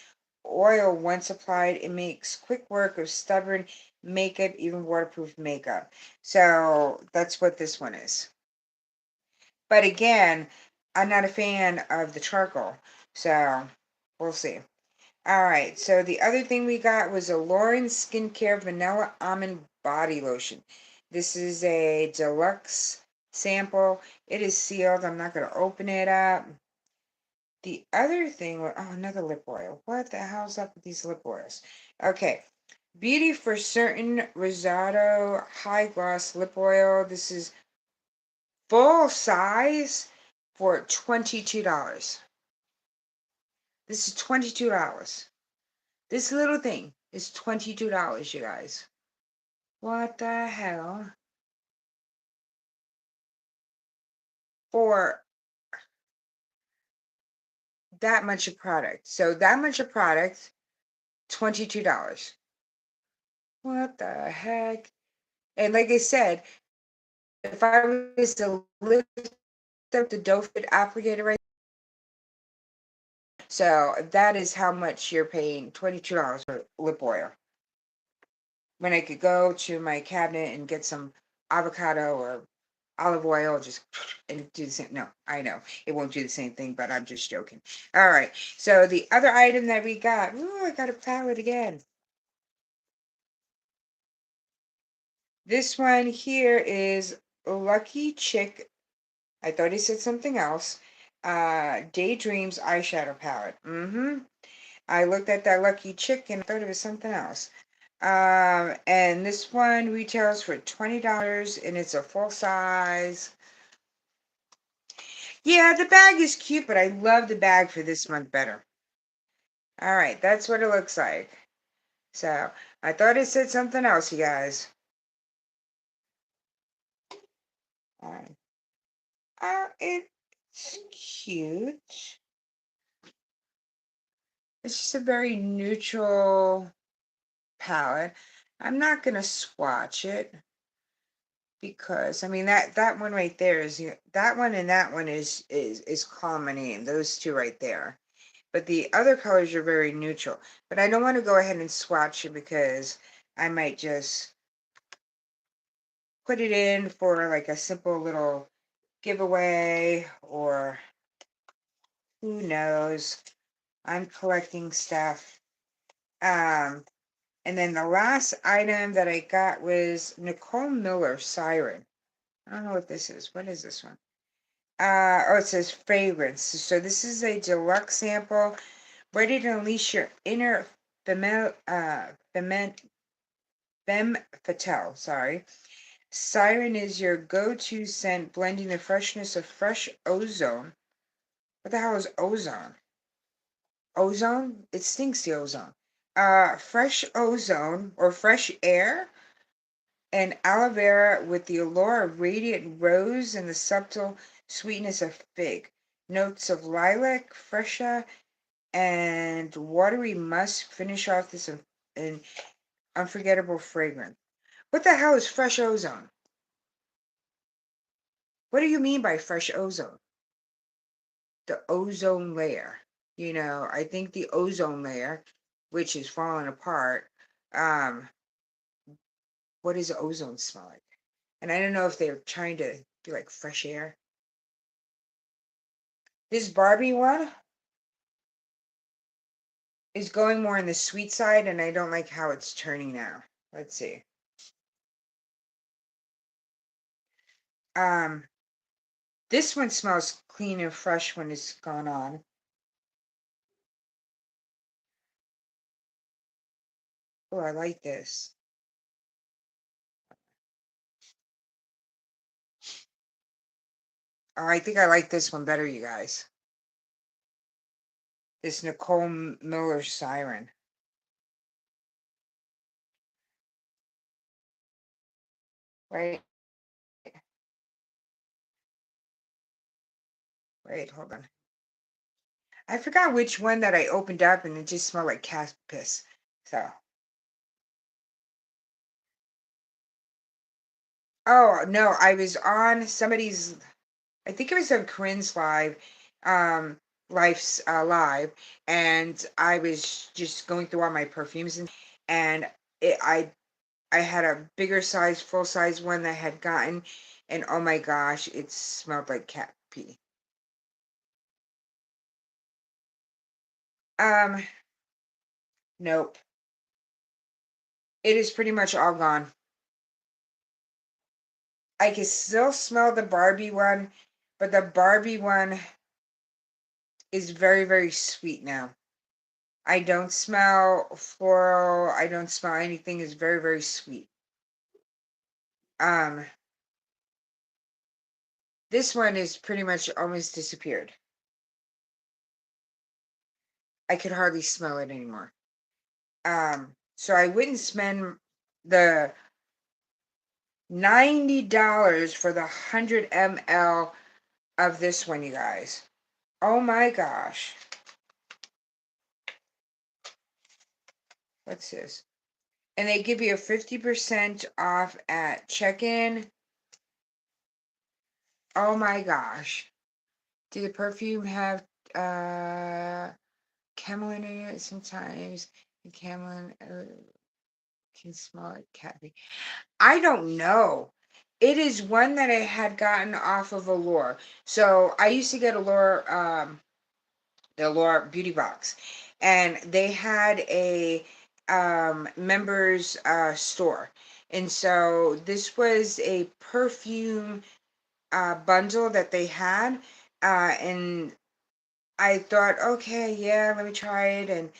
oil once applied. It makes quick work of stubborn makeup, even waterproof makeup. So that's what this one is. But again, I'm not a fan of the charcoal. So we'll see. All right. So the other thing we got was a Lauren Skincare Vanilla Almond Body Lotion. This is a deluxe sample. It is sealed. I'm not going to open it up. The other thing, oh, another lip oil. What the hell's up with these lip oils? Okay. Beauty for Certain Rosado High Gloss Lip Oil. This is full size for $22. This is $22. This little thing is $22, you guys. What the hell? For that much of product. So that much of product, $22. What the heck? And like I said, if I was to lift up the doe foot applicator right, so that is how much you're paying, $22 for lip oil. When I could go to my cabinet and get some avocado or olive oil, just and do the same. No, I know it won't do the same thing, but I'm just joking. All right. So the other item that we got, ooh, I got a palette again. This one here is Lucky Chick. I thought he said something else. Daydreams eyeshadow palette. I looked at that Lucky Chick and thought it was something else. And this one retails for $20 and it's a full size. Yeah, the bag is cute, but I love the bag for this month better. All right, that's what it looks like. So I thought it said something else, you guys. All right. It's cute. It's just a very neutral palette. I'm not gonna swatch it because I mean that one right there is that one and that one is common. Those two right there. But the other colors are very neutral. But I don't want to go ahead and swatch it because I might just put it in for like a simple little giveaway or who knows. I'm collecting stuff. And then the last item that I got was Nicole Miller Siren. I don't know what this is. What is this one? Oh, it says fragrance. So this is a deluxe sample, ready to unleash your inner femme fatale. Sorry. Siren is your go-to scent, blending the freshness of fresh ozone. What the hell is ozone? Ozone? It stinks, the ozone. Fresh ozone or fresh air and aloe vera with the allure of radiant rose and the subtle sweetness of fig. Notes of lilac, freesia, and watery musk finish off this unforgettable fragrance. What the hell is fresh ozone? What do you mean by fresh ozone? The ozone layer. I think the ozone layer, which is falling apart, um, what does ozone smell like? And I don't know if they're trying to be like fresh air. This Barbie one is going more on the sweet side, and I don't like how it's turning now. Let's see. Um, this one smells clean and fresh when it's gone on. Oh, I like this. Oh, I think I like this one better, you guys. This Nicole Miller Siren. Right? Wait, hold on. I forgot which one that I opened up and it just smelled like cat piss. So, Oh, no, I was on somebody's, I think it was on Corinne's um, Life's live, and I was just going through all my perfumes and it, I had a bigger size, full size one that I had gotten, and oh my gosh, it smelled like cat pee. Um, nope. It is pretty much all gone. I can still smell the Barbie one, but the Barbie one is very, very sweet now. I don't smell floral. I don't smell anything. It's very, very sweet. Um, this one is pretty much almost disappeared. I could hardly smell it anymore. So I wouldn't spend the $90 for the 100 ml of this one, you guys. Oh my gosh. What's this? And they give you a 50% off at check-in. Oh my gosh. Do the perfume have camelin in it? Sometimes the camelin can smell like cat pee. I don't know. It is one that I had gotten off of Allure. So I used to get Allure, the Allure beauty box, and they had a members store. And so this was a perfume bundle that they had, and I thought, okay, yeah, let me try it. And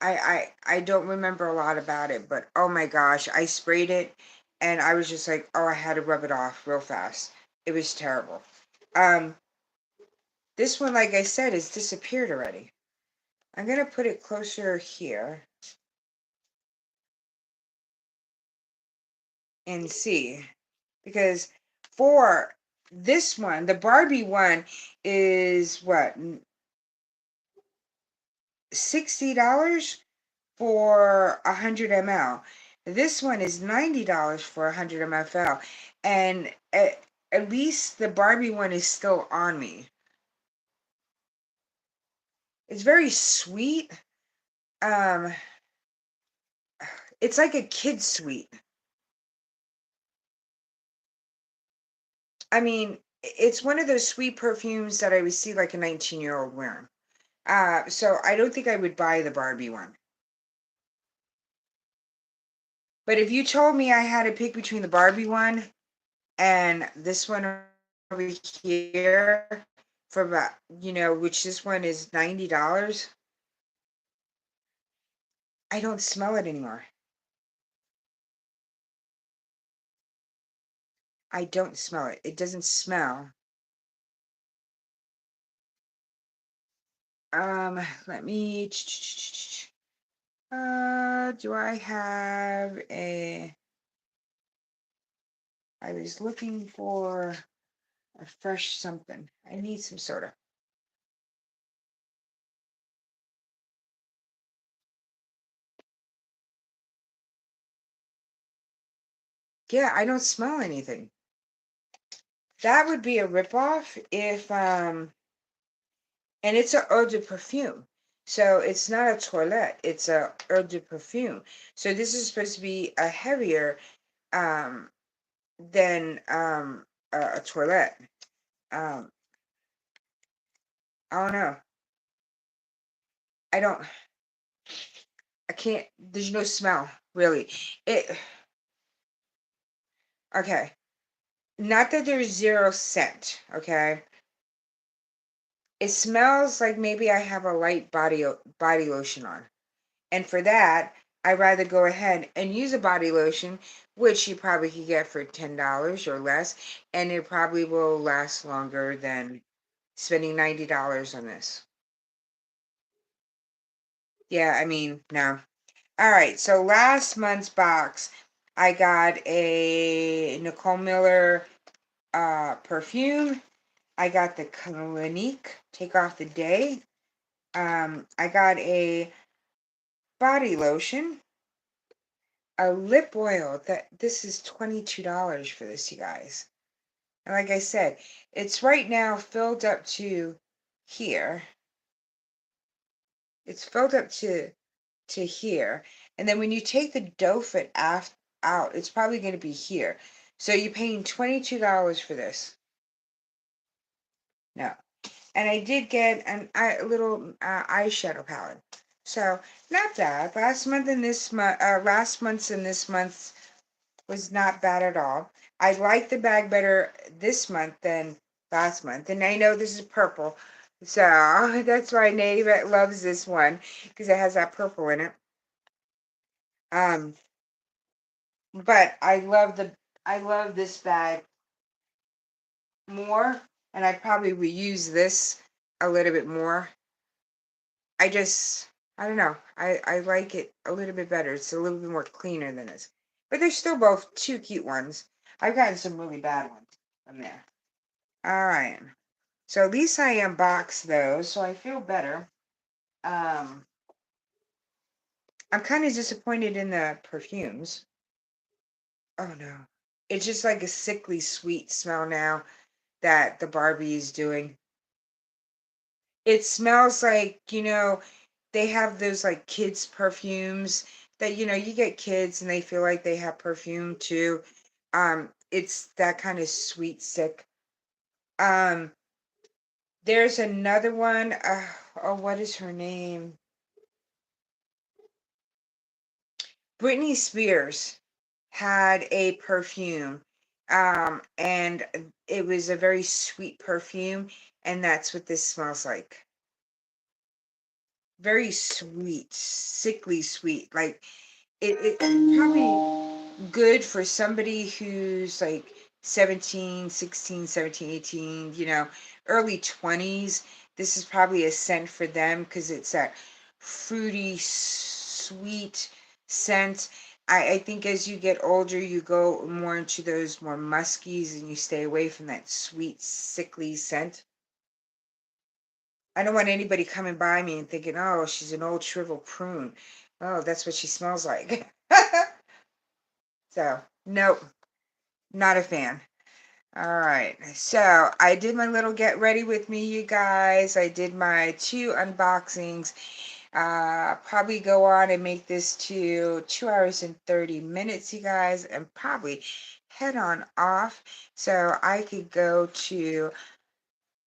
I don't remember a lot about it, but oh my gosh, I sprayed it, and I was just like, oh, I had to rub it off real fast. It was terrible. Um, this one, like I said, has disappeared already. I'm gonna put it closer here and see, because for this one, the Barbie one is what, $60 for 100 ml. This one is $90 for 100 ml, and at least the Barbie one is still on me. It's very sweet. Um, it's like a kid sweet. I mean, it's one of those sweet perfumes that I would see like a 19-year-old wearing. So I don't think I would buy the Barbie one. But if you told me I had to pick between the Barbie one and this one over here for about, which this one is $90, I don't smell it anymore. I don't smell it. It doesn't smell. Let me. Do I have a? I was looking for a fresh something. I need some soda. Yeah, I don't smell anything. That would be a ripoff if and it's a eau de perfume. So it's not a toilette, it's a eau de perfume. So this is supposed to be a heavier um than a toilette. Um I don't know. I don't I can't, there's no smell, really. It okay. Not that there's 0 scent, okay? It smells like maybe I have a light body lotion on. And for that, I'd rather go ahead and use a body lotion, which you probably could get for $10 or less, and it probably will last longer than spending $90 on this. Yeah, I mean, no. All right, so last month's box, I got a Nicole Miller perfume. I got the Clinique Take Off the Day. I got a body lotion. a lip oil that this is $22 for this, you guys. And like I said, it's right now filled up to here. It's filled up to here. And then when you take the doe foot out, it's probably going to be here. So you're paying $22 for this. No. And I did get a little eyeshadow palette. So not bad. Last month's and this month's was not bad at all. I like the bag better this month than last month. And I know this is purple. So that's why Native loves this one because it has that purple in it. Um, but I love this bag more, and I probably would use this a little bit more. I don't know. I like it a little bit better. It's a little bit more cleaner than this. But they're still both two cute ones. I've gotten some really bad ones from there. All right. So at least I unboxed those, so I feel better. Um, I'm kind of disappointed in the perfumes. Oh no. It's just like a sickly sweet smell now that the Barbie is doing. It smells like, they have those like kids perfumes that, you get kids and they feel like they have perfume too. It's that kind of sweet sick. Um, there's another one. Oh, what is her name? Britney Spears had a perfume, and it was a very sweet perfume, and that's what this smells like. Very sweet, sickly sweet. Like it probably good for somebody who's like 17, 16, 17, 18, early 20s. This is probably a scent for them because it's that fruity, sweet scent. I think as you get older, you go more into those more muskies and you stay away from that sweet, sickly scent. I don't want anybody coming by me and thinking, oh, she's an old shriveled prune. Oh, that's what she smells like. So, nope, not a fan. All right. So, I did my little get ready with me, you guys. I did my 2 unboxings. Probably go on and make this to 2 hours and 30 minutes, you guys, and probably head on off so I could go to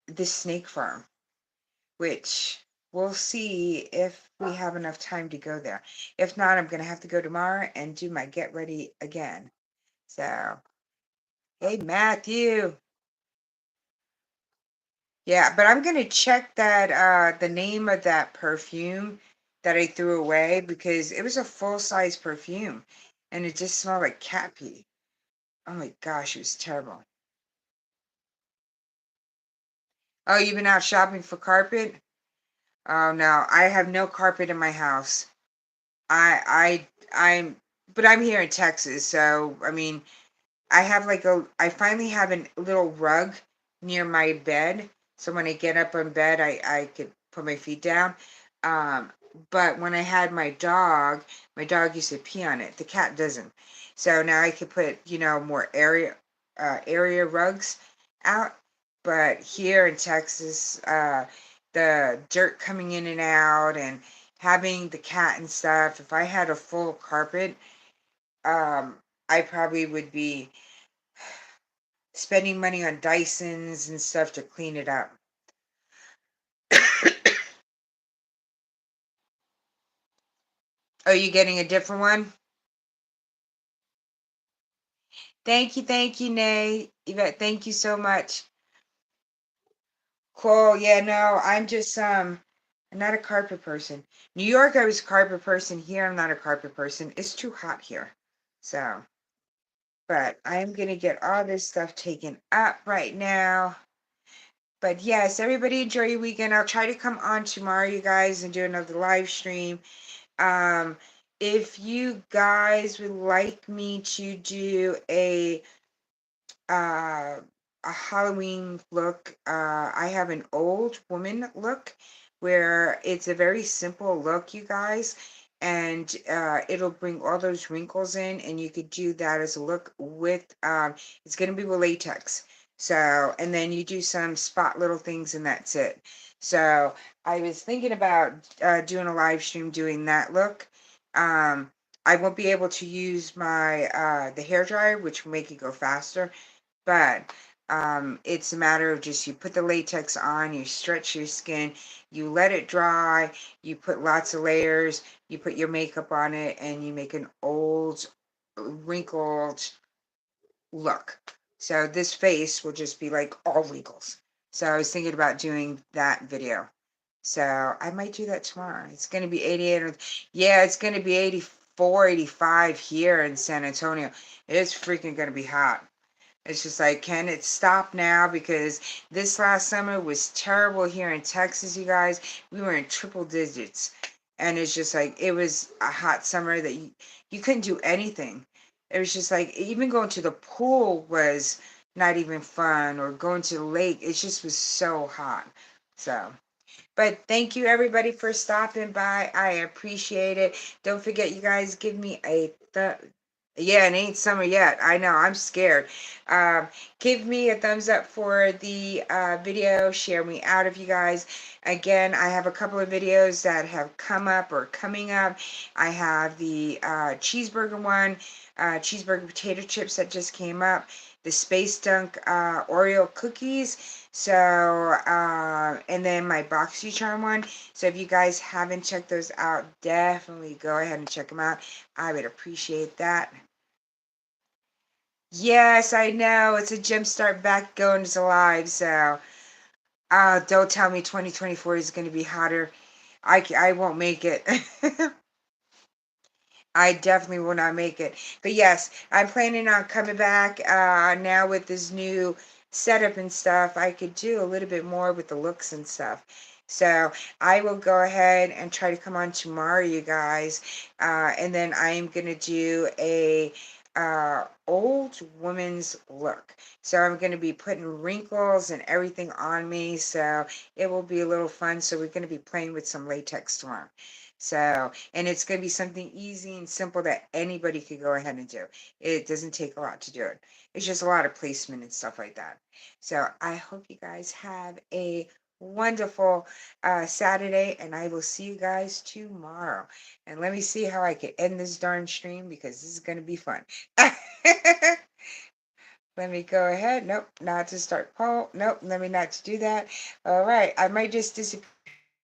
the snake farm, which we'll see if we have enough time to go there. If not, I'm going to have to go tomorrow and do my get ready again. So, hey, Matthew. Yeah, but I'm going to check that, the name of that perfume that I threw away because it was a full size perfume and it just smelled like cat pee. Oh my gosh, it was terrible. Oh, you've been out shopping for carpet? Oh no, I have no carpet in my house. But I'm here in Texas, so I mean, I finally have a little rug near my bed, so when I get up on bed, I could put my feet down. Um, but when I had my dog used to pee on it. The cat doesn't. So now I could put, more area rugs out. But here in Texas, the dirt coming in and out and having the cat and stuff, if I had a full carpet, I probably would be spending money on Dysons and stuff to clean it up. Are you getting a different one? Thank you, Nay. Yvette, thank you so much. Cool. Yeah, no, I'm not a carpet person. New York, I was a carpet person. Here, I'm not a carpet person. It's too hot here. So, but I am gonna get all this stuff taken up right now. But yes, everybody enjoy your weekend. I'll try to come on tomorrow, you guys, and do another live stream. Um, if you guys would like me to do uh, a Halloween look, I have an old woman look where it's a very simple look, you guys. and it'll bring all those wrinkles in, and you could do that as a look with it's going to be with latex. So, and then you do some spot little things, and that's it. So I was thinking about doing a live stream doing that look. I won't be able to use my the hair dryer, which will make it go faster, but it's a matter of just you put the latex on, you stretch your skin, you let it dry, you put lots of layers, you put your makeup on it, and you make an old, wrinkled look. So this face will just be like all wrinkles. So I was thinking about doing that video. So I might do that tomorrow. It's going to be 88. Yeah, it's going to be 84, 85 here in San Antonio. It's freaking going to be hot. It's just like, can it stop now? Because this last summer was terrible here in Texas, you guys. We were in triple digits. And it's just like, it was a hot summer that you couldn't do anything. It was just like, even going to the pool was not even fun, or going to the lake. It just was so hot. So. But thank you everybody for stopping by. I appreciate it. Don't forget, you guys, give me a yeah, it ain't summer yet. I know, I'm scared. Um, Give me a thumbs up for the video. Share me out of you guys. Again, I have a couple of videos that have come up or coming up. I have the cheeseburger one, cheeseburger potato chips that just came up, the Space Dunk Oreo cookies. So, and then my BoxyCharm one. So if you guys haven't checked those out, definitely go ahead and check them out. I would appreciate that. Yes, I know. It's a jump start back going to live. So, don't tell me 2024 is going to be hotter. I won't make it. I definitely will not make it. But yes, I'm planning on coming back now with this new setup and stuff. I could do a little bit more with the looks and stuff. So I will go ahead and try to come on tomorrow, you guys. And then I am going to do a old woman's look. So I'm going to be putting wrinkles and everything on me. So it will be a little fun. So we're going to be playing with some latex tomorrow. So, and it's going to be something easy and simple that anybody could go ahead and do. It doesn't take a lot to do it. It's just a lot of placement and stuff like that. So I hope you guys have a wonderful Saturday, and I will see you guys tomorrow. And let me see how I can end this darn stream, because this is going to be fun. Let me go ahead. Nope, not to start poll. Nope, let me not to do that. All right, I might just disappear.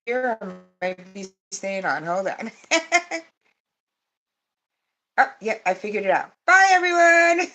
I might be staying on. Hold on. Oh, yeah, I figured it out. Bye, everyone.